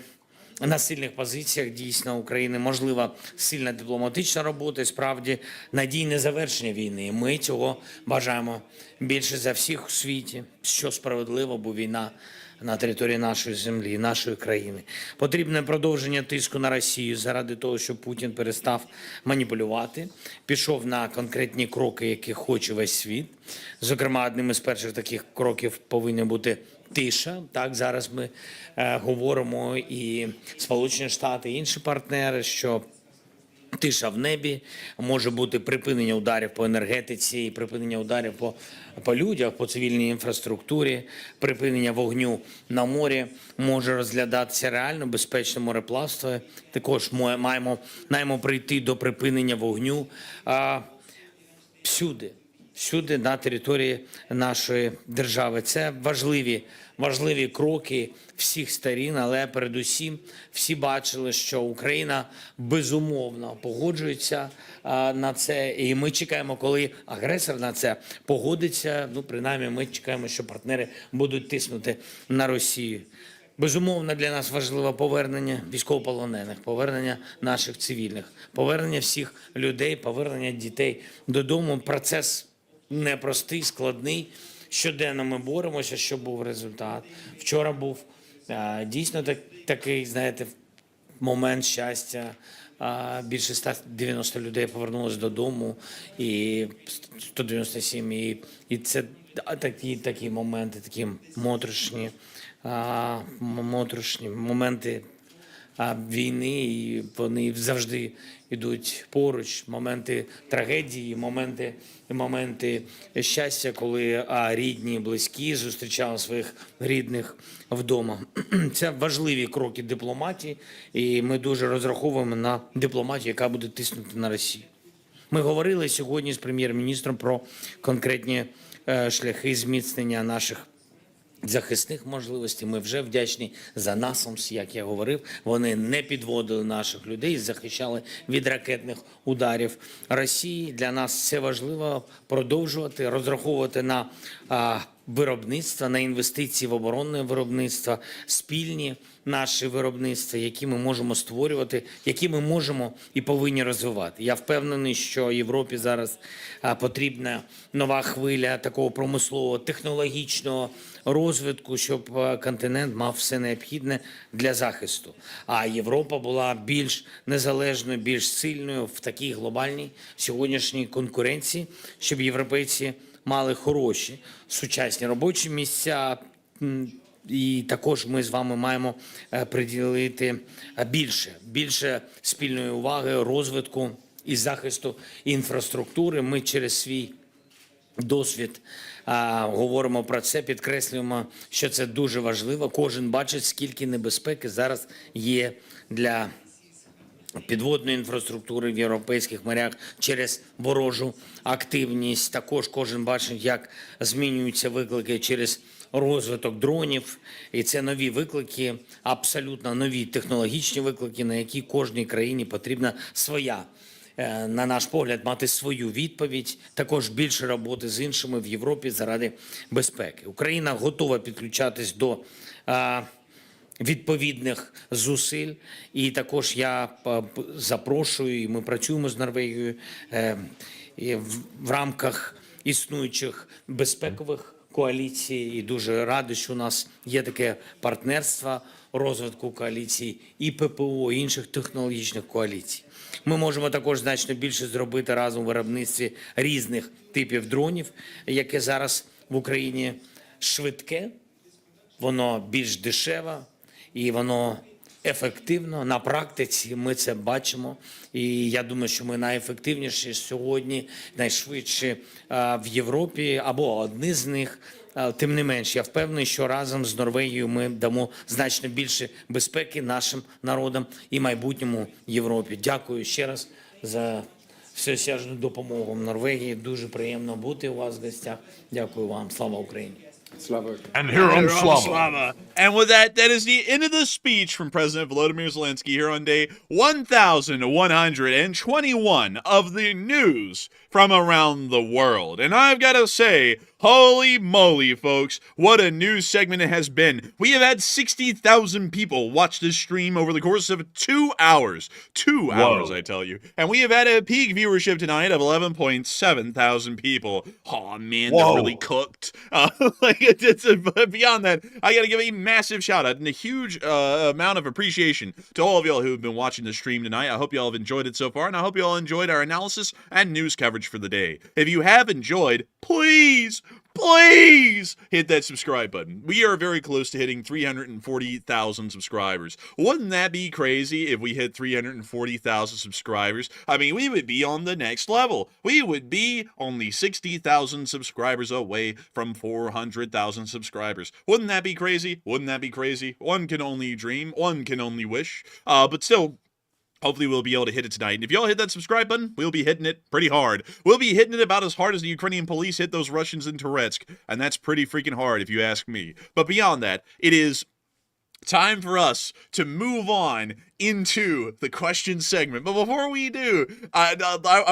на сильних позиціях дійсно України можлива сильна дипломатична робота і справді надійне завершення війни. Ми цього бажаємо більше за всіх у світі, що справедливо, бо війна на території нашої землі, нашої країни. Потрібне продовження тиску на Росію заради того, щоб Путін перестав маніпулювати, пішов на конкретні кроки, які хоче весь світ. Зокрема, одним із перших таких кроків повинна бути тиша. Так, зараз ми говоримо і Сполучені Штати, і інші партнери, що тиша в небі, може бути припинення ударів по енергетиці, і припинення ударів по людях, по цивільній інфраструктурі, припинення вогню на морі може розглядатися реально безпечне мореплавство. Також маємо прийти до припинення вогню всюди на території нашої держави. Це важливі кроки всіх сторін, але передусім всі бачили, що Україна безумовно погоджується на це. І ми чекаємо, коли агресор на це погодиться. Принаймні ми чекаємо, що партнери будуть тиснути на Росію. Безумовно, для нас важливо повернення військовополонених, повернення наших цивільних, повернення всіх людей, повернення дітей додому. Процес непростий, складний. Щоденно ми боремося, щоб був результат. Вчора був дійсно такий, знаєте, момент щастя. Більше 190 людей повернулось додому, і 197, і це такі моменти, такі моторошні моменти війни, і вони завжди йдуть поруч. Моменти трагедії, моменти щастя, коли рідні, близькі зустрічали своїх рідних вдома. Це важливі кроки дипломатії, і ми дуже розраховуємо на дипломатію, яка буде тиснути на Росію. Ми говорили сьогодні з прем'єр-міністром про конкретні шляхи зміцнення наших захисних можливостей. Ми вже вдячні за НАСАМС, як я говорив. Вони не підводили наших людей, захищали від ракетних ударів Росії. Для нас це важливо продовжувати, розраховувати на виробництво, на інвестиції в оборонне виробництво, спільні наші виробництва, які ми можемо створювати, які ми можемо і повинні розвивати. Я впевнений, що Європі зараз потрібна нова хвиля такого промислового, технологічного розвитку, щоб континент мав все необхідне для захисту. А Європа була більш незалежною, більш сильною в такій глобальній сьогоднішній конкуренції, щоб європейці мали хороші сучасні робочі місця. І також ми з вами маємо приділити більше спільної уваги розвитку і захисту інфраструктури. Ми через свій досвід говоримо про це, підкреслюємо, що це дуже важливо. Кожен бачить, скільки небезпеки зараз є для підводної інфраструктури в європейських морях через ворожу активність. Також кожен бачить, як змінюються виклики через розвиток дронів. І це нові виклики, абсолютно нові технологічні виклики, на які кожній країні потрібна своя, на наш погляд, мати свою відповідь. Також більше роботи з іншими в Європі заради безпеки. Україна готова підключатись до відповідних зусиль. І також я запрошую, і ми працюємо з Норвегією в рамках існуючих безпекових коаліцій. І дуже радий, що у нас є таке партнерство розвитку коаліцій і ППО, і інших технологічних коаліцій. Ми можемо також значно більше зробити разом у виробництві різних типів дронів, яке зараз в Україні швидке, воно більш дешеве, і воно ефективно. На практиці ми це бачимо. І я думаю, що ми найефективніші сьогодні, найшвидші в Європі, або одні з них. Тим не менш, я впевнений, що разом з Норвегією ми дамо значно більше безпеки нашим народам і майбутньому Європі. Дякую ще раз за всеосяжну допомогу в Норвегії. Дуже приємно бути у вас в гостях. Дякую вам. Слава Україні! And Herom Slava. Slava. And with that, that is the end of the speech from President Volodymyr Zelensky here on day 1121 of the news from around the world. And I've got to say, holy moly, folks, what a news segment it has been. We have had 60,000 people watch this stream over the course of 2 hours. 2 hours, I tell you. And we have had a peak viewership tonight of 11.7 thousand people. Oh, man, they're really cooked. Beyond that, I got to give a massive shout out and a huge amount of appreciation to all of y'all who have been watching the stream tonight. I hope y'all have enjoyed it so far, and I hope y'all enjoyed our analysis and news coverage for the day. If you have enjoyed, please hit that subscribe button. We are very close to hitting 340,000 subscribers. Wouldn't that be crazy if we hit 340,000 subscribers? I mean, we would be on the next level. We would be only 60,000 subscribers away from 400,000 subscribers. Wouldn't that be crazy? Wouldn't that be crazy? One can only dream. One can only wish. But still, hopefully we'll be able to hit it tonight. And if y'all hit that subscribe button, we'll be hitting it pretty hard. We'll be hitting it about as hard as the Ukrainian police hit those Russians in Touretsk. And that's pretty freaking hard if you ask me. But beyond that, it is time for us to move on into the question segment. But before we do, I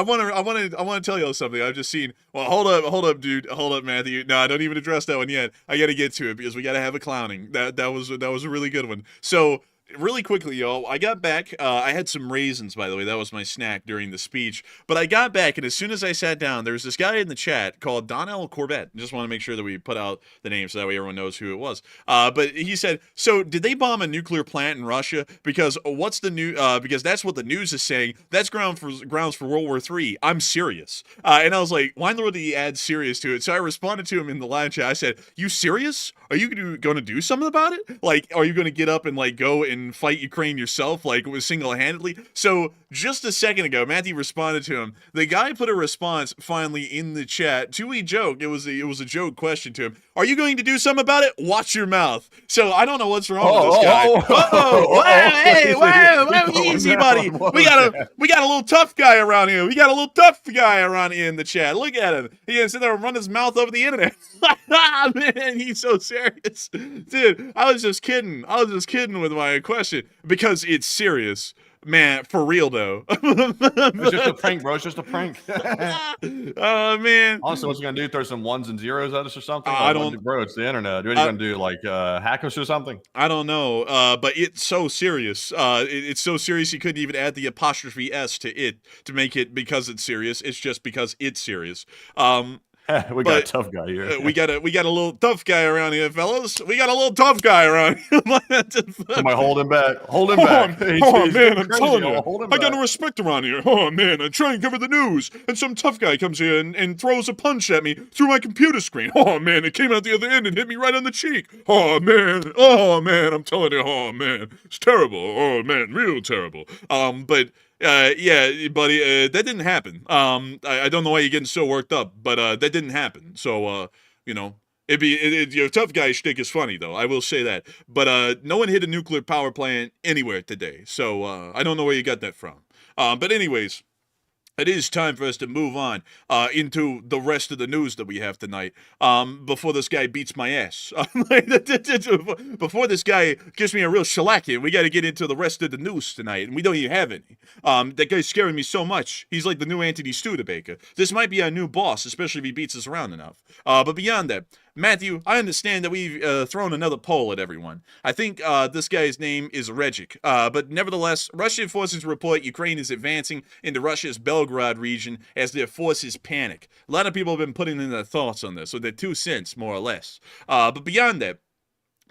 want to tell y'all something. I've just seen. Well, hold up, dude. Hold up, Matthew. No, I don't even address that one yet. I got to get to it because we got to have a clowning. That was a really good one. So really quickly, yo, I got back. I had some raisins, by the way. That was my snack during the speech. But I got back, and as soon as I sat down, there was this guy in the chat called Donnell Corbett. Just want to make sure that we put out the name so that way everyone knows who it was. But he said, so did they bomb a nuclear plant in Russia? Because what's the new? Because that's what the news is saying. That's grounds for World War III. I'm serious. And I was like, why would he add serious to it? So I responded to him in the live chat. I said, you serious? Are you going to do something about it? Like, are you going to get up and like go and fight Ukraine yourself, like single-handedly? So just a second ago, Matthew responded to him. The guy put a response finally in the chat to a joke. It was a joke question to him. Are you going to do something about it? Watch your mouth. So I don't know what's wrong with this guy. Whoa, easy, buddy. We got a little tough guy around here. We got a little tough guy around here in the chat. Look at him. He can sit there and run his mouth over the internet. Man, he's so serious. Dude, I was just kidding. With my question because it's serious. Man, for real though. It's just a prank, bro. It's just a prank. Oh man. Honestly, what's he gonna do? Throw some ones and zeros at us or something? I don't, bro. It's the internet. What are you gonna do? Like hack us or something? I don't know. But it's so serious. It's so serious you couldn't even add the apostrophe s to it to make it because it's serious. It's just because it's serious. We got a tough guy here. we got a little tough guy around here, fellas. We got a little tough guy around here. Somebody hold him back. Hold him back. Oh man, I'm telling you, I got back. no respect around here. Oh man, I try and cover the news, and some tough guy comes here and throws a punch at me through my computer screen. Oh man, it came out the other end and hit me right on the cheek. Oh man, I'm telling you, oh man, it's terrible. Oh man, real terrible. But. Yeah, buddy, that didn't happen. I don't know why you're getting so worked up, but that didn't happen. So, you know, your tough guy shtick is funny though. I will say that. But no one hit a nuclear power plant anywhere today. So I don't know where you got that from. But anyways. It is time for us to move on into the rest of the news that we have tonight. Before this guy beats my ass. Before this guy gives me a real shellacking, we got to get into the rest of the news tonight, and we don't even have any. That guy's scaring me so much. He's like the new Anthony Studebaker. This might be our new boss, especially if he beats us around enough. But beyond that, Matthew, I understand that we've thrown another poll at everyone. I think this guy's name is Regic. But nevertheless, Russian forces report Ukraine is advancing into Russia's Belgorod region as their forces panic. A lot of people have been putting in their thoughts on this, or their 2 cents, more or less. But beyond that,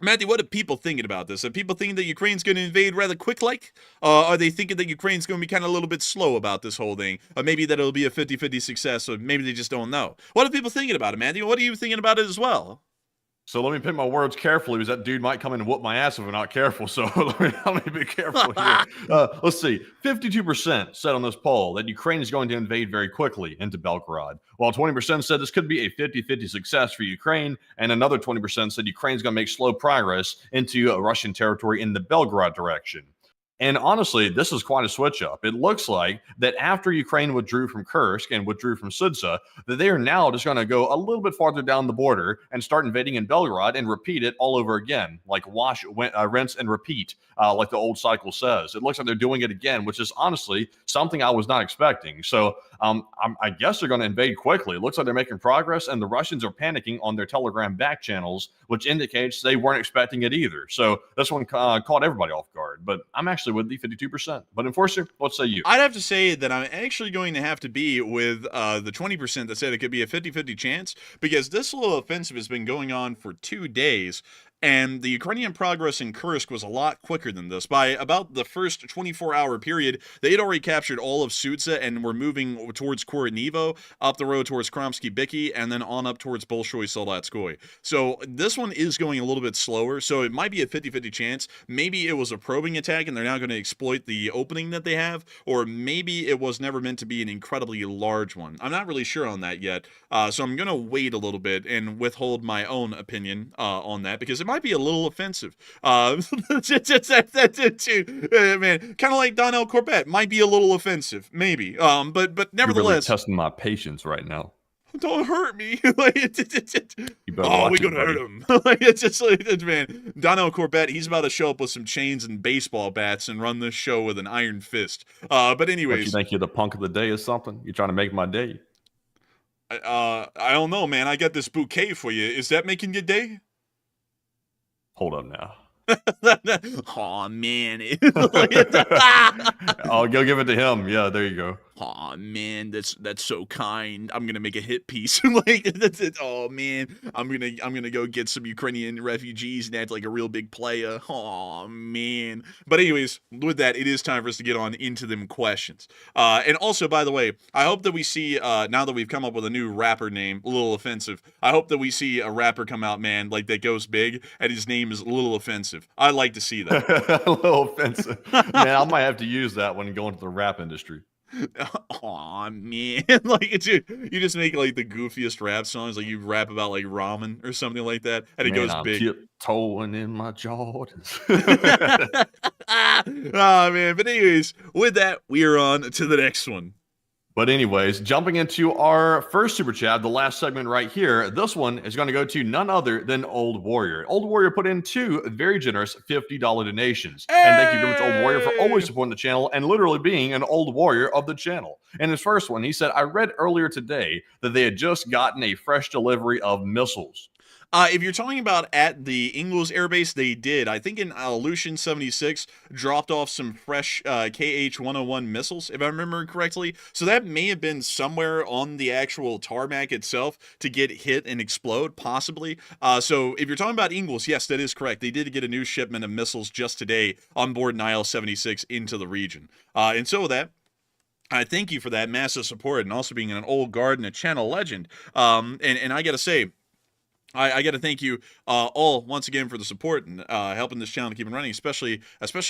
Matthew, what are people thinking about this? Are people thinking that Ukraine's going to invade rather quick-like? Are they thinking that Ukraine's going to be kind of a little bit slow about this whole thing? Or maybe that it'll be a 50-50 success, or maybe they just don't know. What are people thinking about it, Matthew? What are you thinking about it as well? So let me pick my words carefully because that dude might come in and whoop my ass if I'm not careful. So let me be careful here. Let's see. 52% said on this poll that Ukraine is going to invade very quickly into Belgorod, while 20% said this could be a 50-50 success for Ukraine, and another 20% said Ukraine's going to make slow progress into Russian territory in the Belgorod direction. And honestly, this is quite a switch up. It looks like that after Ukraine withdrew from Kursk and withdrew from Sudza, that they are now just going to go a little bit farther down the border and start invading in Belgorod and repeat it all over again, like rinse and repeat, like the old cycle says. It looks like they're doing it again, which is honestly something I was not expecting. So I guess they're going to invade quickly. It looks like they're making progress, and the Russians are panicking on their Telegram back channels, which indicates they weren't expecting it either. So this one caught everybody off guard. But I'm actually with the 52%. But Enforcer, what say you? I'd have to say that I'm actually going to have to be with the 20% that said it could be a 50-50 chance, because this little offensive has been going on for 2 days. And the Ukrainian progress in Kursk was a lot quicker than this. By about the first 24-hour period, they had already captured all of Sudza and were moving towards Korenivo, up the road towards Kromsky-Byky, and then on up towards Bolshoi-Soldatskoye. So this one is going a little bit slower, so it might be a 50-50 chance. Maybe it was a probing attack, and they're now going to exploit the opening that they have, or maybe it was never meant to be an incredibly large one. I'm not really sure on that yet, so I'm going to wait a little bit and withhold my own opinion on that, because it might be a little offensive. Man, kind of like Donnell Corbett, might be a little offensive, maybe. But nevertheless, you're really testing my patience right now. Don't hurt me. You better we're gonna hurt him. It's just like, man, Donnell Corbett, he's about to show up with some chains and baseball bats and run this show with an iron fist. But anyways, what, you think you're the punk of the day or something? You're trying to make my day. I don't know, man. I got this bouquet for you. Is that making your day? Hold up now. Aw, man. Oh, go give it to him. Yeah, there you go. Aw, man, that's so kind. I'm gonna make a hit piece. Like, that's it. Oh man, I'm gonna go get some Ukrainian refugees and act like a real big player. Aw, man. But anyways, with that, it is time for us to get on into them questions. And also, by the way, I hope that we see now that we've come up with a new rapper name, a little offensive. I hope that we see a rapper come out, man, like that goes big, and his name is a little offensive. I'd like to see that. A little offensive. Man, I might have to use that when going to the rap industry. Aw, man. Like, dude, you just make like the goofiest rap songs, like you rap about like ramen or something like that, and it Man, goes I'm big. tiptoeing in my Jordans. Oh man, but anyways, with that, we are on to the next one. But anyways, jumping into our first super chat, the last segment right here, this one is going to go to none other than Old Warrior. Old Warrior put in 2 very generous $50 donations. And thank you very much, Old Warrior, for always supporting the channel and literally being an Old Warrior of the channel. And his first one, he said, I read earlier today that they had just gotten a fresh delivery of missiles. If you're talking about at the Engels Airbase, they did. I think in Lucian 76 dropped off some fresh KH-101 missiles, if I remember correctly. So that may have been somewhere on the actual tarmac itself to get hit and explode, possibly. So if you're talking about Engels, yes, that is correct. They did get a new shipment of missiles just today on board an IL-76 into the region. And so with that, I thank you for that massive support and also being an old guard and a channel legend. And I gotta say, I got to thank you all once again for the support and helping this channel to keep it running, especially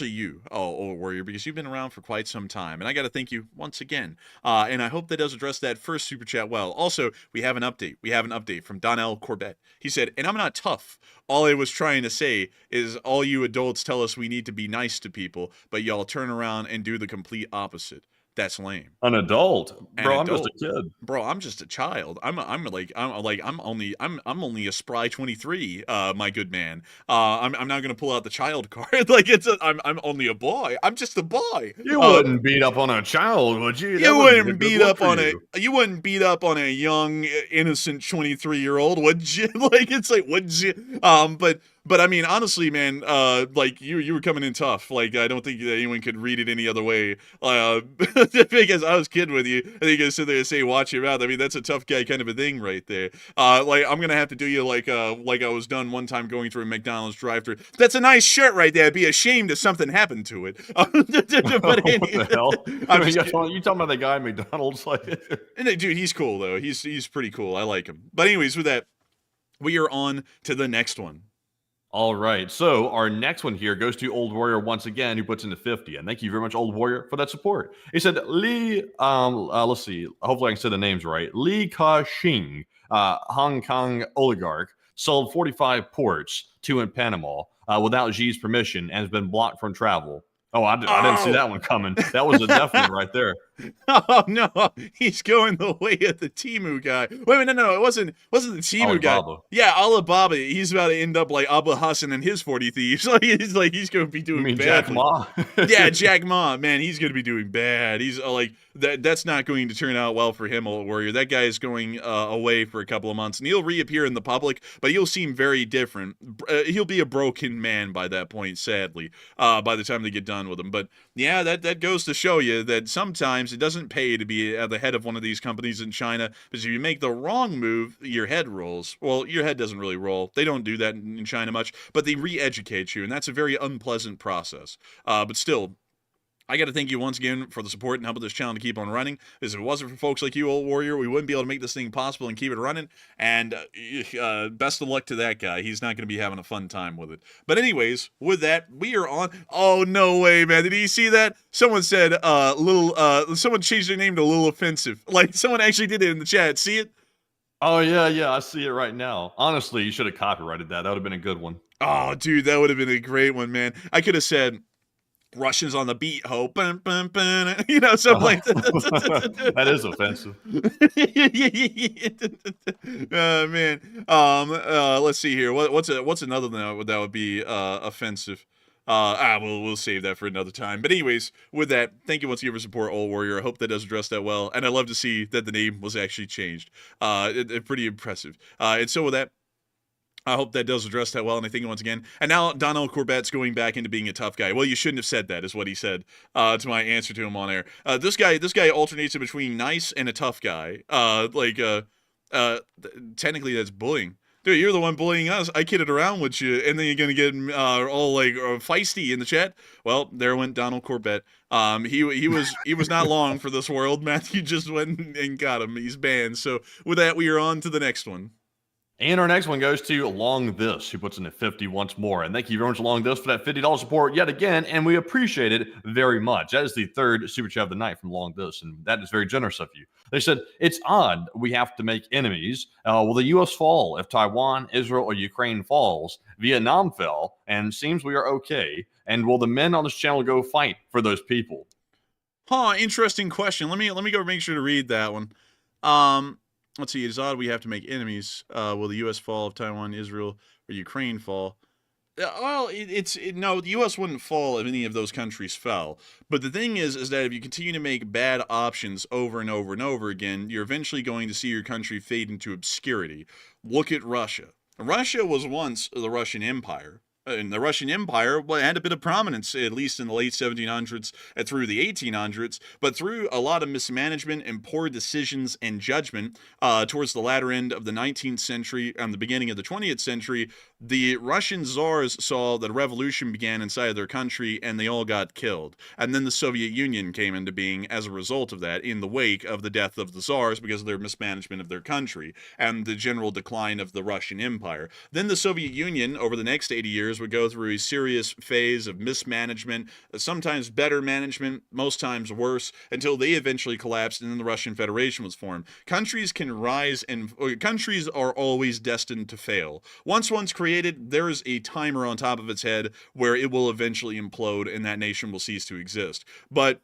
you, Old Warrior, because you've been around for quite some time. And I got to thank you once again. And I hope that does address that first super chat well. Also, we have an update. We have an update from Donnell Corbett. He said, and I'm not tough. All I was trying to say is all you adults tell us we need to be nice to people, but y'all turn around and do the complete opposite. That's lame. An adult, bro. I'm just a adult. kid. Bro, I'm just a child. I'm only a spry 23, my good man. I'm not gonna pull out the child card. Like I'm only a boy. I'm just a boy. You wouldn't beat up on a child, would you? You wouldn't beat up on you wouldn't beat up on a young innocent 23-year-old, would you? Like, it's like, would you? But I mean, honestly, man, like you were coming in tough. Like, I don't think that anyone could read it any other way. Because I was kidding with you. I think you sit there and say, "Watch your mouth." I mean, that's a tough guy kind of a thing right there. Like, I'm gonna have to do you like I was done one time going through a McDonald's drive-thru. That's a nice shirt right there. I'd be ashamed if something happened to it. But What the hell? You talking about the guy at McDonald's? Like, dude, he's cool though. He's pretty cool. I like him. But anyways, with that, we are on to the next one. all right. So our next one here goes to Old Warrior once again, who puts in the 50. And thank you very much, Old Warrior, for that support. He said, Li, let's see. Hopefully I can say the names right. Li Ka-shing, Hong Kong oligarch, sold 45 ports, 2 in Panama, without Xi's permission and has been blocked from travel. Oh, I didn't see that one coming. That was a definite right there. Oh no, he's going the way of the Temu guy. Wait a minute, no, it wasn't the Temu guy. Alibaba. Yeah, Alibaba. He's about to end up like Abu Hassan and his 40 thieves. He's going to be You doing mean bad. Jack Ma? Yeah, Jack Ma, man, he's going to be doing bad. He's like that's not going to turn out well for him, Old Warrior. That guy is going away for a couple of months, and he'll reappear in the public, but he'll seem very different. He'll be a broken man by that point, sadly. By the time they get done with him, but yeah, that goes to show you that sometimes it doesn't pay to be at the head of one of these companies in China, because if you make the wrong move, your head rolls. Well, your head doesn't really roll. They don't do that in China much, but they re-educate you, and that's a very unpleasant process. But still, I got to thank you once again for the support and helping this channel to keep on running. Because if it wasn't for folks like you, Old Warrior, we wouldn't be able to make this thing possible and keep it running. And best of luck to that guy. He's not going to be having a fun time with it. But anyways, with that, we are on. Oh, no way, man. Did you see that? Someone said, someone changed their name to Little Offensive. Like, someone actually did it in the chat. See it? Oh, yeah, I see it right now. Honestly, you should have copyrighted that. That would have been a good one. Oh, dude, that would have been a great one, man. I could have said, Russians on the beat, ho, something like that. That is offensive. Man. Let's see here. What's another thing that would be offensive? We'll save that for another time. But anyways, with that, thank you once again for support, Old Warrior. I hope that does address that well, and I love to see that the name was actually changed. Pretty impressive. And so with that, I hope that does address that well, and I think once again. And now Donald Corbett's going back into being a tough guy. Well, you shouldn't have said that, is what he said to my answer to him on air. This guy alternates in between nice and a tough guy. Technically that's bullying. Dude, you're the one bullying us. I kidded around with you, and then you're gonna get all like feisty in the chat. Well, there went Donald Corbett. He was not long for this world. Matthew just went and got him. He's banned. So with that, we are on to the next one. And our next one goes to Long This, who puts in a 50 once more. And thank you very much, Long This, for that $50 support yet again. And we appreciate it very much. That is the third super chat of the night from Long This. And that is very generous of you. They said, it's odd we have to make enemies. Will the U.S. fall if Taiwan, Israel, or Ukraine falls? Vietnam fell, and seems we are okay. And will the men on this channel go fight for those people? Huh, interesting question. Let me go make sure to read that one. Let's see, it's odd we have to make enemies. Will the U.S. fall if Taiwan, Israel, or Ukraine fall? Well, no, the U.S. wouldn't fall if any of those countries fell. But the thing is that if you continue to make bad options over and over and over again, you're eventually going to see your country fade into obscurity. Look at Russia. Russia was once the Russian Empire. And the Russian Empire had a bit of prominence, at least in the late 1700s and through the 1800s, but through a lot of mismanagement and poor decisions and judgment towards the latter end of the 19th century and the beginning of the 20th century, the Russian czars saw that a revolution began inside of their country and they all got killed. And then the Soviet Union came into being as a result of that in the wake of the death of the czars because of their mismanagement of their country and the general decline of the Russian Empire. Then the Soviet Union, over the next 80 years, would go through a serious phase of mismanagement, sometimes better management, most times worse, until they eventually collapsed and then the Russian Federation was formed. Countries can rise and countries are always destined to fail. Once one's created, there is a timer on top of its head where it will eventually implode and that nation will cease to exist. But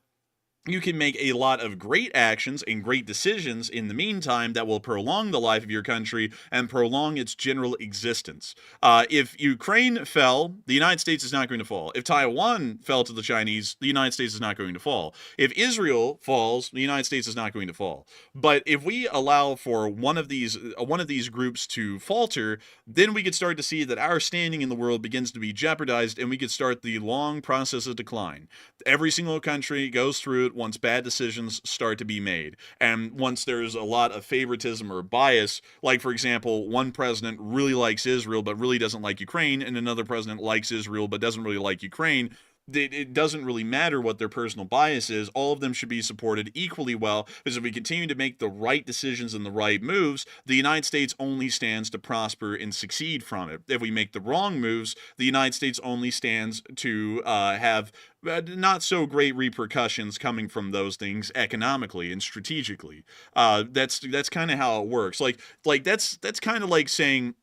you can make a lot of great actions and great decisions in the meantime that will prolong the life of your country and prolong its general existence. If Ukraine fell, the United States is not going to fall. If Taiwan fell to the Chinese, the United States is not going to fall. If Israel falls, the United States is not going to fall. But if we allow for one of these groups to falter, then we could start to see that our standing in the world begins to be jeopardized and we could start the long process of decline. Every single country goes through it once bad decisions start to be made. And once there's a lot of favoritism or bias, like for example, one president really likes Israel but really doesn't like Ukraine, and another president likes Israel but doesn't really like Ukraine, it doesn't really matter what their personal bias is. All of them should be supported equally well, because if we continue to make the right decisions and the right moves, the United States only stands to prosper and succeed from it. If we make the wrong moves, the United States only stands to have not so great repercussions coming from those things economically and strategically. That's kind of how it works. Like that's kind of like saying,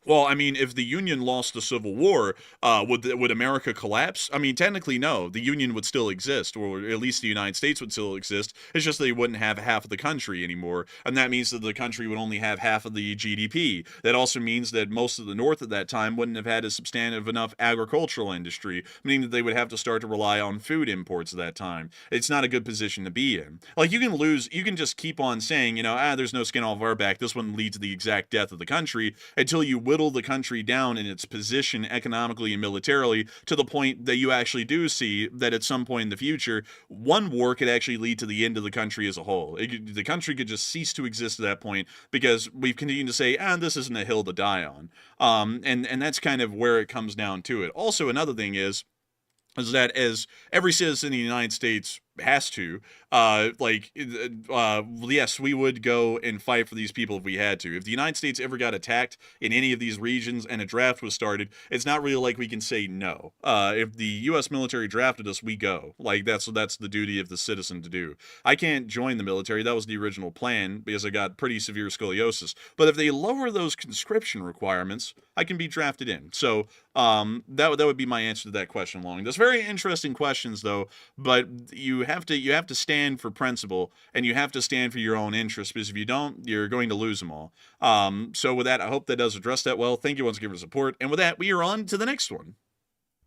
well, I mean, if the Union lost the Civil War, would America collapse? I mean, technically, no. The Union would still exist, or at least the United States would still exist. It's just they wouldn't have half of the country anymore, and that means that the country would only have half of the GDP. That also means that most of the North at that time wouldn't have had a substantive enough agricultural industry, meaning that they would have to start to rely on food imports at that time. It's not a good position to be in. Like, you can just keep on saying, there's no skin off our back, this wouldn't lead to the exact death of the country, until you whittle the country down in its position economically and militarily to the point that you actually do see that at some point in the future, one war could actually lead to the end of the country as a whole. The country could just cease to exist at that point because we've continued to say, this isn't a hill to die on. And that's kind of where it comes down to it. Also, another thing is that as every citizen in the United States has to, yes, we would go and fight for these people if we had to. If the United States ever got attacked in any of these regions and a draft was started, it's not really like we can say no. If the U.S. military drafted us, we go. Like, that's the duty of the citizen to do. I can't join the military. That was the original plan because I got pretty severe scoliosis. But if they lower those conscription requirements, I can be drafted in. So that would be my answer to that question, Long. That's very interesting questions, though, but you have to stand for principle and you have to stand for your own interests, because if you don't, you're going to lose them all. So with that, I hope that does address that well. Thank you once again for the support. And with that, we are on to the next one.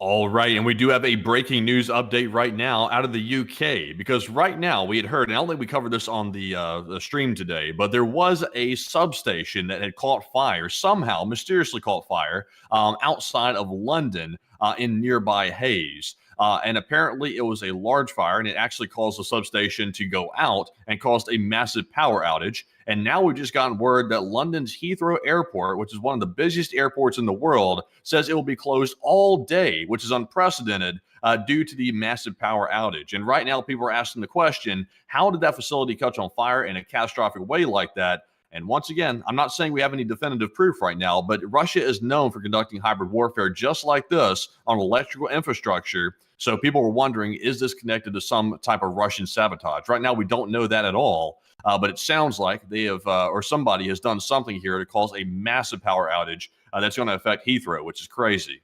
All right, and we do have a breaking news update right now out of the UK, because right now we had heard, and I don't think we covered this on the stream today, but there was a substation that had caught fire, somehow mysteriously caught fire outside of London in nearby Hayes. And apparently it was a large fire, and it actually caused the substation to go out and caused a massive power outage. And now we've just gotten word that London's Heathrow Airport, which is one of the busiest airports in the world, says it will be closed all day, which is unprecedented due to the massive power outage. And right now people are asking the question, how did that facility catch on fire in a catastrophic way like that? And once again, I'm not saying we have any definitive proof right now, but Russia is known for conducting hybrid warfare just like this on electrical infrastructure. So people were wondering, is this connected to some type of Russian sabotage? Right now, we don't know that at all, but it sounds like they have, or somebody has done something here to cause a massive power outage that's going to affect Heathrow, which is crazy.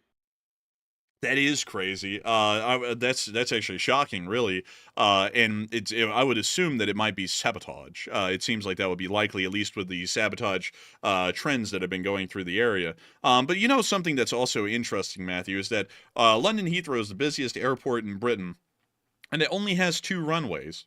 That is crazy. That's actually shocking, really. And I would assume that it might be sabotage. It seems like that would be likely, at least with the sabotage trends that have been going through the area. But you know something that's also interesting, Matthew, is that London Heathrow is the busiest airport in Britain, and it only has 2 runways.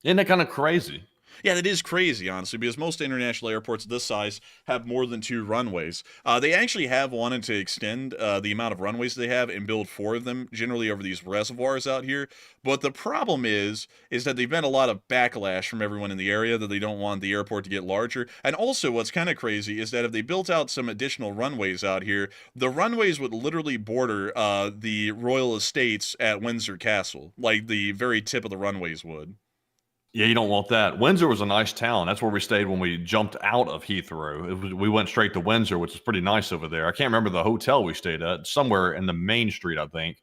Isn't that kind of crazy? Yeah, that is crazy, honestly, because most international airports this size have more than 2 runways. They actually have wanted to extend the amount of runways they have and build 4 of them, generally over these reservoirs out here. But the problem is that they've been a lot of backlash from everyone in the area that they don't want the airport to get larger. And also, what's kind of crazy is that if they built out some additional runways out here, the runways would literally border the royal estates at Windsor Castle, like the very tip of the runways would. Yeah, you don't want that. Windsor was a nice town. That's where we stayed when we jumped out of Heathrow. We went straight to Windsor, which is pretty nice over there. I can't remember the hotel we stayed at. Somewhere in the main street, I think.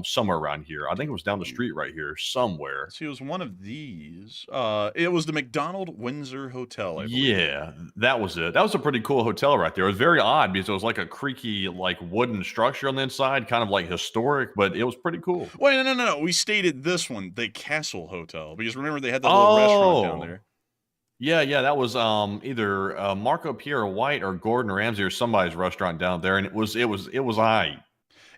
Somewhere around here. I think it was down the street right here, somewhere. See, it was one of these. It was the McDonald Windsor Hotel, I believe. Yeah, that was it. That was a pretty cool hotel right there. It was very odd because it was like a creaky, like wooden structure on the inside, kind of like historic, but it was pretty cool. Wait, no. We stayed at this one, the Castle Hotel, because remember they had that little restaurant down there. Yeah, that was either Marco Pierre White or Gordon Ramsay or somebody's restaurant down there, and it was aight.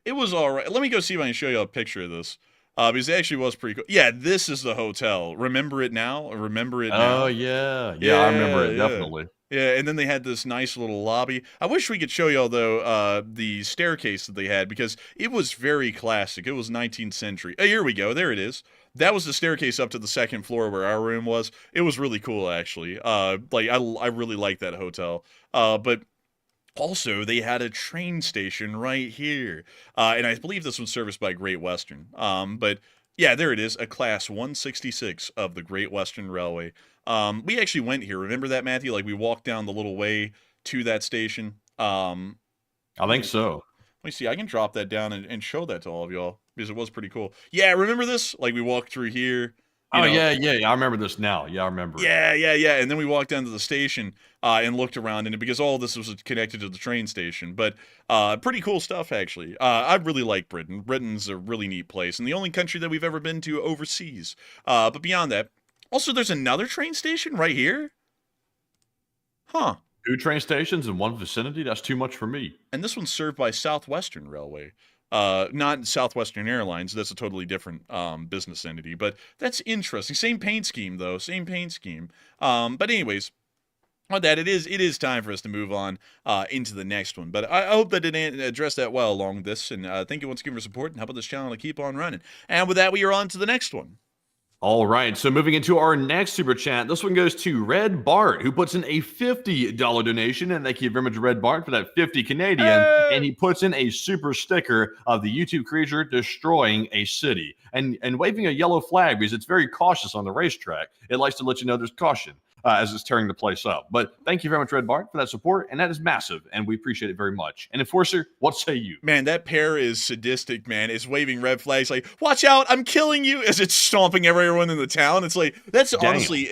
It was all right. Let me go see if I can show you a picture of this. Because it actually was pretty cool. Yeah, this is the hotel. Remember it now? Remember it now? Oh, yeah, I remember it, definitely. Yeah, and then they had this nice little lobby. I wish we could show y'all, though, the staircase that they had, because it was very classic. It was 19th century. Oh, here we go. There it is. That was the staircase up to the 2nd floor where our room was. It was really cool, actually. I really like that hotel. But also, they had a train station right here. And I believe this was serviced by Great Western. But yeah, there it is, a Class 166 of the Great Western Railway. We actually went here. Remember that, Matthew? Like, we walked down the little way to that station. I think so. Let me see. I can drop that down and show that to all of y'all, because it was pretty cool. Yeah, remember this? Like, we walked through here. Yeah. I remember this now. Yeah, I remember. Yeah. And then we walked down to the station and looked around, and because all this was connected to the train station. But pretty cool stuff, actually. I really like Britain. Britain's a really neat place, and the only country that we've ever been to overseas. But beyond that, also there's another train station right here. Huh. 2 train stations in one vicinity? That's too much for me. And this one's served by Southwestern Railway. Not Southwestern Airlines. That's a totally different business entity. But that's interesting. Same paint scheme, though. Same paint scheme. But anyways, on that, it is time for us to move on into the next one. But I hope that it addressed that well along this. And thank you once again for support and helping this channel to keep on running. And with that, we are on to the next one. All right, so moving into our next super chat, this one goes to Red Bart, who puts in a $50 donation, and thank you very much, Red Bart, for that 50 Canadian, and he puts in a super sticker of the YouTube creature destroying a city, and waving a yellow flag because it's very cautious on the racetrack. It likes to let you know there's caution as it's tearing the place up. But thank you very much, Red Bart, for that support, and that is massive, and we appreciate it very much. And Enforcer, what say you? Man, that pair is sadistic, man. It's waving red flags like, watch out, I'm killing you, as it's stomping everyone in the town. It's like, that's honestly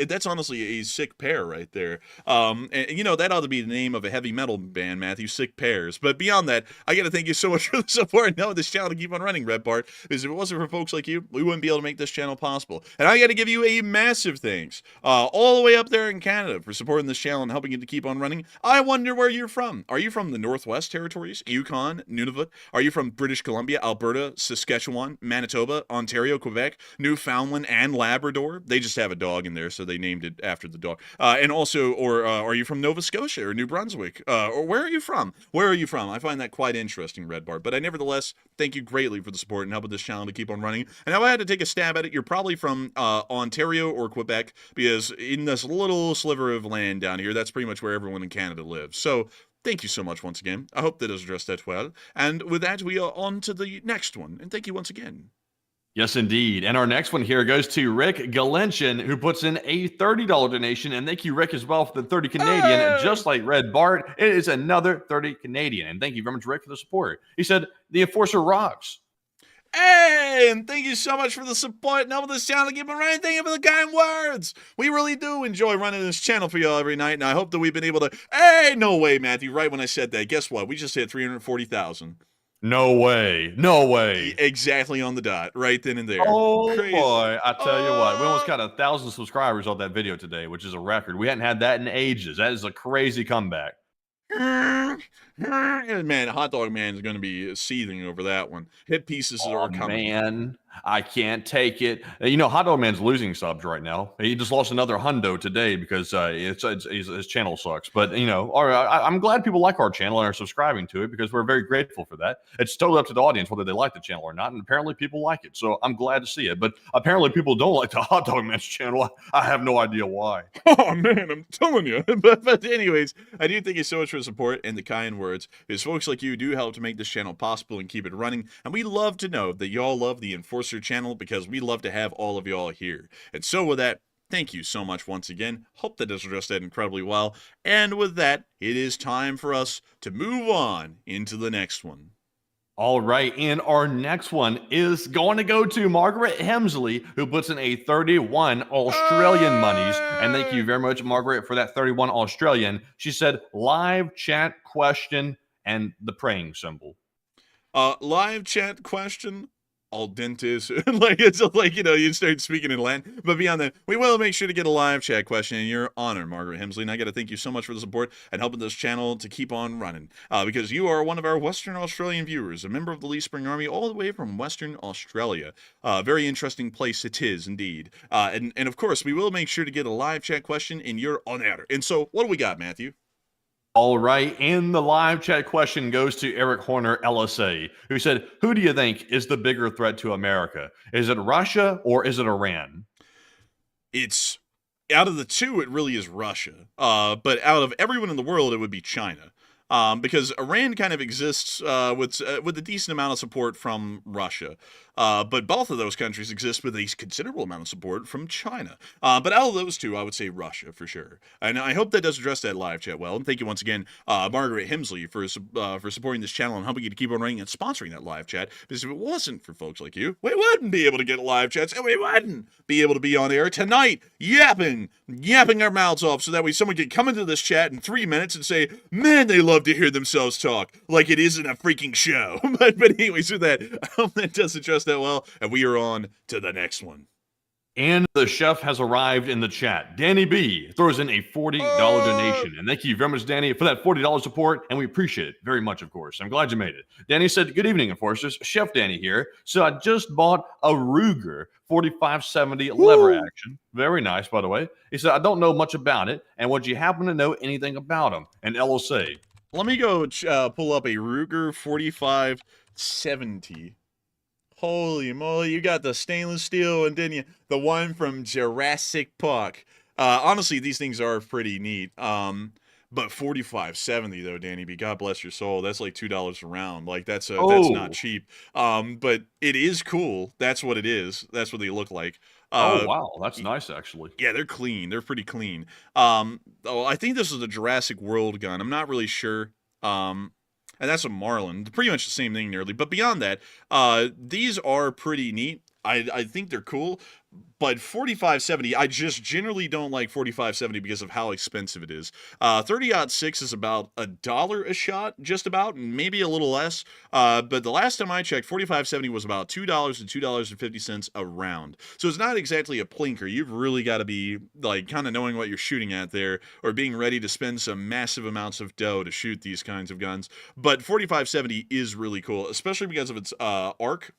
a sick pair right there. And you know, that ought to be the name of a heavy metal band, Matthew, Sick Pairs. But beyond that, I gotta thank you so much for the support and helping this channel to keep on running, Red Bart, because if it wasn't for folks like you, we wouldn't be able to make this channel possible. And I gotta give you a massive thanks, all the way up there there in Canada for supporting this channel and helping it to keep on running. I wonder where you're from. Are you from the Northwest Territories, Yukon, Nunavut? Are you from British Columbia, Alberta, Saskatchewan, Manitoba, Ontario, Quebec, Newfoundland, and Labrador? They just have a dog in there, so they named it after the dog. And also, are you from Nova Scotia or New Brunswick? Or where are you from? Where are you from? I find that quite interesting, Red Bar. But I nevertheless thank you greatly for the support and helping this channel to keep on running. And if I had to take a stab at it, you're probably from Ontario or Quebec, because in this little sliver of land down here, that's pretty much where everyone in Canada lives. So thank you so much once again. I hope that has addressed that well. And with that, we are on to the next one. And thank you once again. Yes, indeed. And our next one here goes to Rick Galenchin, who puts in a $30 donation. And thank you, Rick, as well, for the 30 Canadian. Hey! Just like Red Bart, it is another 30 Canadian. And thank you very much, Rick, for the support. He said, the Enforcer rocks. Hey, and thank you so much for the support and helping this channel keep on running. Thank you for the kind words. We really do enjoy running this channel for y'all every night, and I hope that we've been able to... Hey, no way, Matthew. Right when I said that, guess what? We just hit 340,000. No way. No way. Exactly on the dot, right then and there. Oh, Crazy. boy. I tell you what, we almost got 1,000 subscribers on that video today, which is a record. We hadn't had that in ages. That is a crazy comeback. Man, Hot Dog Man is going to be seething over that one. Hit pieces are coming. Man, I can't take it. You know, Hot Dog Man's losing subs right now. He just lost another hundo today because his channel sucks. But, you know, I'm glad people like our channel and are subscribing to it because we're very grateful for that. It's totally up to the audience whether they like the channel or not, and apparently people like it. So I'm glad to see it. But apparently people don't like the Hot Dog Man's channel. I have no idea why. Oh, man, I'm telling you. but anyways, I do thank you so much for the support and the kind words, because folks like you do help to make this channel possible and keep it running. And we love to know that y'all love the Enforcer channel, because we love to have all of y'all here. And so with that, thank you so much once again. Hope that has addressed that incredibly well. And with that, it is time for us to move on into the next one. All right, and our next one is going to go to Margaret Hemsley, who puts in a 31 Australian monies. And thank you very much, Margaret, for that 31 Australian. She said, live chat question and the praying symbol. Live chat question. Al dentes. Like, it's like, you know, you start speaking in Latin. But beyond that, we will make sure to get a live chat question in your honor, Margaret Hemsley. And I got to thank you so much for the support and helping this channel to keep on running. Because you are one of our Western Australian viewers, a member of the Lee Spring Army, all the way from Western Australia. Very interesting place it is, indeed. And of course, we will make sure to get a live chat question in your honor. And so, what do we got, Matthew? All right, and the live chat question goes to Eric Horner, LSA, who said, who do you think is the bigger threat to America? Is it Russia or is it Iran? It's, out of the two, it really is Russia. But out of everyone in the world, it would be China. Because Iran kind of exists with a decent amount of support from Russia. But both of those countries exist with a considerable amount of support from China. But out of those two, I would say Russia for sure. And I hope that does address that live chat well. And thank you once again, Margaret Hemsley, for supporting this channel and helping you to keep on running and sponsoring that live chat. Because if it wasn't for folks like you, we wouldn't be able to get live chats, and we wouldn't be able to be on air tonight yapping our mouths off, so that way someone could come into this chat in 3 minutes and say, man, they love to hear themselves talk like it isn't a freaking show. but anyways, with that, I hope that does address that well, and we are on to the next one. And the chef has arrived in the chat. Danny B throws in a $40 donation. And thank you very much, Danny, for that $40 support. And we appreciate it very much, of course. I'm glad you made it. Danny said, good evening, Enforcers. Chef Danny here. So I just bought a Ruger 4570 lever action. Very nice, by the way. He said, I don't know much about it. And would you happen to know anything about them? And LSA. Let me go pull up a Ruger 4570. Holy moly, you got the stainless steel, and then the one from Jurassic Park. Honestly, these things are pretty neat. But 4570 though, Danny B, God bless your soul. That's like $2 a round. Like that's not cheap. But it is cool. That's what it is. That's what they look like. Oh wow, that's nice actually. Yeah, they're clean. They're pretty clean. I think this is a Jurassic World gun. I'm not really sure. And that's a Marlin. Pretty much the same thing nearly. But beyond that, these are pretty neat. I think they're cool. But 4570, I just generally don't like 4570 because of how expensive it is. 30-06 is about $1 a shot, just about, maybe a little less. But the last time I checked, 4570 was about $2 to $2.50 a round. So it's not exactly a plinker. You've really got to be like kind of knowing what you're shooting at there, or being ready to spend some massive amounts of dough to shoot these kinds of guns. But 4570 is really cool, especially because of its arc.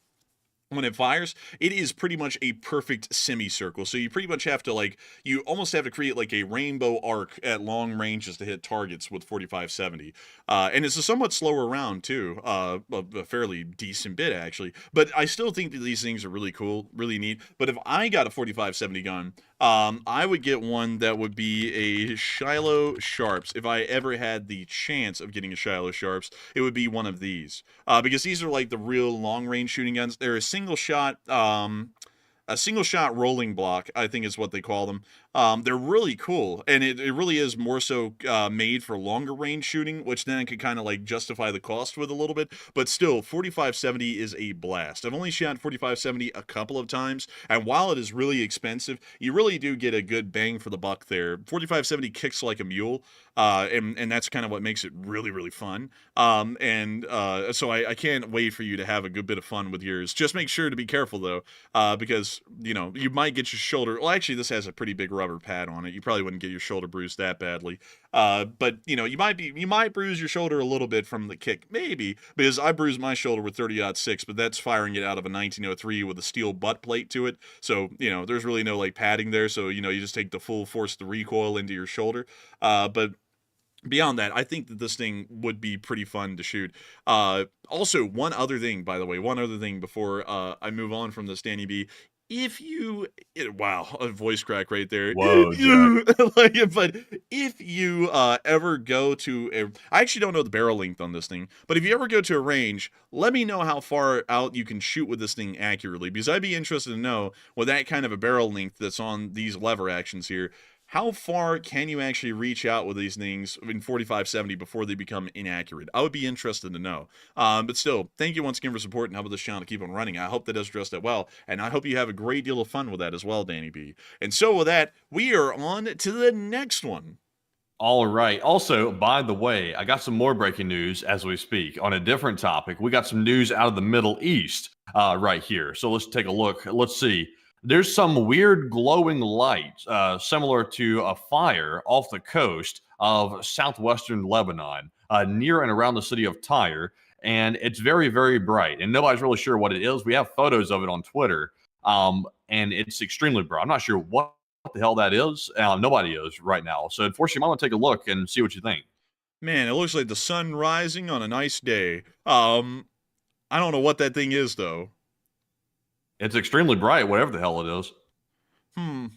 When it fires, it is pretty much a perfect semicircle. So you pretty much have to, like, you almost have to create like a rainbow arc at long ranges to hit targets with 4570. And it's a somewhat slower round too, a fairly decent bit actually. But I still think that these things are really cool, really neat. But if I got a 4570 gun, I would get one that would be a Shiloh Sharps. If I ever had the chance of getting a Shiloh Sharps, it would be one of these. Because these are like the real long-range shooting guns. They're a single shot rolling block, I think is what they call them. They're really cool, and it really is more so made for longer range shooting, which then could kind of like justify the cost with a little bit. But still, 4570 is a blast. I've only shot 4570 a couple of times, and while it is really expensive, you really do get a good bang for the buck there. 4570 kicks like a mule, and that's kind of what makes it really, really fun. So I can't wait for you to have a good bit of fun with yours. Just make sure to be careful though, because you know you might get your shoulder. Well, actually, this has a pretty big rubber pad on it. You probably wouldn't get your shoulder bruised that badly. But you know, you might bruise your shoulder a little bit from the kick, maybe, because I bruised my shoulder with 30-06, but that's firing it out of a 1903 with a steel butt plate to it. So you know, there's really no like padding there. So you know, you just take the full force of the recoil into your shoulder. But beyond that, I think that this thing would be pretty fun to shoot. Also, one other thing before I move on from this, Danny B. If you, wow, a voice crack right there. Whoa, But if you ever go to I actually don't know the barrel length on this thing, but if you ever go to a range, let me know how far out you can shoot with this thing accurately, because I'd be interested to know, with that kind of a barrel length that's on these lever actions here, how far can you actually reach out with these things in 4570 before they become inaccurate? I would be interested to know. But still, thank you once again for supporting helping this channel to keep on running. I hope that does address that well, and I hope you have a great deal of fun with that as well, Danny B. And so with that, we are on to the next one. All right. Also, by the way, I got some more breaking news as we speak on a different topic. We got some news out of the Middle East right here. So let's take a look. Let's see. There's some weird glowing light, similar to a fire off the coast of southwestern Lebanon, near and around the city of Tyre, and it's very, very bright, and nobody's really sure what it is. We have photos of it on Twitter, and it's extremely bright. I'm not sure what the hell that is. Nobody is right now, so unfortunately, I'm going to take a look and see what you think. Man, it looks like the sun rising on a nice day. I don't know what that thing is, though. It's extremely bright, whatever the hell it is. I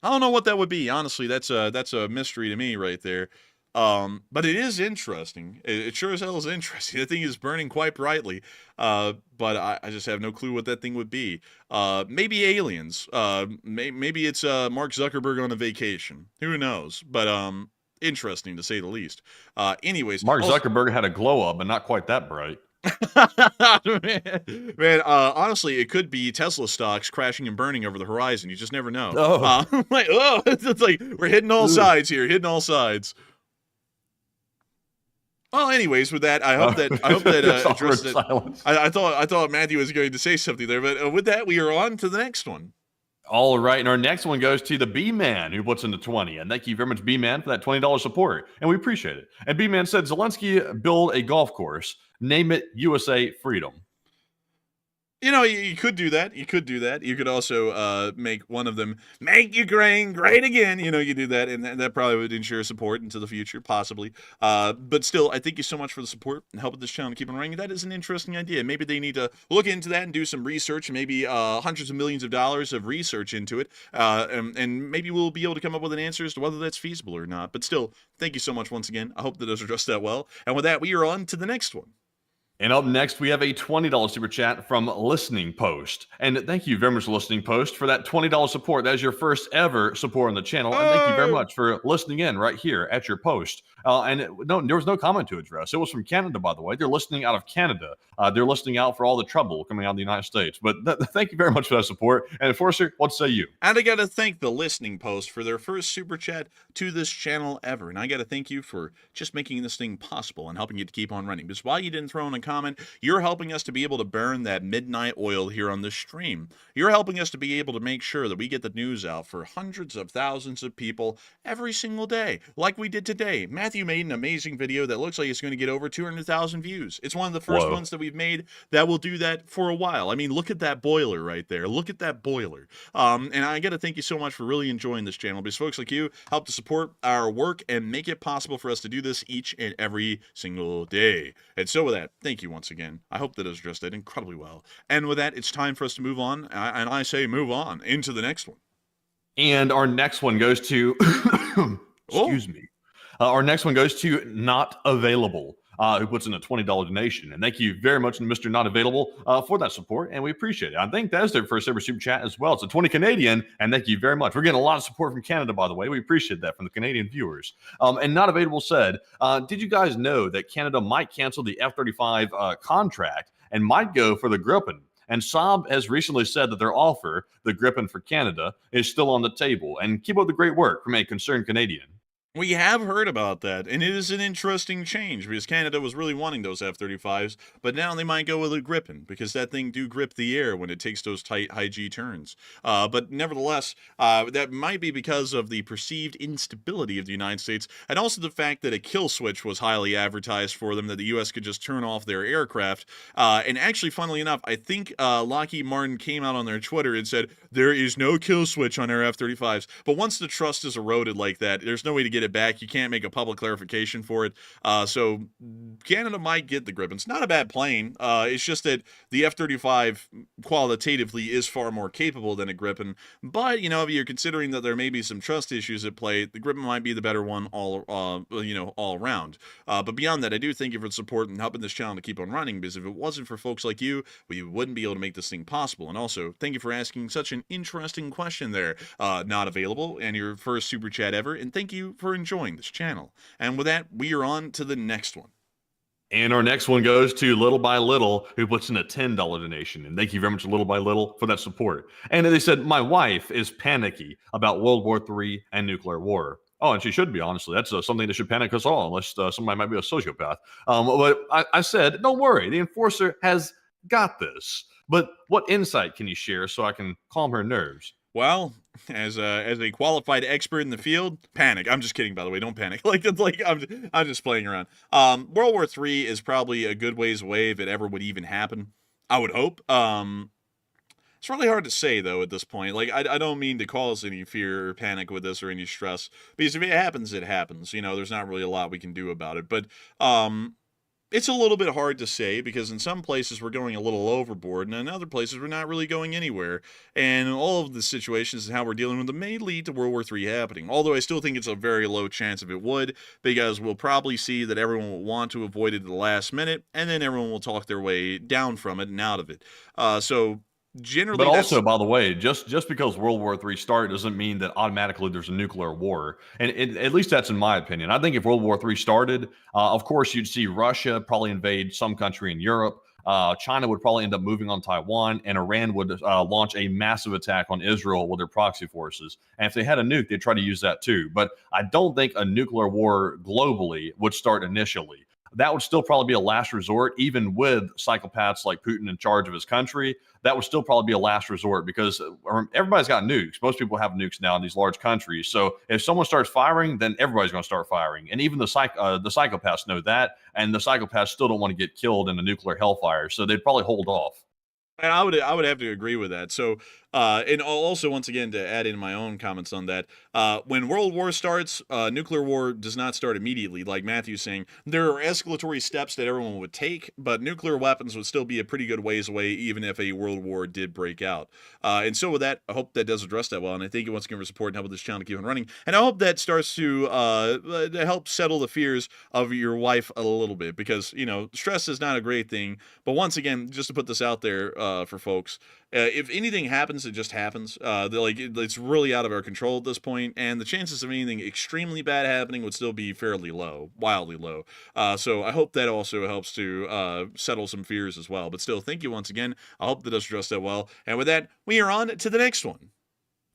don't know what that would be. Honestly, that's a mystery to me right there. But it is interesting. It sure as hell is interesting. The thing is burning quite brightly. But I just have no clue what that thing would be. Maybe aliens. Maybe it's Mark Zuckerberg on a vacation. Who knows? But interesting to say the least. Anyways, Mark Zuckerberg had a glow up, but not quite that bright. Man, honestly, it could be Tesla stocks crashing and burning over the horizon. You just never know. It's like we're hitting all sides here, hitting all sides. Well, anyways, with that, I hope that addressed it. I thought Matthew was going to say something there, but with that, we are on to the next one. All right, and our next one goes to the B-Man, who puts in the 20. And thank you very much, B-Man, for that $20 support, and we appreciate it. And B-Man said, Zelensky build a golf course. Name it USA Freedom. You know, you could do that. You could do that. You could also make one of them, make Ukraine great again. You know, you do that, and that probably would ensure support into the future, possibly. But still, I thank you so much for the support and helping this channel to keep on running. That is an interesting idea. Maybe they need to look into that and do some research, maybe hundreds of millions of dollars of research into it, and maybe we'll be able to come up with an answer as to whether that's feasible or not. But still, thank you so much once again. I hope that does address that well. And with that, we are on to the next one. And up next, we have a $20 super chat from Listening Post. And thank you very much, Listening Post, for that $20 support. That is your first ever support on the channel. And thank you very much for listening in right here at your post. There was no comment to address. It was from Canada, by the way. They're listening out of Canada. They're listening out for all the trouble coming out of the United States. But thank you very much for that support. And Enforcer, what say you? And I got to thank the Listening Post for their first super chat to this channel ever. And I got to thank you for just making this thing possible and helping it to keep on running. Because while you didn't throw in a comment, you're helping us to be able to burn that midnight oil here on this stream. You're helping us to be able to make sure that we get the news out for hundreds of thousands of people every single day, like we did today. Matthew made an amazing video that looks like it's going to get over 200,000 views. It's one of the first ones that we've made that will do that for a while. I mean, look at that boiler right there. Look at that boiler. And I got to thank you so much for really enjoying this channel, because folks like you help to support our work and make it possible for us to do this each and every single day. And so with that, thank you once again. I hope that has addressed that incredibly well. And with that, it's time for us to move on. And I say move on into the next one. And our next one goes to, excuse me. Our next one goes to Not Available, who puts in a $20 donation. And thank you very much, Mr. Not Available, for that support, and we appreciate it. I think that's their first ever super chat as well. It's a 20 Canadian, and thank you very much. We're getting a lot of support from Canada, by the way. We appreciate that from the Canadian viewers. And Not Available said, did you guys know that Canada might cancel the F-35 contract and might go for the Gripen? And Saab has recently said that their offer, the Gripen for Canada, is still on the table. And keep up the great work from a concerned Canadian. We have heard about that, and it is an interesting change, because Canada was really wanting those F-35s, but now they might go with a Gripen, because that thing do grip the air when it takes those tight high-G turns. But nevertheless, that might be because of the perceived instability of the United States, and also the fact that a kill switch was highly advertised for them, that the U.S. could just turn off their aircraft. And actually, funnily enough, I think Lockheed Martin came out on their Twitter and said, there is no kill switch on our F-35s. But once the trust is eroded like that, there's no way to get it back. You can't make a public clarification for it. So Canada might get the Gripen. It's not a bad plane. It's just that the F-35 qualitatively is far more capable than a Gripen. But, you know, if you're considering that there may be some trust issues at play, the Gripen might be the better one all around. But beyond that, I do thank you for the support and helping this channel to keep on running, because if it wasn't for folks like you, we wouldn't be able to make this thing possible. And also, thank you for asking such an interesting question there. Not Available, and your first super chat ever. And thank you for enjoying this channel. And with that, we are on to the next one. And our next one goes to Little by Little, who puts in a $10 donation. And thank you very much, Little by Little, for that support. And they said, my wife is panicky about World War III and nuclear war. Oh, and she should be, honestly. That's something that should panic us all, unless somebody might be a sociopath. But I said, don't worry. The Enforcer has got this. But what insight can you share so I can calm her nerves? Well, as a qualified expert in the field, panic. I'm just kidding, by the way. Don't panic. I'm just playing around. World War III is probably a good ways away if it ever would even happen. I would hope. It's really hard to say, though, at this point. Like, I don't mean to cause any fear or panic with this or any stress, because if it happens, it happens. You know, there's not really a lot we can do about it. But it's a little bit hard to say, because in some places we're going a little overboard, and in other places we're not really going anywhere. And all of the situations and how we're dealing with them may lead to World War III happening. Although I still think it's a very low chance if it would, because we'll probably see that everyone will want to avoid it at the last minute, and then everyone will talk their way down from it and out of it. Generally, but also, by the way, just because World War III started doesn't mean that automatically there's a nuclear war. And at least that's in my opinion. I think if World War III started, of course, you'd see Russia probably invade some country in Europe. China would probably end up moving on Taiwan, and Iran would launch a massive attack on Israel with their proxy forces. And if they had a nuke, they'd try to use that too. But I don't think a nuclear war globally would start initially. That would still probably be a last resort, even with psychopaths like Putin in charge of his country. That would still probably be a last resort, because everybody's got nukes. Most people have nukes now in these large countries. So if someone starts firing, then everybody's going to start firing. And even the psychopaths know that, and the psychopaths still don't want to get killed in a nuclear hellfire. So they'd probably hold off. And I would have to agree with that. So, and also, once again, to add in my own comments on that, When World War starts, nuclear war does not start immediately, like Matthew's saying. There are escalatory steps that everyone would take, but nuclear weapons would still be a pretty good ways away, even if a world war did break out. And so with that, I hope that does address that well, and I thank you once again for support and helping this channel to keep on running. And I hope that starts to help settle the fears of your wife a little bit, because, you know, stress is not a great thing. But once again, just to put this out there for folks, if anything happens, it just happens. It's really out of our control at this point, and the chances of anything extremely bad happening would still be fairly low, wildly low. So I hope that also helps to settle some fears as well. But still, thank you once again. I hope that does address that well. And with that, we are on to the next one.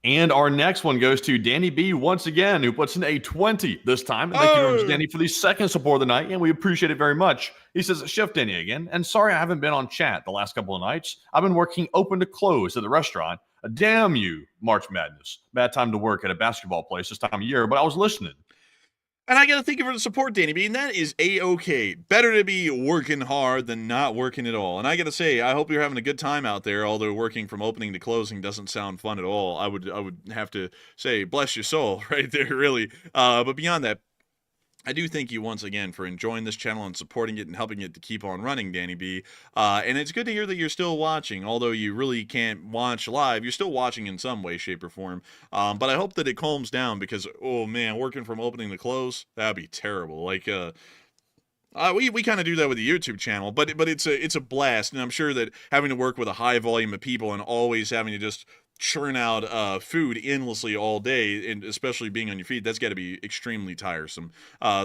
And our next one goes to Danny B once again, who puts in a 20 this time. And thank you very much, Danny, for the second support of the night, and we appreciate it very much. He says, Chef Danny again, and sorry I haven't been on chat the last couple of nights. I've been working open to close at the restaurant. Damn you, March Madness. Bad time to work at a basketball place this time of year, but I was listening. And I gotta thank you for the support, Danny B, and that is A-OK. Better to be working hard than not working at all. And I gotta say, I hope you're having a good time out there, although working from opening to closing doesn't sound fun at all. I would have to say, bless your soul, right there, really. But beyond that, I do thank you once again for enjoying this channel and supporting it and helping it to keep on running, Danny B. And it's good to hear that you're still watching, although you really can't watch live. You're still watching in some way, shape, or form. But I hope that it calms down, because, oh man, working from opening to close, that'd be terrible. Like, we kind of do that with the YouTube channel, but it's a blast, and I'm sure that having to work with a high volume of people and always having to just churn out food endlessly all day, and especially being on your feet, that's got to be extremely tiresome.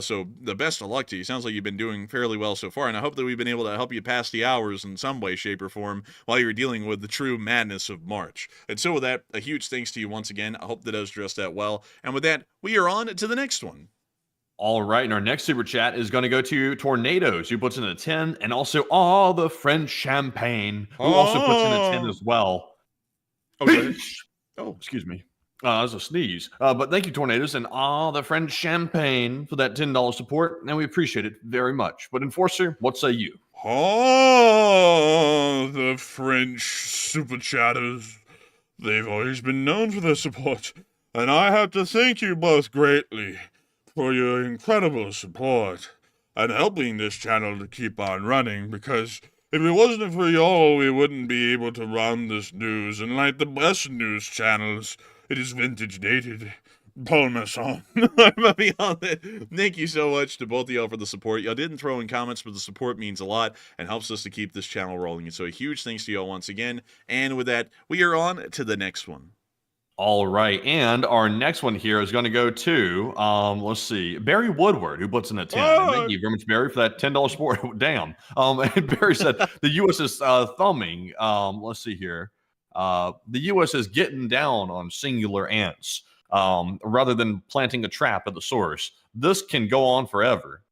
So the best of luck to you. Sounds like you've been doing fairly well so far, and I hope that we've been able to help you pass the hours in some way, shape, or form while you're dealing with the true madness of March. And so with that, a huge thanks to you once again. I hope that does address that well. And with that, we are on to the next one. All right, and our next super chat is going to go to Tornadoes, who puts in a 10, and also all the French champagne, who also puts in a 10 as well. Okay. Oh, excuse me. That was a sneeze. But thank you, Tornadoes, and all the French champagne for that $10 support, and we appreciate it very much. But Enforcer, what say you? Oh, the French super chatters. They've always been known for their support, and I have to thank you both greatly for your incredible support and helping this channel to keep on running, because if it wasn't for y'all, we wouldn't be able to run this news, and like the best news channels, it is vintage dated. Paul Masson. But beyond that, thank you so much to both of y'all for the support. Y'all didn't throw in comments, but the support means a lot and helps us to keep this channel rolling. And so a huge thanks to y'all once again. And with that, we are on to the next one. All right, and our next one here is going to go to, let's see, Barry Woodward, who puts in a 10. And thank you very much, Barry, for that $10 support. Damn. And Barry said the U.S. is thumbing. Let's see here. The U.S. is getting down on singular ants rather than planting a trap at the source. This can go on forever.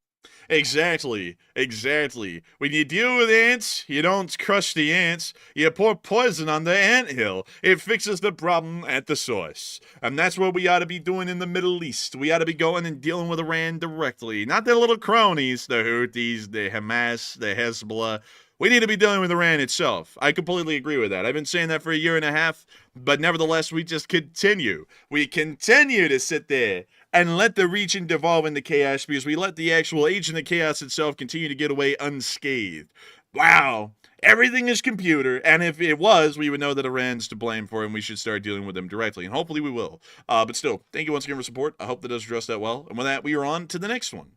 Exactly. When you deal with ants, you don't crush the ants, you pour poison on the anthill. It fixes the problem at the source. And that's what we ought to be doing in the Middle East. We ought to be going and dealing with Iran directly. Not their little cronies, the Houthis, the Hamas, the Hezbollah. We need to be dealing with Iran itself. I completely agree with that. I've been saying that for a year and a half, but nevertheless, we just continue. We continue to sit there and let the region devolve into chaos, because we let the actual agent of chaos itself continue to get away unscathed. Wow. Everything is computer, and if it was, we would know that Iran's to blame for it, and we should start dealing with them directly, and hopefully we will. But still, thank you once again for support. I hope that does address that well. And with that, we are on to the next one.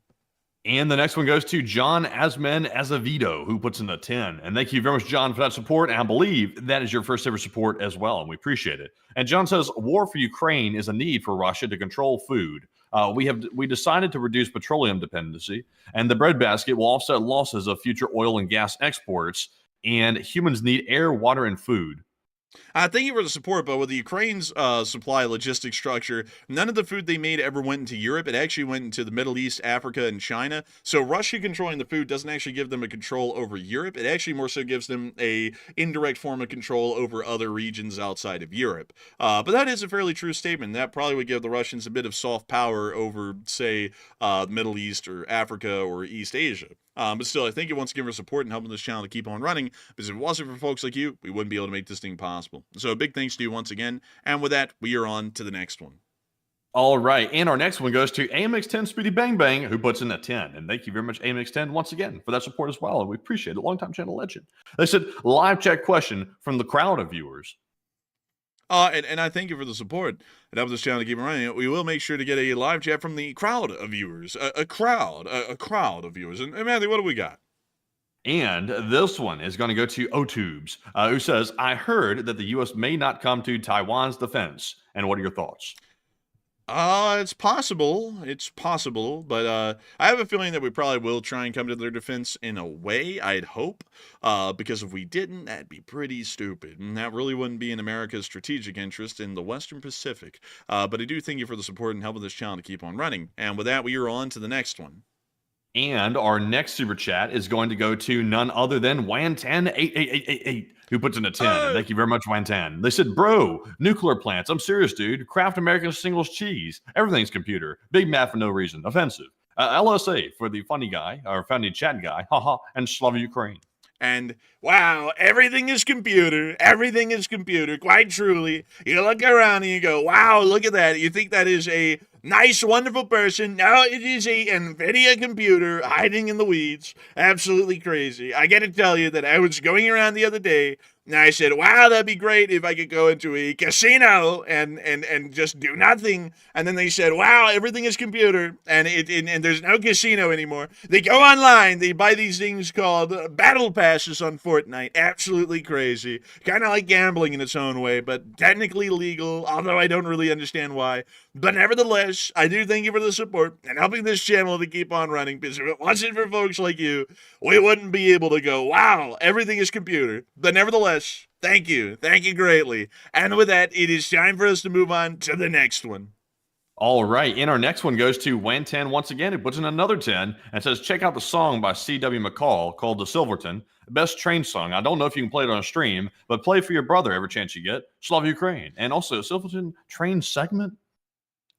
And the next one goes to John Asman Azevedo, who puts in a 10. And thank you very much, John, for that support. And I believe that is your first ever support as well, and we appreciate it. And John says, war for Ukraine is a need for Russia to control food. We decided to reduce petroleum dependency, and the breadbasket will offset losses of future oil and gas exports, and humans need air, water, and food. Thank you for the support, but with the Ukraine's supply logistic structure, none of the food they made ever went into Europe. It actually went into the Middle East, Africa, and China. So Russia controlling the food doesn't actually give them a control over Europe. It actually more so gives them a indirect form of control over other regions outside of Europe. But that is a fairly true statement. That probably would give the Russians a bit of soft power over, say, the Middle East or Africa or East Asia. But still, I thank you once again for support and helping this channel to keep on running, because if it wasn't for folks like you, we wouldn't be able to make this thing possible. So a big thanks to you once again. And with that, we are on to the next one. All right, and our next one goes to AMX10 Speedy Bang Bang, who puts in a 10. And thank you very much, AMX10, once again, for that support as well. And we appreciate it. Longtime channel legend. They said, live chat question from the crowd of viewers. And I thank you for the support. It helps this channel to keep running. We will make sure to get a live chat from the crowd of viewers. A crowd of viewers. And Matthew, what do we got? And this one is going to go to Otubes, who says, I heard that the U.S. may not come to Taiwan's defense. And what are your thoughts? It's possible. It's possible, but I have a feeling that we probably will try and come to their defense in a way, I'd hope. Because if we didn't, that'd be pretty stupid. And that really wouldn't be in America's strategic interest in the Western Pacific. But I do thank you for the support and helping this channel to keep on running. And with that, we are on to the next one. And our next super chat is going to go to none other than Wantan888888, who puts in a 10. And thank you very much, Wantan. They said, bro, nuclear plants. I'm serious, dude. Kraft American singles cheese. Everything's computer. Big math for no reason. Offensive. LSA for the funny guy, or funny chat guy. Haha. And Slava Ukraine. And wow, everything is computer. Everything is computer. Quite truly. You look around and you go, wow, look at that. You think that is a nice, wonderful person. No, it is a NVIDIA computer hiding in the weeds. Absolutely crazy. I got to tell you that I was going around the other day and I said, wow, that'd be great if I could go into a casino and just do nothing. And then they said, wow, everything is computer and and there's no casino anymore. They go online. They buy these things called battle passes on Fortnite. Absolutely crazy. Kind of like gambling in its own way, but technically legal, although I don't really understand why. But nevertheless, I do thank you for the support and helping this channel to keep on running, because if it wasn't for folks like you, we wouldn't be able to go, wow, everything is computer. But nevertheless, thank you. Thank you greatly. And with that, it is time for us to move on to the next one. All right, and our next one goes to Wantan once again. It puts in another 10 and says, check out the song by C.W. McCall called The Silverton. Best train song. I don't know if you can play it on a stream, but play for your brother every chance you get. Slav Ukraine. And also, Silverton train segment.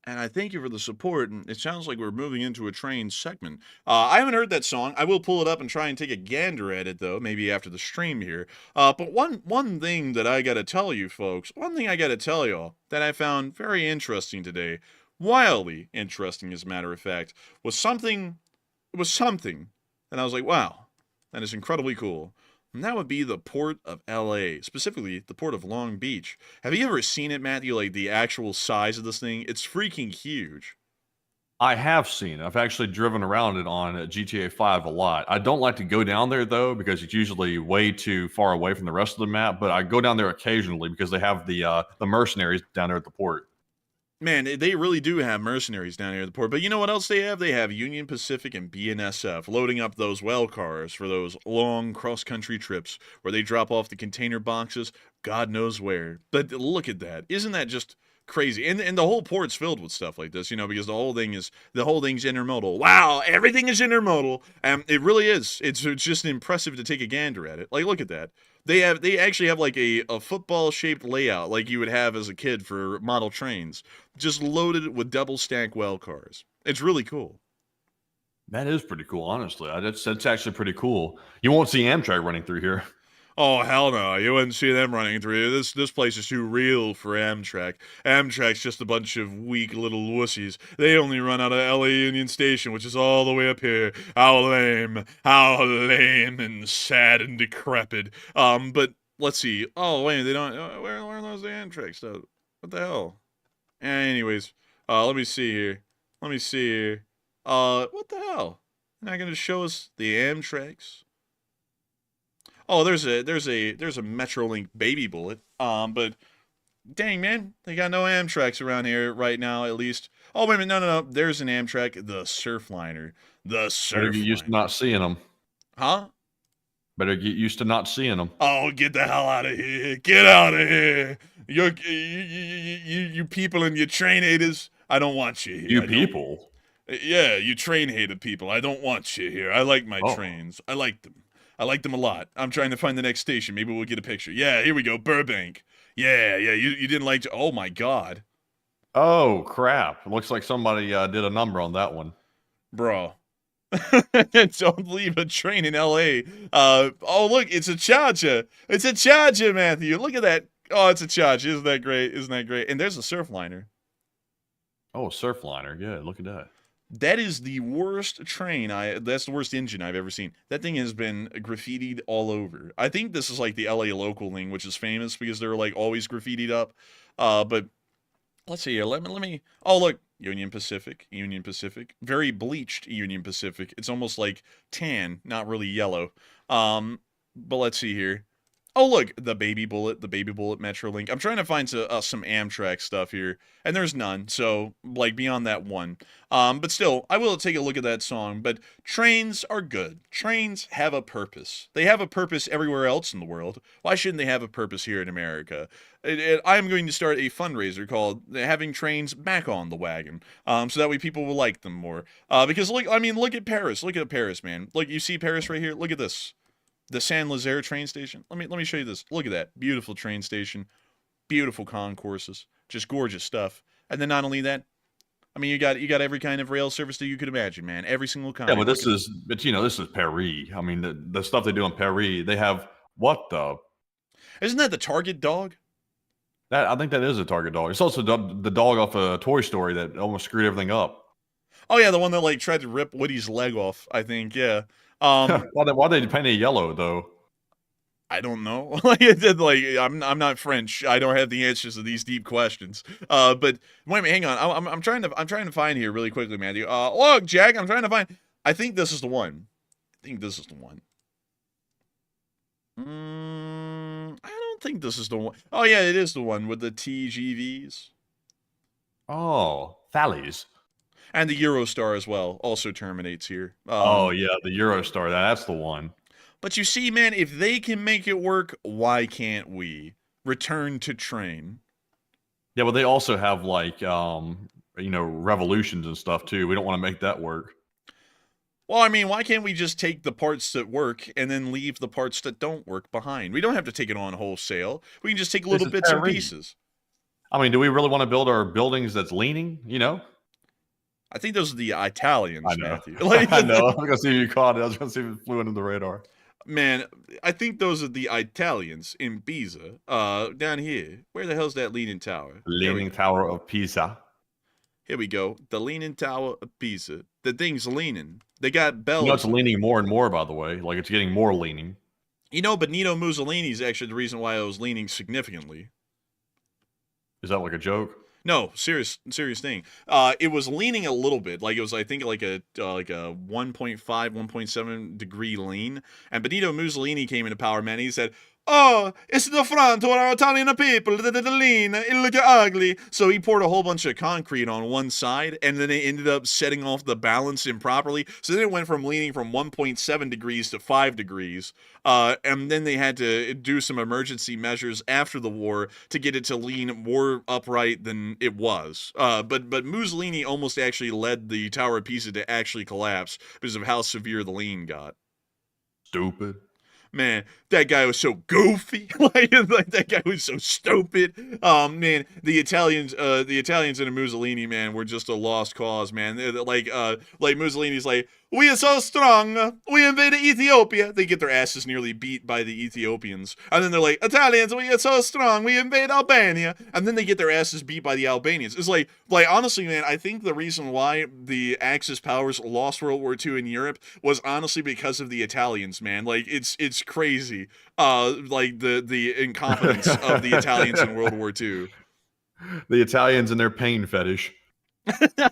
And I thank you for the support, and it sounds like we're moving into a train segment. I haven't heard that song. I will pull it up and try and take a gander at it, though, maybe after the stream here. But one thing that I gotta tell you, folks, one thing I gotta tell y'all that I found very interesting today, wildly interesting as a matter of fact, was something that I was like, wow, that is incredibly cool. And that would be the port of LA, specifically the port of Long Beach. Have you ever seen it, Matthew? Like the actual size of this thing? It's freaking huge. I have seen it. I've actually driven around it on GTA 5 a lot. I don't like to go down there, though, because it's usually way too far away from the rest of the map. But I go down there occasionally because they have the mercenaries down there at the port. Man, they really do have mercenaries down here at the port. But you know what else they have? They have Union Pacific and BNSF loading up those well cars for those long cross-country trips where they drop off the container boxes God knows where. But look at that. Isn't that just crazy? And the whole port's filled with stuff like this, you know, because the whole thing's intermodal. Wow, everything is intermodal. It really is. It's just impressive to take a gander at it. Like, look at that. They actually have like a football-shaped layout like you would have as a kid for model trains, just loaded with double-stack well cars. It's really cool. That is pretty cool, honestly. That's actually pretty cool. You won't see Amtrak running through here. Oh, hell no. You wouldn't see them running through. This place is too real for Amtrak. Amtrak's just a bunch of weak little wussies. They only run out of LA Union Station, which is all the way up here. How lame and sad and decrepit. But let's see. Oh, wait, they don't... where are those Amtrak stuff? What the hell? Anyways, let me see here. What the hell? They're not going to show us the Amtraks? Oh, there's a Metrolink baby bullet. But dang, man, they got no Amtraks around here right now, at least. Oh, wait a minute, no. There's an Amtrak, the Surfliner. The Surfliner. Better get used to not seeing them. Huh? Better get used to not seeing them. Oh, get the hell out of here. Get out of here. You people and your train haters, I don't want you here. You people? Yeah, you train hater people. I don't want you here. I like my trains. I like them. I like them a lot. I'm trying to find the next station. Maybe we'll get a picture. Yeah, here we go. Burbank. Yeah. You didn't like to... Oh, my God. Oh, crap. It looks like somebody did a number on that one. Bro. Don't leave a train in L.A. Oh, look. It's a Charger. It's a Charger, Matthew. Look at that. Oh, it's a Charger. Isn't that great? And there's a Surfliner. Oh, Surfliner. Yeah, look at that. That is the worst train that's the worst engine I've ever seen. That thing has been graffitied all over. I think this is like the LA local thing, which is famous because they're like always graffitied up. But let's see here. Let me. Oh, look, Union Pacific. Very bleached Union Pacific. It's almost like tan, not really yellow. But let's see here. Oh, look, the Baby Bullet Metrolink. I'm trying to find some Amtrak stuff here, and there's none, so, like, beyond that one. But still, I will take a look at that song, but trains are good. Trains have a purpose. They have a purpose everywhere else in the world. Why shouldn't they have a purpose here in America? I'm going to start a fundraiser called Having Trains Back on the Wagon, so that way people will like them more. Because, look at Paris. Look at Paris, man. Look, you see Paris right here? Look at this. The Saint-Lazare train station. Let me show you this. Look at that. Beautiful train station. Beautiful concourses. Just gorgeous stuff. And then not only that, I mean, you got every kind of rail service that you could imagine, man. Every single kind. Yeah, but this is Paris. I mean, the stuff they do in Paris, they have what the? Isn't that the Target dog? I think that is a Target dog. It's also the dog off a Toy Story that almost screwed everything up. Oh yeah, the one that like tried to rip Woody's leg off. I think, yeah. Why they paint it yellow though? I don't know. I'm not French. I don't have the answers to these deep questions. But wait a minute, hang on. I'm trying to find here really quickly, Matthew. Look, Jack, I'm trying to find. I think this is the one. I don't think this is the one. Oh yeah, it is the one with the TGVs. Oh, Thalys. And the Eurostar as well also terminates here. Oh yeah, the Eurostar. That's the one. But you see, man, if they can make it work, why can't we? Return to train. Yeah, but they also have like revolutions and stuff too. We don't want to make that work. Well, I mean, why can't we just take the parts that work and then leave the parts that don't work behind? We don't have to take it on wholesale. We can just take little bits and pieces. I mean, do we really want to build our buildings that's leaning? I think those are the Italians, I know. Matthew. I know. I was gonna see if you caught it. I was gonna see if it flew under the radar. Man, I think those are the Italians in Pisa. Down here. Where the hell's that Leaning Tower? Leaning Tower of Pisa. Here we go. The Leaning Tower of Pisa. The thing's leaning. They got bells. It's leaning more and more, by the way. Like, it's getting more leaning. Benito Mussolini is actually the reason why it was leaning significantly. Is that like a joke? No, serious thing. It was leaning a little bit, like it was, I think, like a 1.5, 1.7 degree lean. And Benito Mussolini came into power, man. He said, "Oh, it's the front to our Italian people, the lean, it look ugly." So he poured a whole bunch of concrete on one side, and then it ended up setting off the balance improperly. So then it went from leaning from 1.7 degrees to 5 degrees. And then they had to do some emergency measures after the war to get it to lean more upright than it was. But Mussolini almost actually led the Tower of Pisa to actually collapse because of how severe the lean got. Stupid. Man, that guy was so goofy. like that guy was so stupid. Man, the Italians and Mussolini, man, were just a lost cause, man. Like Mussolini's like, "We are so strong. We invaded Ethiopia." They get their asses nearly beat by the Ethiopians. And then they're like, "Italians, we are so strong. We invade Albania." And then they get their asses beat by the Albanians. It's like honestly, man, I think the reason why the Axis powers lost World War II in Europe was honestly because of the Italians, man. Like, it's crazy. Like the incompetence of the Italians in World War II. The Italians and their pain fetish.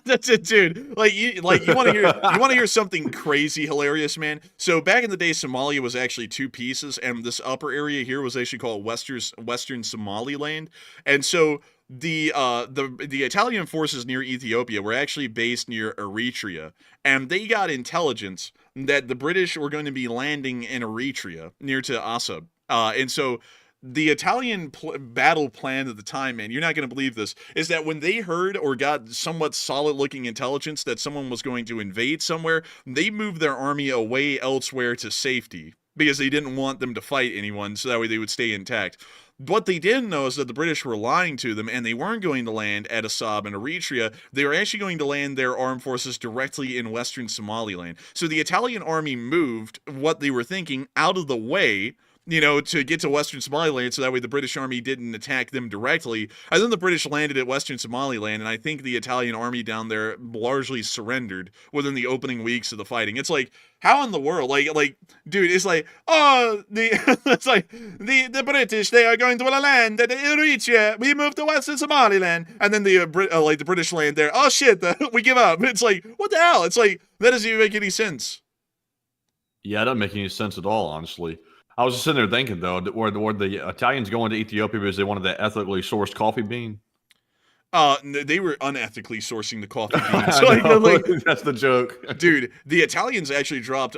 That's it, dude. You want to hear something crazy hilarious, man? So back in the day, Somalia was actually two pieces, and this upper area here was actually called Western Somaliland. And so the Italian forces near Ethiopia were actually based near Eritrea, and they got intelligence that the British were going to be landing in Eritrea near to Assab. And so the Italian battle plan at the time, man, you're not going to believe this, is that when they heard or got somewhat solid-looking intelligence that someone was going to invade somewhere, they moved their army away elsewhere to safety because they didn't want them to fight anyone, so that way they would stay intact. What they didn't know is that the British were lying to them, and they weren't going to land at Assab and Eritrea. They were actually going to land their armed forces directly in Western Somaliland. So the Italian army moved what they were thinking out of the way to get to Western Somaliland, so that way the British army didn't attack them directly. And then the British landed at Western Somaliland, and I think the Italian army down there largely surrendered within the opening weeks of the fighting. It's like, how in the world, like, dude, it's like, it's like the British, they are going to land at Eritrea. We move to Western Somaliland, and then the British land there. Oh shit, we give up. It's like, what the hell? It's like, that doesn't even make any sense. Yeah, it doesn't make any sense at all, honestly. I was just sitting there thinking, though, were the Italians going to Ethiopia because they wanted that ethically sourced coffee bean? They were unethically sourcing the coffee beans. That's the joke. Dude, the Italians actually dropped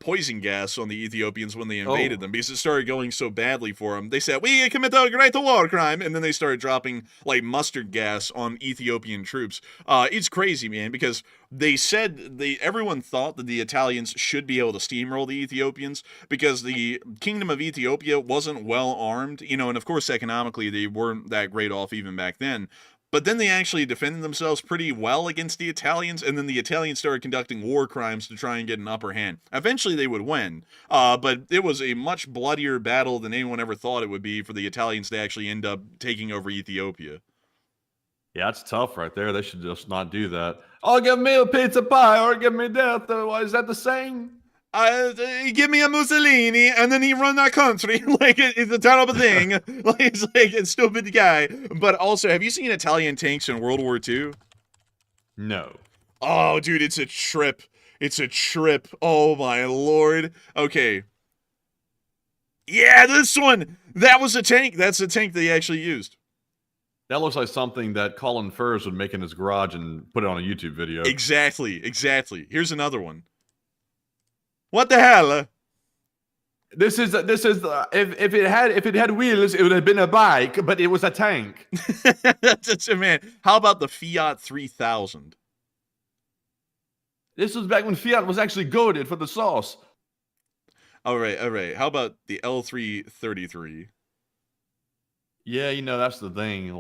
poison gas on the Ethiopians when they invaded them because it started going so badly for them. They said, we commit a great war crime, and then they started dropping mustard gas on Ethiopian troops. It's crazy, man, because they said everyone thought that the Italians should be able to steamroll the Ethiopians because the Kingdom of Ethiopia wasn't well armed, and of course economically they weren't that great off even back then. But then they actually defended themselves pretty well against the Italians, and then the Italians started conducting war crimes to try and get an upper hand. Eventually they would win, but it was a much bloodier battle than anyone ever thought it would be for the Italians to actually end up taking over Ethiopia. Yeah, it's tough right there. They should just not do that. Oh, give me a pizza pie or give me death. Is that the same? Give me a Mussolini, and then he run that country. It's a terrible thing. It's like a stupid guy. But also, have you seen Italian tanks in World War II? No. Oh, dude, it's a trip. It's a trip. Oh, my Lord. Okay. Yeah, this one. That was a tank. That's a tank they actually used. That looks like something that Colin Furze would make in his garage and put it on a YouTube video. Exactly. Here's another one. What the hell? This is if it had wheels, it would have been a bike, but it was a tank. That's it, man. How about the Fiat 3000? This was back when Fiat was actually goaded for the sauce. All right. How about the L333? Yeah, that's the thing.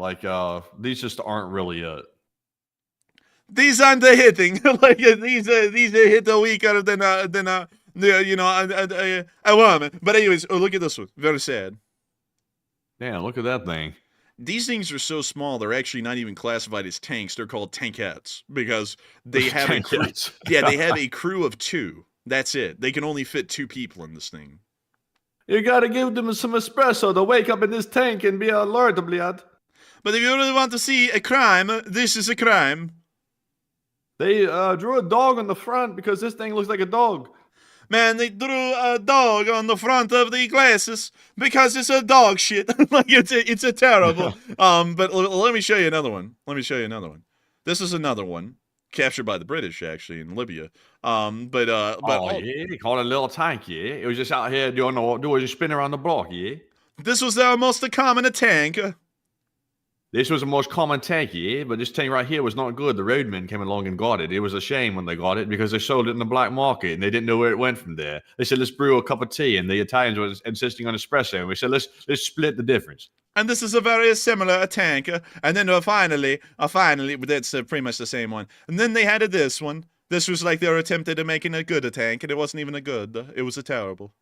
These just aren't really it. These aren't the hitting. These hit the weaker than a woman. But anyways, look at this one. Very sad. Damn, look at that thing. These things are so small, they're actually not even classified as tanks. They're called tankettes because they have a crew. Yeah, they have a crew of 2. That's it. They can only fit 2 people in this thing. You gotta give them some espresso to wake up in this tank and be alert, Bliad. But if you really want to see a crime, this is a crime. They drew a dog on the front because this thing looks like a dog. Man, they drew a dog on the front of the glasses because it's a dog shit. It's a terrible. But let me show you another one. This is another one captured by the British actually in Libya. He called it a little tank, yeah. It was just out here doing spin around the block, yeah. This was their most common tank. This was the most common tank, yeah, but this tank right here was not good. The roadmen came along and got it. It was a shame when they got it because they sold it in the black market and they didn't know where it went from there. They said, let's brew a cup of tea, and the Italians were insisting on espresso, and we said, let's split the difference. And this is a very similar tank. And then finally, that's pretty much the same one. And then they had this one. This was like they were attempted at making a good tank, and it wasn't even a good. It was a terrible.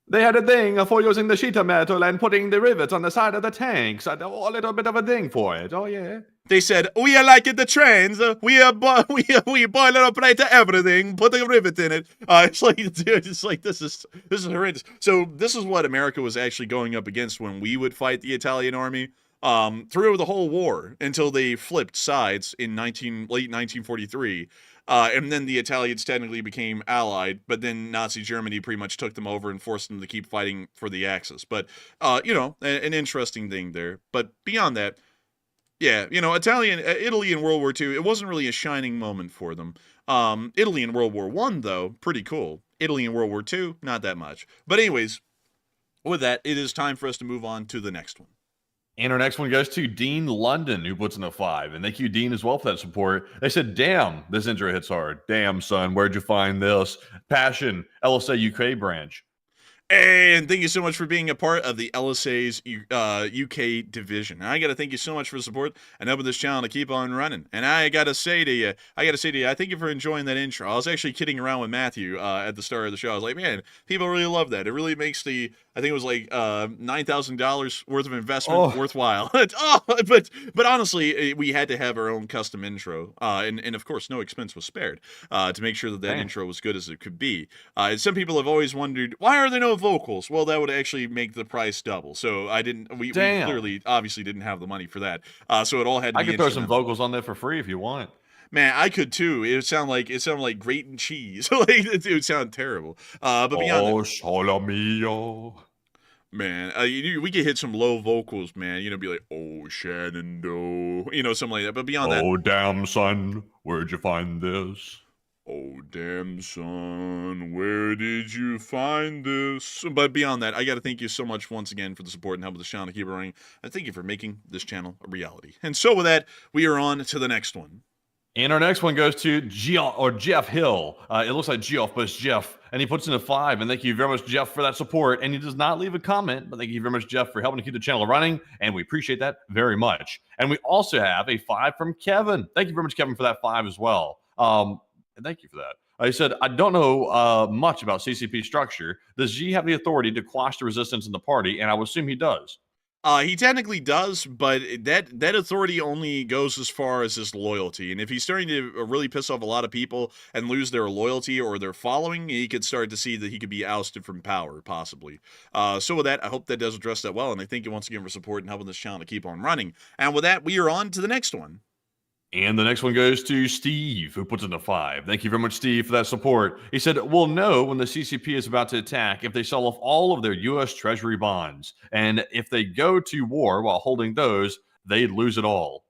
They had a thing for using the sheet of metal and putting the rivets on the side of the tanks. A little bit of a thing for it. Oh, yeah. They said, we are like the trains. We boil it up right to everything. Put a rivet in it. It's like, dude, this is horrendous. So this is what America was actually going up against when we would fight the Italian army. Through the whole war until they flipped sides in late 1943. And then the Italians technically became allied, but then Nazi Germany pretty much took them over and forced them to keep fighting for the Axis. But, an interesting thing there. But beyond that, yeah, Italy in World War II, it wasn't really a shining moment for them. Italy in World War I, though, pretty cool. Italy in World War II, not that much. But anyways, with that, it is time for us to move on to the next one. And our next one goes to Dean London, who puts in a 5. And thank you, Dean, as well for that support. They said, damn, this intro hits hard. Damn, son, where'd you find this? Passion, LSA UK branch. And thank you so much for being a part of the LSA's UK division. And I got to thank you so much for the support and helping this channel to keep on running. And I got to say to you, I thank you for enjoying that intro. I was actually kidding around with Matthew at the start of the show. I was like, man, people really love that. It really makes I think it was like $9,000 worth of investment worthwhile. But honestly, we had to have our own custom intro. And of course, no expense was spared to make sure that intro was good as it could be. And some people have always wondered, why are there no vocals? Well, that would actually make the price double. So we clearly, obviously didn't have the money for that. So it all had to be I could throw some vocals on there for free if you want. Man, I could too. It would sound like grating cheese. Like it would sound terrible. But beyond Solomio. man, we could hit some low vocals, man. Be like, oh, Shenandoah, something like that. But beyond that, Oh, damn, son, where'd you find this? Oh, damn, son, where did you find this? But beyond that, I got to thank you so much once again for the support and helping this channel to keep it running. And thank you for making this channel a reality. And so with that, we are on to the next one. And our next one goes to Jeff Hill. It looks like Geoff, but it's Jeff. And he puts in a 5. And thank you very much, Jeff, for that support. And he does not leave a comment, but thank you very much, Jeff, for helping to keep the channel running. And we appreciate that very much. And we also have a 5 from Kevin. Thank you very much, Kevin, for that 5 as well. And thank you for that. He said, I don't know much about CCP structure. Does Xi have the authority to quash the resistance in the party? And I would assume he does. He technically does, but that authority only goes as far as his loyalty. And if he's starting to really piss off a lot of people and lose their loyalty or their following, he could start to see that he could be ousted from power, possibly. So with that, I hope that does address that well. And I thank you once again for support and helping this channel to keep on running. And with that, we are on to the next one. And the next one goes to Steve, who puts in a 5. Thank you very much, Steve, for that support. He said, we'll know when the CCP is about to attack if they sell off all of their U.S. Treasury bonds. And if they go to war while holding those, they'd lose it all.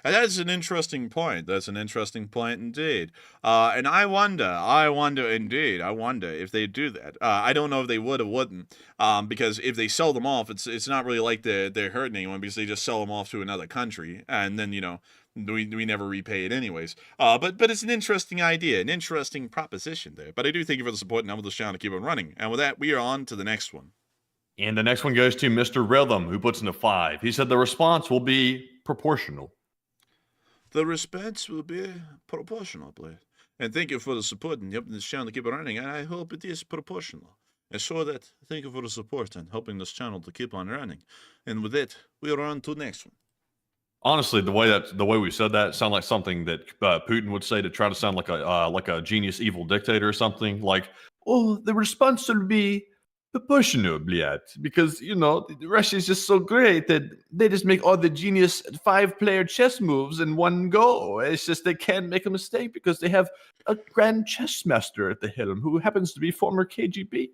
And that is an interesting point. That's an interesting point indeed. And I wonder indeed if they do that. I don't know if they would or wouldn't, because if they sell them off, it's not really like they're hurting anyone because they just sell them off to another country, and then we never repay it anyways. But it's an interesting idea, an interesting proposition there. But I do thank you for the support, and I'm with this channel to keep on running. And with that, we are on to the next one. And the next one goes to Mr. Rhythm, who puts in a 5. He said the response will be proportional. The response will be proportional, please. And thank you for the support and helping this channel to keep it running. And I hope it is proportional. And so that, thank you for the support and helping this channel to keep on running. And with that, we are on to the next one. Honestly, the way we said that sounded like something that Putin would say to try to sound like a genius evil dictator or something. Like, oh, the response will be proportional, because Russia is just so great that they just make all the genius 5-player chess moves in one go. It's just they can't make a mistake because they have a grand chess master at the helm who happens to be former KGB,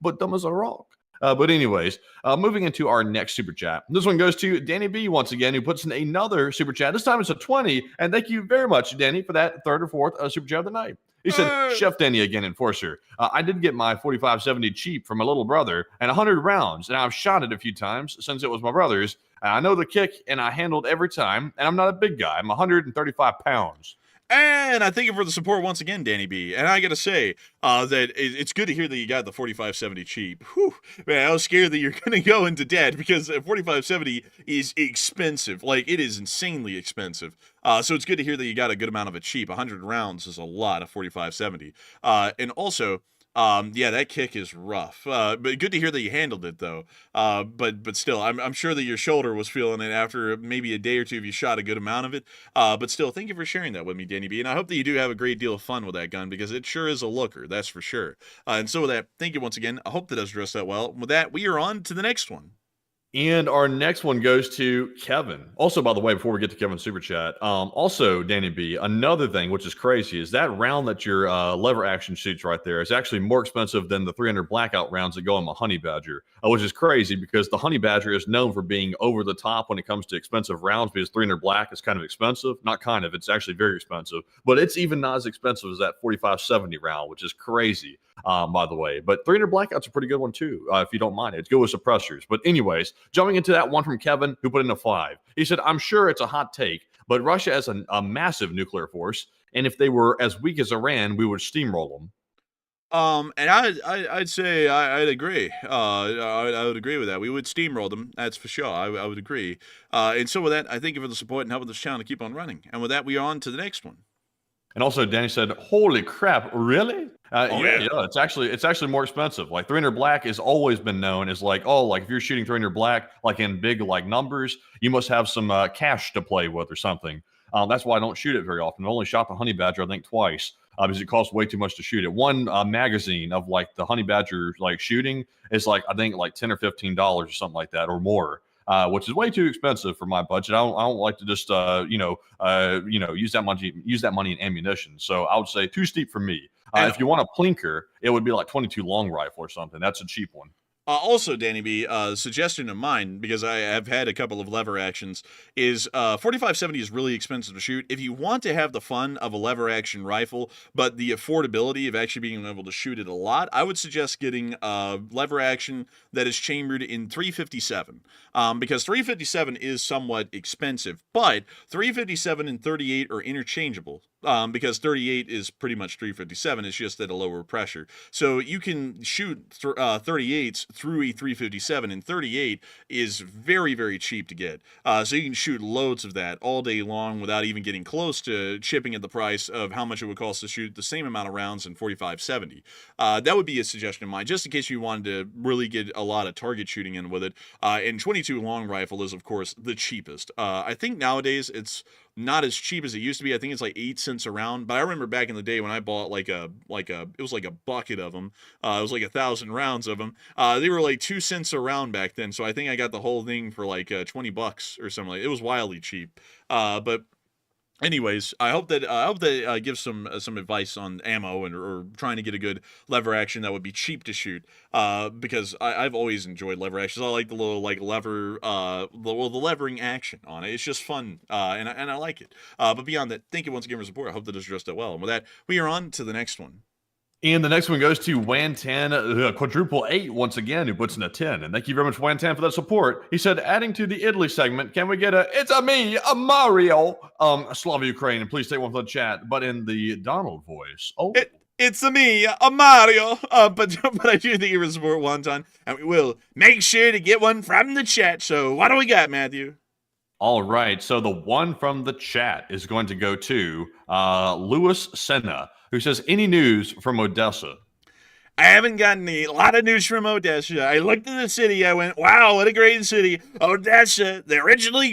but dumb as a rock. But anyways, moving into our next super chat. This one goes to Danny B once again, who puts in another super chat. This time it's a 20, and thank you very much, Danny, for that third or fourth super chat of the night. He said, Chef Danny again, Enforcer. I did get my 4570 cheap from my little brother and 100 rounds, and I've shot it a few times since it was my brother's. I know the kick, and I handled every time, and I'm not a big guy. I'm 135 pounds. And I thank you for the support once again, Danny B. And I gotta say that it's good to hear that you got the 4570 cheap. Whew, man, I was scared that you're gonna go into debt because 4570 is expensive. Like, it is insanely expensive. So it's good to hear that you got a good amount of it cheap. 100 rounds is a lot of 4570. And also, yeah, that kick is rough. But good to hear that you handled it, though. But still, I'm sure that your shoulder was feeling it after maybe a day or two if you shot a good amount of it. But still, thank you for sharing that with me, Danny B. And I hope that you do have a great deal of fun with that gun because it sure is a looker, that's for sure. And so with that, thank you once again. I hope that does address that well. With that, we are on to the next one. And our next one goes to Kevin. Also, by the way, before we get to Kevin's super chat, also Danny B, another thing which is crazy is that round that your lever action shoots right there is actually more expensive than the 300 blackout rounds that go on my Honey Badger, which is crazy because the Honey Badger is known for being over the top when it comes to expensive rounds because 300 black is kind of expensive. Not kind of, it's actually very expensive, but it's even not as expensive as that 4570 round, which is crazy. By the way, but 300 blackout's a pretty good one too, if you don't mind it. It's good with suppressors. But anyways, jumping into that one from Kevin, who put in a 5. He said, I'm sure it's a hot take, but Russia has a massive nuclear force, and if they were as weak as Iran, we would steamroll them. And I'd say I'd agree. I would agree with that. We would steamroll them, that's for sure. I would agree. And so with that, I thank you for the support and helping this channel to keep on running. And with that, we are on to the next one. And also, Danny said, "Holy crap, really?" Oh, yeah. It's actually more expensive. Like 300 black has always been known as like, oh, like if you're shooting 300 black, like in big like numbers, you must have some cash to play with or something. That's why I don't shoot it very often. I only shot the honey badger, I think, twice. Because it costs way too much to shoot it. One magazine of like the honey badger like shooting is like I think like $10 or $15 or something like that or more. Which is way too expensive for my budget. I don't like to just use that money in ammunition. So I would say too steep for me. If you want a plinker, it would be like 22 long rifle or something. That's a cheap one. Also, Danny B, suggestion of mine, because I have had a couple of lever actions, is 4570 is really expensive to shoot. If you want to have the fun of a lever action rifle, but the affordability of actually being able to shoot it a lot, I would suggest getting lever action that is chambered in 357. Because 357 is somewhat expensive, but 357 and 38 are interchangeable. Because 38 is pretty much 357. It's just at a lower pressure. So you can shoot 38s through a 357, and 38 is very, very cheap to get. So you can shoot loads of that all day long without even getting close to chipping at the price of how much it would cost to shoot the same amount of rounds in 4570. That would be a suggestion of mine, just in case you wanted to really get a lot of target shooting in with it. And 22 long rifle is, of course, the cheapest. I think nowadays it's not as cheap as it used to be. I think it's like 8 cents a round. But I remember back in the day when I bought it was like a bucket of them. It was like 1,000 rounds of them. They were like 2 cents a round back then. So I think I got the whole thing for like $20 or something. It was wildly cheap. But anyways, I hope that gives some advice on ammo or trying to get a good lever action that would be cheap to shoot. Because I've always enjoyed lever actions. I like the little like lever, the levering action on it. It's just fun, and I like it. But beyond that, thank you once again for support. I hope that addressed that well. And with that, we are on to the next one. And the next one goes to Wantan quadruple 8 once again, who puts in a 10. And thank you very much, Wantan, for that support. He said, adding to the Italy segment, can we get it's a me, a Mario, Slava Ukraine, and please take one for the chat, but in the Donald voice. Oh. It's a me, a Mario. But I do think you were support Wantan, and we will make sure to get one from the chat. So what do we got, Matthew? All right, so the one from the chat is going to go to Louis Senna, who says, any news from Odessa? I haven't gotten a lot of news from Odessa. I looked at the city. I went, wow, what a great city. Odessa, they're originally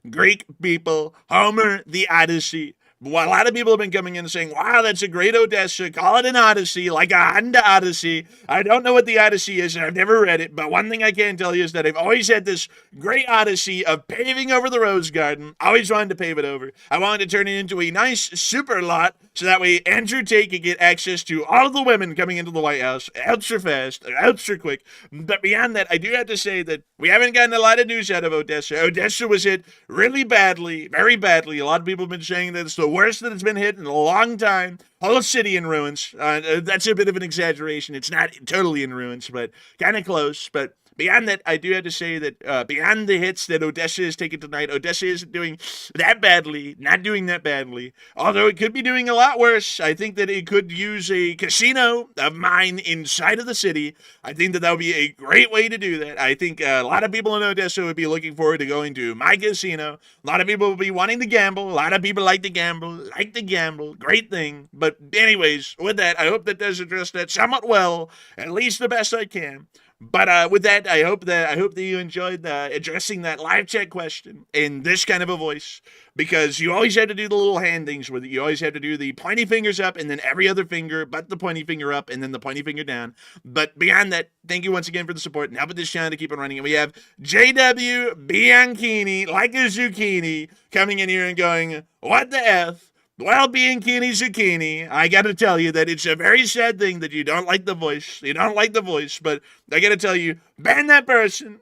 Greek people, Homer, the Odyssey. Well, a lot of people have been coming in and saying, wow, that's a great Odessa. Call it an Odyssey, like a Honda Odyssey. I don't know what the Odyssey is, and I've never read it, but one thing I can tell you is that I've always had this great Odyssey of paving over the Rose Garden. I always wanted to pave it over. I wanted to turn it into a nice super lot, so that way Andrew Tate could get access to all of the women coming into the White House, ultra fast, ultra quick. But beyond that, I do have to say that we haven't gotten a lot of news out of Odessa. Odessa was hit really badly, very badly. A lot of people have been saying that it's the worst that it's been hit in a long time. Whole city in ruins. That's a bit of an exaggeration. It's not totally in ruins, but kind of close. But beyond that, I do have to say that beyond the hits that Odessa has taken tonight, Odessa isn't doing that badly, not doing that badly. Although it could be doing a lot worse. I think that it could use a casino of mine inside of the city. I think that would be a great way to do that. I think a lot of people in Odessa would be looking forward to going to my casino. A lot of people will be wanting to gamble. A lot of people like to gamble. Great thing. But anyways, with that, I hope that does address that somewhat well, at least the best I can. But with that, I hope that you enjoyed addressing that live chat question in this kind of a voice, because you always have to do the little hand things with it. You always have to do the pointy fingers up and then every other finger but the pointy finger up and then the pointy finger down. But beyond that, thank you once again for the support and helping this channel to keep on running. And we have JW Bianchini, like a zucchini, coming in here and going, what the F? Well, Bianchini Zucchini, I gotta tell you that it's a very sad thing that you don't like the voice. You don't like the voice, but I gotta tell you, ban that person.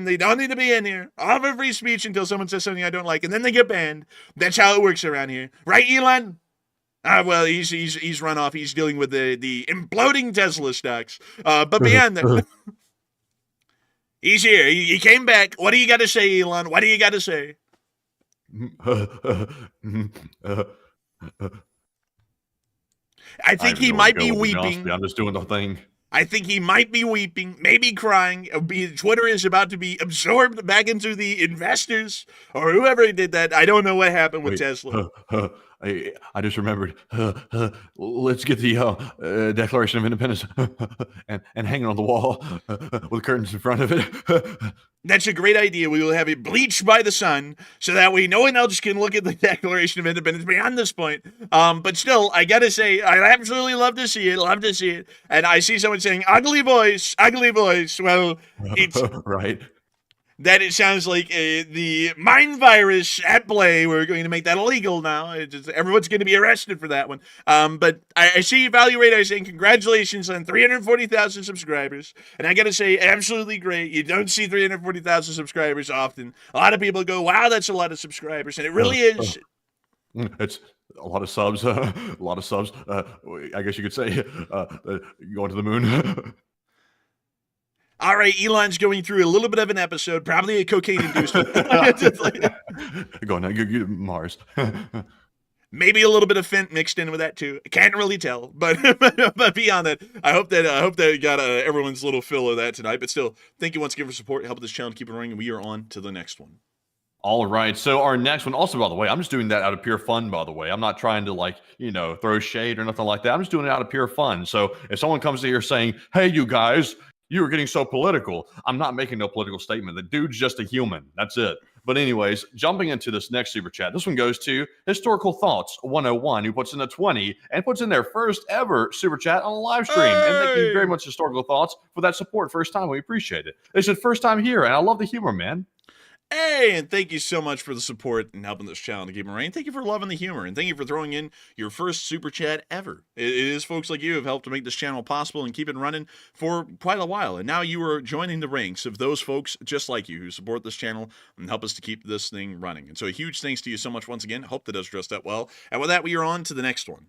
They don't need to be in here. Offer free speech until someone says something I don't like, and then they get banned. That's how it works around here. Right, Elon? Well, he's run off. He's dealing with the imploding Tesla stocks. But beyond that, he's here. He came back. What do you got to say, Elon? What do you got to say? I think he might be weeping. I'm just doing the thing. I think he might be weeping, maybe crying. Twitter is about to be absorbed back into the investors or whoever did that. I don't know what happened with Tesla. I just remembered. Let's get the Declaration of Independence and hang it on the wall with curtains in front of it. That's a great idea. We will have it bleached by the sun so that way no one else can look at the Declaration of Independence beyond this point. But still, I gotta say, I absolutely love to see it. And I see someone saying, ugly voice. Well, it's right. That it sounds like the mind virus at play. We're going to make that illegal now. Everyone's going to be arrested for that one. But I see Value Radar saying congratulations on 340,000 subscribers. And I got to say, absolutely great. You don't see 340,000 subscribers often. A lot of people go, wow, that's a lot of subscribers. And it really is. It's a lot of subs. A lot of subs. I guess you could say going to the moon. All right, Elon's going through a little bit of an episode, probably a cocaine-induced one. Going to Mars. Maybe a little bit of Fent mixed in with that too. I can't really tell, but beyond that, I hope that got everyone's little fill of that tonight. But still, thank you once again for support, help this channel keep it running, and we are on to the next one. All right, so our next one, also, by the way, I'm just doing that out of pure fun, by the way. I'm not trying to, throw shade or nothing like that. I'm just doing it out of pure fun. So if someone comes to here saying, hey, you guys, you were getting so political, I'm not making no political statement. The dude's just a human. That's it. But anyways, jumping into this next super chat, this one goes to Historical Thoughts 101, who puts in a 20 and puts in their first ever super chat on a live stream. Hey! And thank you very much, Historical Thoughts, for that support. First time, we appreciate it. They said first time here, and I love the humor, man. Hey, and thank you so much for the support and helping this channel to keep it running. Thank you for loving the humor, and thank you for throwing in your first super chat ever. It is folks like you who have helped to make this channel possible and keep it running for quite a while. And now you are joining the ranks of those folks just like you who support this channel and help us to keep this thing running. And so a huge thanks to you so much once again. Hope that does dress that well. And with that, we are on to the next one.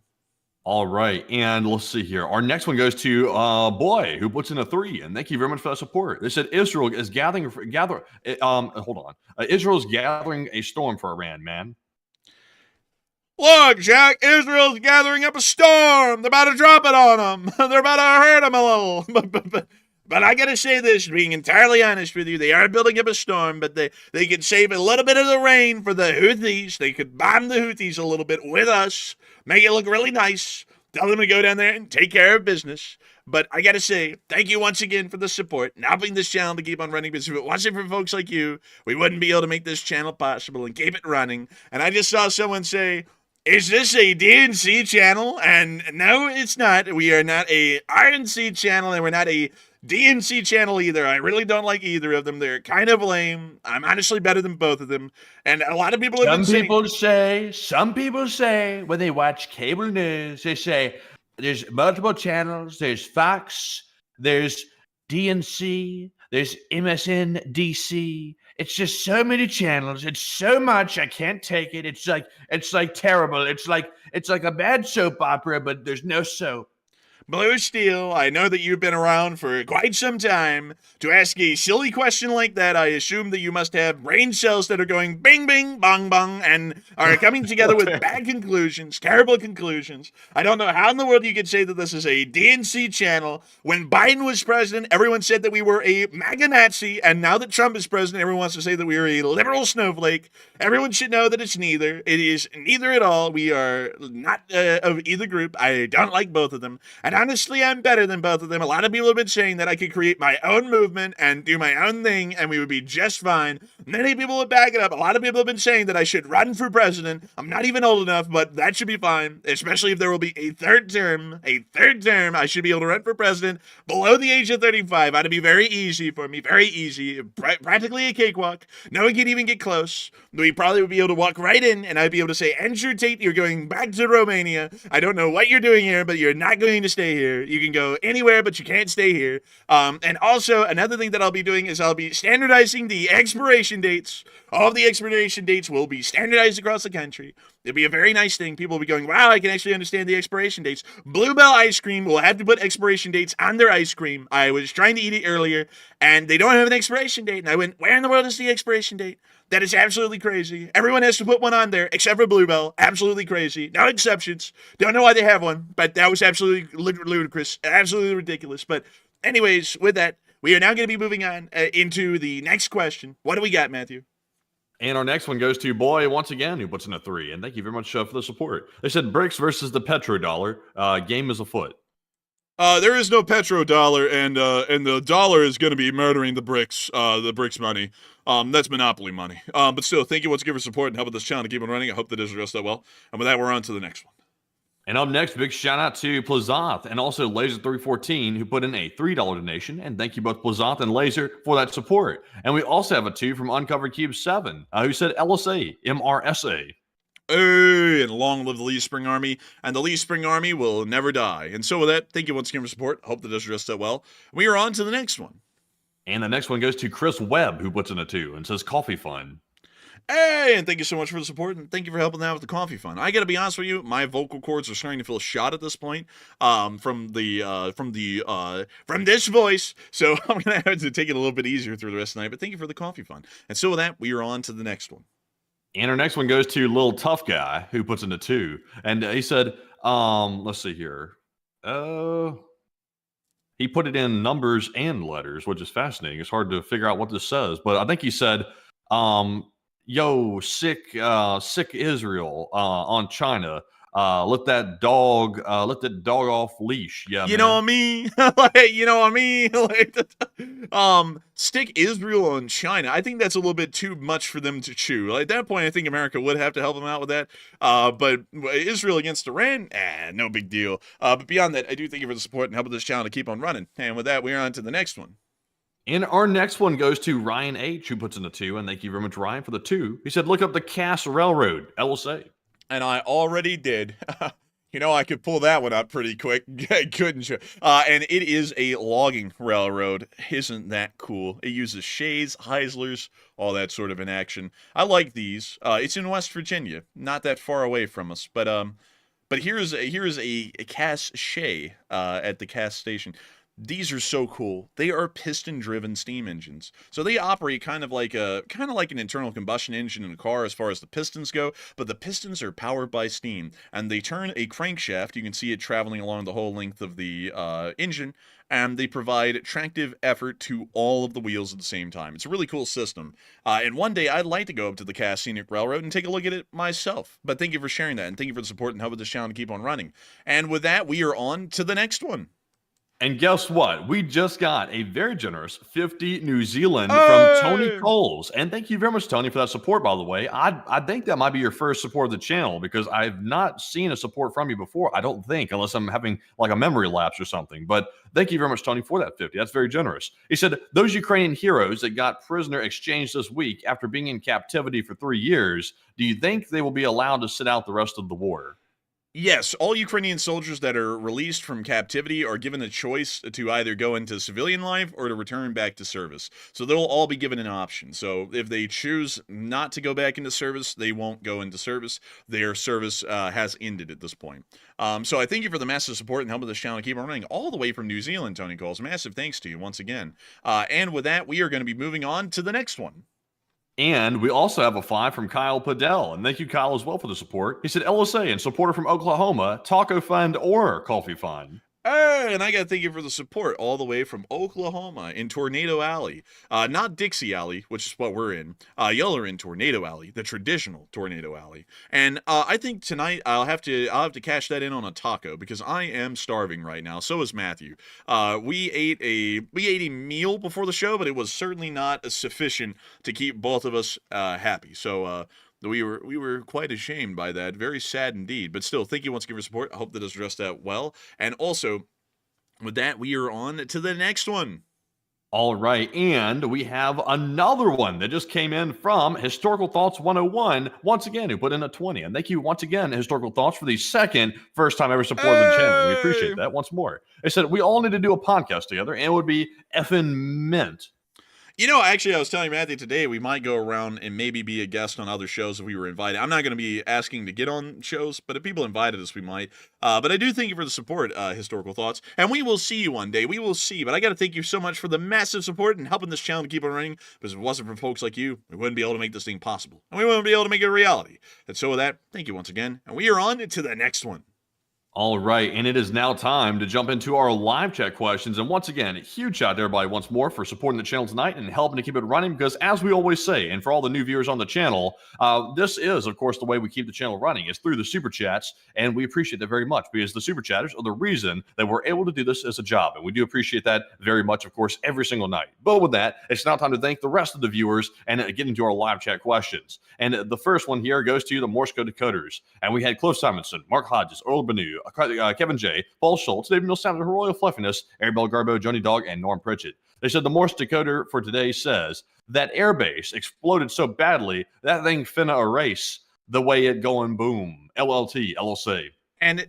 All right, and let's see here. Our next one goes to Boy, who puts in a 3, and thank you very much for that support. They said Israel is gathering. Hold on. Israel's gathering a storm for Iran, man. Look, Jack, Israel's gathering up a storm. They're about to drop it on them. They're about to hurt them a little. But I gotta say this, being entirely honest with you, they are building up a storm, but they could save a little bit of the rain for the Houthis. They could bomb the Houthis a little bit with us, make it look really nice, tell them to go down there and take care of business. But I gotta say, thank you once again for the support and helping this channel to keep on running, because if it wasn't for folks like you, we wouldn't be able to make this channel possible and keep it running. And I just saw someone say, is this a DNC channel? And no, it's not. We are not a RNC channel, and we're not a DNC channel either. I really don't like either of them. They're kind of lame. I'm honestly better than both of them. And a lot of people have Some people say when they watch cable news, they say there's multiple channels. There's Fox, there's DNC, there's MSNBC. It's just so many channels. It's so much. I can't take it. It's like terrible. It's like a bad soap opera, but there's no soap. Blue Steel, I know that you've been around for quite some time. To ask a silly question like that, I assume that you must have brain cells that are going bing, bing, bong, bong, and are coming together with bad conclusions, terrible conclusions. I don't know how in the world you could say that this is a DNC channel. When Biden was president, everyone said that we were a MAGA Nazi, and now that Trump is president, everyone wants to say that we are a liberal snowflake. Everyone should know that it's neither. It is neither at all. We are not of either group. I don't like both of them. And honestly, I'm better than both of them. A lot of people have been saying that I could create my own movement and do my own thing, and we would be just fine. Many people would back it up. A lot of people have been saying that I should run for president. I'm not even old enough, but that should be fine, especially if there will be a third term. I should be able to run for president below the age of 35. That'd be very easy for me, very easy. Practically a cakewalk. No one could even get close. We probably would be able to walk right in, and I'd be able to say, Andrew Tate, you're going back to Romania. I don't know what you're doing here, but you're not going to stay here. You can go anywhere, but you can't stay here. And also, another thing that I'll be doing is I'll be standardizing the expiration expiration dates. All of the expiration dates will be standardized across the country. It'll be a very nice thing. People will be going, wow, I can actually understand the expiration dates. Bluebell ice cream will have to put expiration dates on their ice cream. I was trying to eat it earlier, and they don't have an expiration date. And I went, where in the world is the expiration date? That is absolutely crazy. Everyone has to put one on there, except for Bluebell. Absolutely crazy. No exceptions. Don't know why they have one, but that was absolutely ludicrous. Absolutely ridiculous. But anyways, with that, we are now going to be moving on into the next question. What do we got, Matthew? And our next one goes to Boy once again, who puts in a 3. And thank you very much for the support. They said BRICS versus the petrodollar. Game is afoot. There is no petrodollar, and the dollar is going to be murdering the BRICS money. That's monopoly money. But still, thank you once again for support and helping this channel to keep on running. I hope that is addressed that well. And with that, we're on to the next one. And up next, big shout out to Plazoth and also Laser314, who put in a $3 donation. And thank you both, Plazoth and Laser, for that support. And we also have a 2 from Uncovered Cube 7, who said LSA, MRSA. Hey, and long live the Lee Spring Army, and the Lee Spring Army will never die. And so with that, thank you once again for support. Hope that does address that well. We are on to the next one. And the next one goes to Chris Webb, who puts in a 2 and says coffee fun. Hey, and thank you so much for the support, and thank you for helping out with the coffee fund. I gotta be honest with you, my vocal cords are starting to feel shot at this point, from this voice. So I'm gonna have to take it a little bit easier through the rest of the night. But thank you for the coffee fund. And so with that, we are on to the next one. And our next one goes to Little Tough Guy, who puts in a 2. And he said, let's see here. He put it in numbers and letters, which is fascinating. It's hard to figure out what this says. But I think he said, yo, sick Israel on China. Let that dog off leash. Yeah, You man. know what I mean? Like, you know what I mean? Like, stick Israel on China. I think that's a little bit too much for them to chew. Like, at that point, I think America would have to help them out with that. But Israel against Iran, no big deal. But beyond that, I do thank you for the support and helping this channel to keep on running. And with that, we're on to the next one. And our next one goes to Ryan H, who puts in a 2. And thank you very much, Ryan, for the 2. He said, look up the Cass Railroad, LSA. And I already did. You know, I could pull that one up pretty quick, couldn't you? And it is a logging railroad. Isn't that cool? It uses Shays, Heislers, all that sort of in action. I like these. It's in West Virginia, not that far away from us. But here's a Cass Shay at the Cass station. These are so cool. They are piston-driven steam engines. So they operate kind of like an internal combustion engine in a car as far as the pistons go, but the pistons are powered by steam, and they turn a crankshaft. You can see it traveling along the whole length of the engine, and they provide tractive effort to all of the wheels at the same time. It's a really cool system. And one day I'd like to go up to the Cass Scenic Railroad and take a look at it myself. But thank you for sharing that, and thank you for the support and helping this channel to keep on running. And with that, we are on to the next one. And guess what? We just got a very generous 50 New Zealand from Tony Coles. And thank you very much, Tony, for that support, by the way. I think that might be your first support of the channel because I've not seen a support from you before, I don't think, unless I'm having like a memory lapse or something. But thank you very much, Tony, for that 50. That's very generous. He said, those Ukrainian heroes that got prisoner exchanged this week after being in captivity for 3 years, do you think they will be allowed to sit out the rest of the war? Yes, all Ukrainian soldiers that are released from captivity are given a choice to either go into civilian life or to return back to service. So they'll all be given an option. So if they choose not to go back into service, they won't go into service. Their service has ended at this point. So I thank you for the massive support and helping this channel keep on running all the way from New Zealand, Tony Coles. Massive thanks to you once again. And with that, we are going to be moving on to the next one. And we also have a 5 from Kyle Padell. And thank you, Kyle, as well for the support. He said, LSA and supporter from Oklahoma, Taco Fund or Coffee Fund. Hey, and I got to thank you for the support all the way from Oklahoma in Tornado Alley. Not Dixie Alley, which is what we're in. Y'all are in Tornado Alley, the traditional Tornado Alley. And I think tonight I'll have to cash that in on a taco because I am starving right now. So is Matthew. We ate a meal before the show, but it was certainly not sufficient to keep both of us happy. So we were quite ashamed by that. Very sad indeed. But still, thank you once again for support. I hope that has addressed that well. And also, with that, we are on to the next one. All right, and we have another one that just came in from Historical Thoughts 101, once again, who put in a 20. And thank you once again, Historical Thoughts, for the first time ever supported the channel. We appreciate that once more. They said, we all need to do a podcast together, and it would be effing mint. You know, actually, I was telling Matthew today we might go around and maybe be a guest on other shows if we were invited. I'm not going to be asking to get on shows, but if people invited us, we might. But I do thank you for the support, Historical Thoughts. And we will see you one day. We will see. But I got to thank you so much for the massive support and helping this channel to keep on running. Because if it wasn't for folks like you, we wouldn't be able to make this thing possible. And we wouldn't be able to make it a reality. And so with that, thank you once again. And we are on to the next one. All right, and it is now time to jump into our live chat questions. And once again, a huge shout out to everybody once more for supporting the channel tonight and helping to keep it running. Because as we always say, and for all the new viewers on the channel, this is, of course, the way we keep the channel running is through the super chats, and we appreciate that very much because the super chatters are the reason that we're able to do this as a job, and we do appreciate that very much, of course, every single night. But with that, it's now time to thank the rest of the viewers and get into our live chat questions. And the first one here goes to the Morse code decoders, and we had Cliff Simonson, Mark Hodges, Earl Banu, Kevin J, Paul Schultz, David Millsap, Royal Fluffiness, Arabelle Garbo, Johnny Dog, and Norm Pritchett. They said the Morse decoder for today says that airbase exploded so badly that thing finna erase the way it going boom. LLT, LLC. And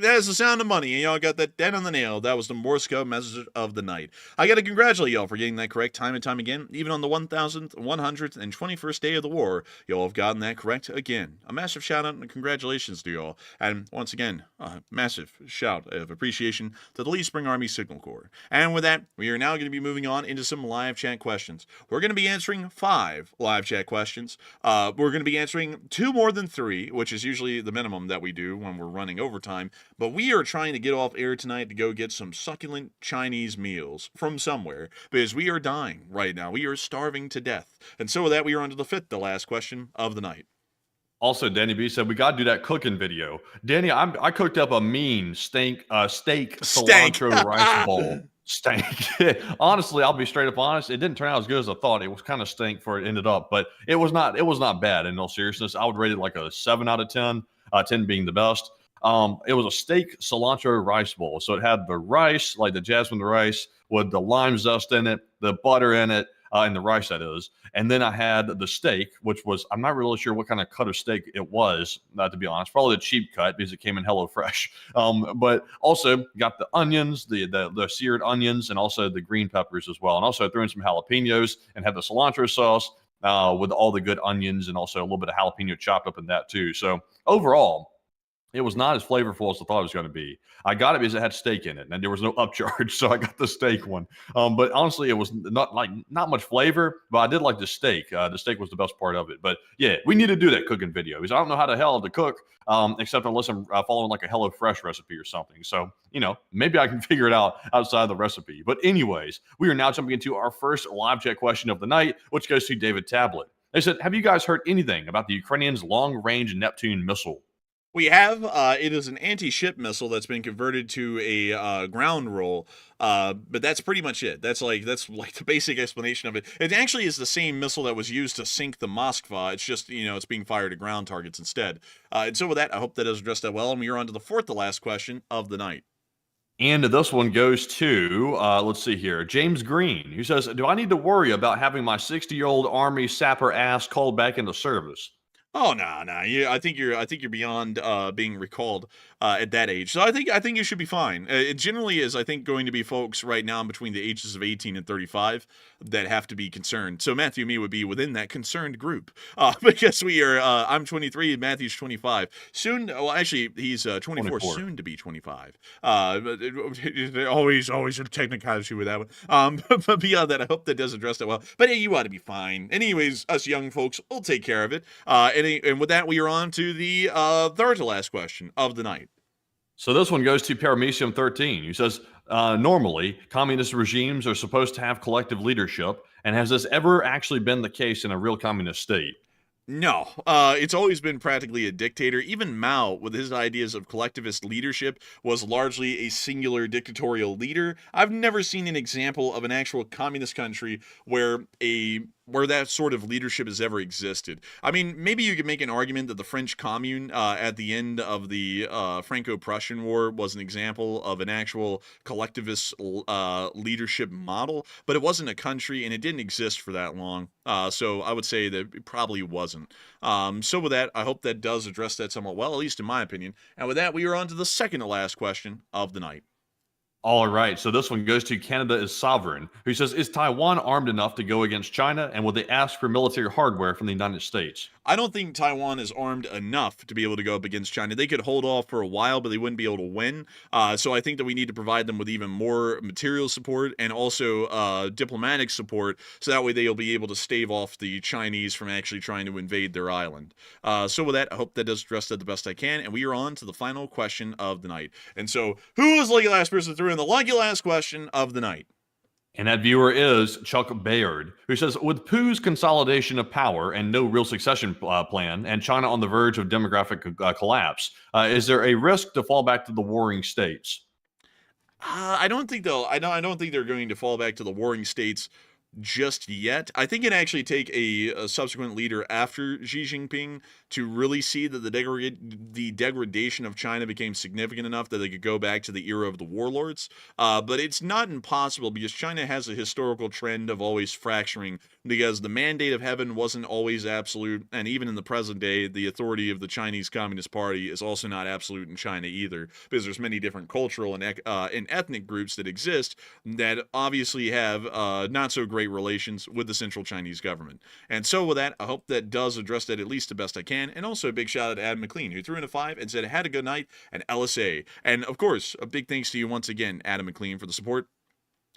that is the sound of money, and y'all got that dead on the nail. That was the Morse code message of the night. I got to congratulate y'all for getting that correct time and time again. Even on the 1,121st day of the war, y'all have gotten that correct again. A massive shout out and congratulations to y'all. And once again, a massive shout of appreciation to the Lee Spring Army Signal Corps. And with that, we are now going to be moving on into some live chat questions. We're going to be answering 5 live chat questions. We're going to be answering 2 more than 3, which is usually the minimum that we do when we're running overtime. But we are trying to get off air tonight to go get some succulent Chinese meals from somewhere because we are dying right now. We are starving to death. And so with that, we are on to the last question of the night. Also, Danny B said we got to do that cooking video. Danny, I cooked up a mean steak cilantro rice bowl. Stank. Honestly, I'll be straight up honest. It didn't turn out as good as I thought. It was kind of stank for it ended up, but it was not bad in all seriousness. I would rate it like a 7 out of 10, 10 being the best. It was a steak cilantro rice bowl. So it had the rice, like the jasmine rice with the lime zest in it, the butter in it, and the rice that is. And then I had the steak, which was, I'm not really sure what kind of cut of steak it was, to be honest, probably the cheap cut because it came in HelloFresh. But also got the onions, the seared onions, and also the green peppers as well. And also I threw in some jalapenos and had the cilantro sauce with all the good onions and also a little bit of jalapeno chopped up in that too. So overall, it was not as flavorful as I thought it was going to be. I got it because it had steak in it, and there was no upcharge, so I got the steak one. But honestly, it was not much flavor, but I did like the steak. The steak was the best part of it. But yeah, we need to do that cooking video because I don't know how the hell to cook, except unless I'm following like a HelloFresh recipe or something. So, you know, maybe I can figure it out outside the recipe. But anyways, we are now jumping into our first live chat question of the night, which goes to David Tablet. They said, have you guys heard anything about the Ukrainians' long-range Neptune missile? We have, it is an anti-ship missile that's been converted to a ground roll, but that's pretty much it. That's like the basic explanation of it. It actually is the same missile that was used to sink the Moskva. It's just, you know, it's being fired at ground targets instead. And so with that, I hope that does address that well. And we are on to the to last question of the night. And this one goes to, let's see here, James Green, who says, do I need to worry about having my 60-year-old Army sapper ass called back into service? Oh no. I think you're beyond being recalled at that age. So I think you should be fine. It generally is, I think, going to be folks right now between the ages of 18 and 35 that have to be concerned. So Matthew and me would be within that concerned group because we are. I'm 23. Matthew's 25. Soon. Well, actually, he's 24. Soon to be 25. Always a technicality with that one. But beyond that, I hope that does address that well. But hey, you ought to be fine. Anyways, us young folks, we'll take care of it. And with that, we are on to the third to last question of the night. So this one goes to Paramecium 13, who says, normally, communist regimes are supposed to have collective leadership, and has this ever actually been the case in a real communist state? No, it's always been practically a dictator. Even Mao, with his ideas of collectivist leadership, was largely a singular dictatorial leader. I've never seen an example of an actual communist country where that sort of leadership has ever existed. I mean, maybe you could make an argument that the French Commune at the end of the Franco-Prussian War was an example of an actual collectivist leadership model, but it wasn't a country and it didn't exist for that long. So I would say that it probably wasn't. So with that, I hope that does address that somewhat well, at least in my opinion. And with that, we are on to the second to last question of the night. All right, so this one goes to Canada is Sovereign, who says, is Taiwan armed enough to go against China, and will they ask for military hardware from the United States? I don't think Taiwan is armed enough to be able to go up against China. They could hold off for a while, but they wouldn't be able to win. So I think that we need to provide them with even more material support and also diplomatic support, so that way they'll be able to stave off the Chinese from actually trying to invade their island. So with that, I hope that does address that the best I can, and we are on to the final question of the night. And so, who is the lucky last person that threw in the lucky last question of the night? And that viewer is Chuck Bayard, who says, with Pu's consolidation of power and no real succession plan, and China on the verge of demographic collapse, is there a risk to fall back to the warring states? I don't think they'll. I don't think they're going to fall back to the warring states just yet. I think it actually take a subsequent leader after Xi Jinping to really see that the degradation of China became significant enough that they could go back to the era of the warlords. But it's not impossible, because China has a historical trend of always fracturing, because the mandate of heaven wasn't always absolute, and even in the present day, the authority of the Chinese Communist Party is also not absolute in China either, because there's many different cultural and ethnic groups that exist that obviously have not so great relations with the central Chinese government. And so with that, I hope that does address that at least the best I can. And also a big shout out to Adam McLean, who threw in a 5 and said, had a good night, and LSA. And of course, a big thanks to you once again, Adam McLean, for the support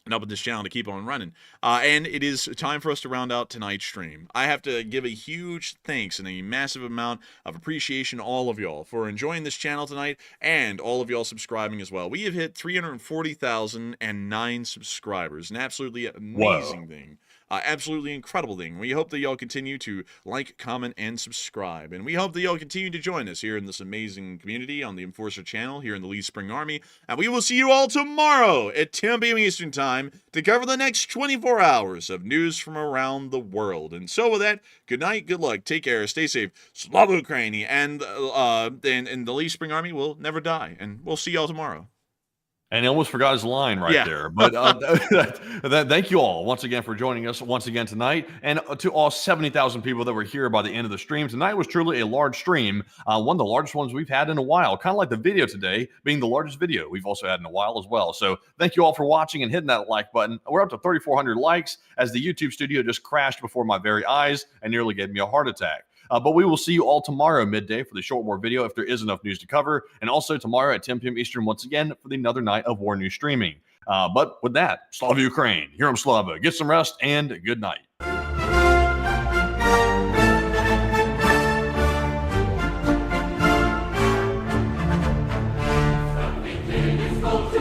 and helping this channel to keep on running. And it is time for us to round out tonight's stream. I have to give a huge thanks and a massive amount of appreciation to all of y'all for enjoying this channel tonight, and all of y'all subscribing as well. We have hit 340,009 subscribers, an absolutely amazing thing. Absolutely incredible thing. We hope that y'all continue to like, comment, and subscribe. And we hope that y'all continue to join us here in this amazing community on the Enforcer channel here in the Lee Spring Army. And we will see you all tomorrow at 10 p.m. Eastern Time to cover the next 24 hours of news from around the world. And so with that, good night, good luck, take care, stay safe, Slava Ukraini, and the Lee Spring Army will never die. And we'll see y'all tomorrow. And he almost forgot his line right there. But thank you all once again for joining us once again tonight. And to all 70,000 people that were here by the end of the stream. Tonight was truly a large stream, one of the largest ones we've had in a while. Kind of like the video today being the largest video we've also had in a while as well. So thank you all for watching and hitting that like button. We're up to 3,400 likes as the YouTube studio just crashed before my very eyes and nearly gave me a heart attack. But we will see you all tomorrow midday for the short war video if there is enough news to cover. And also tomorrow at 10 p.m. Eastern once again for another night of war news streaming. But with that, Slava Ukraine, Hiram Slava, get some rest and good night. Go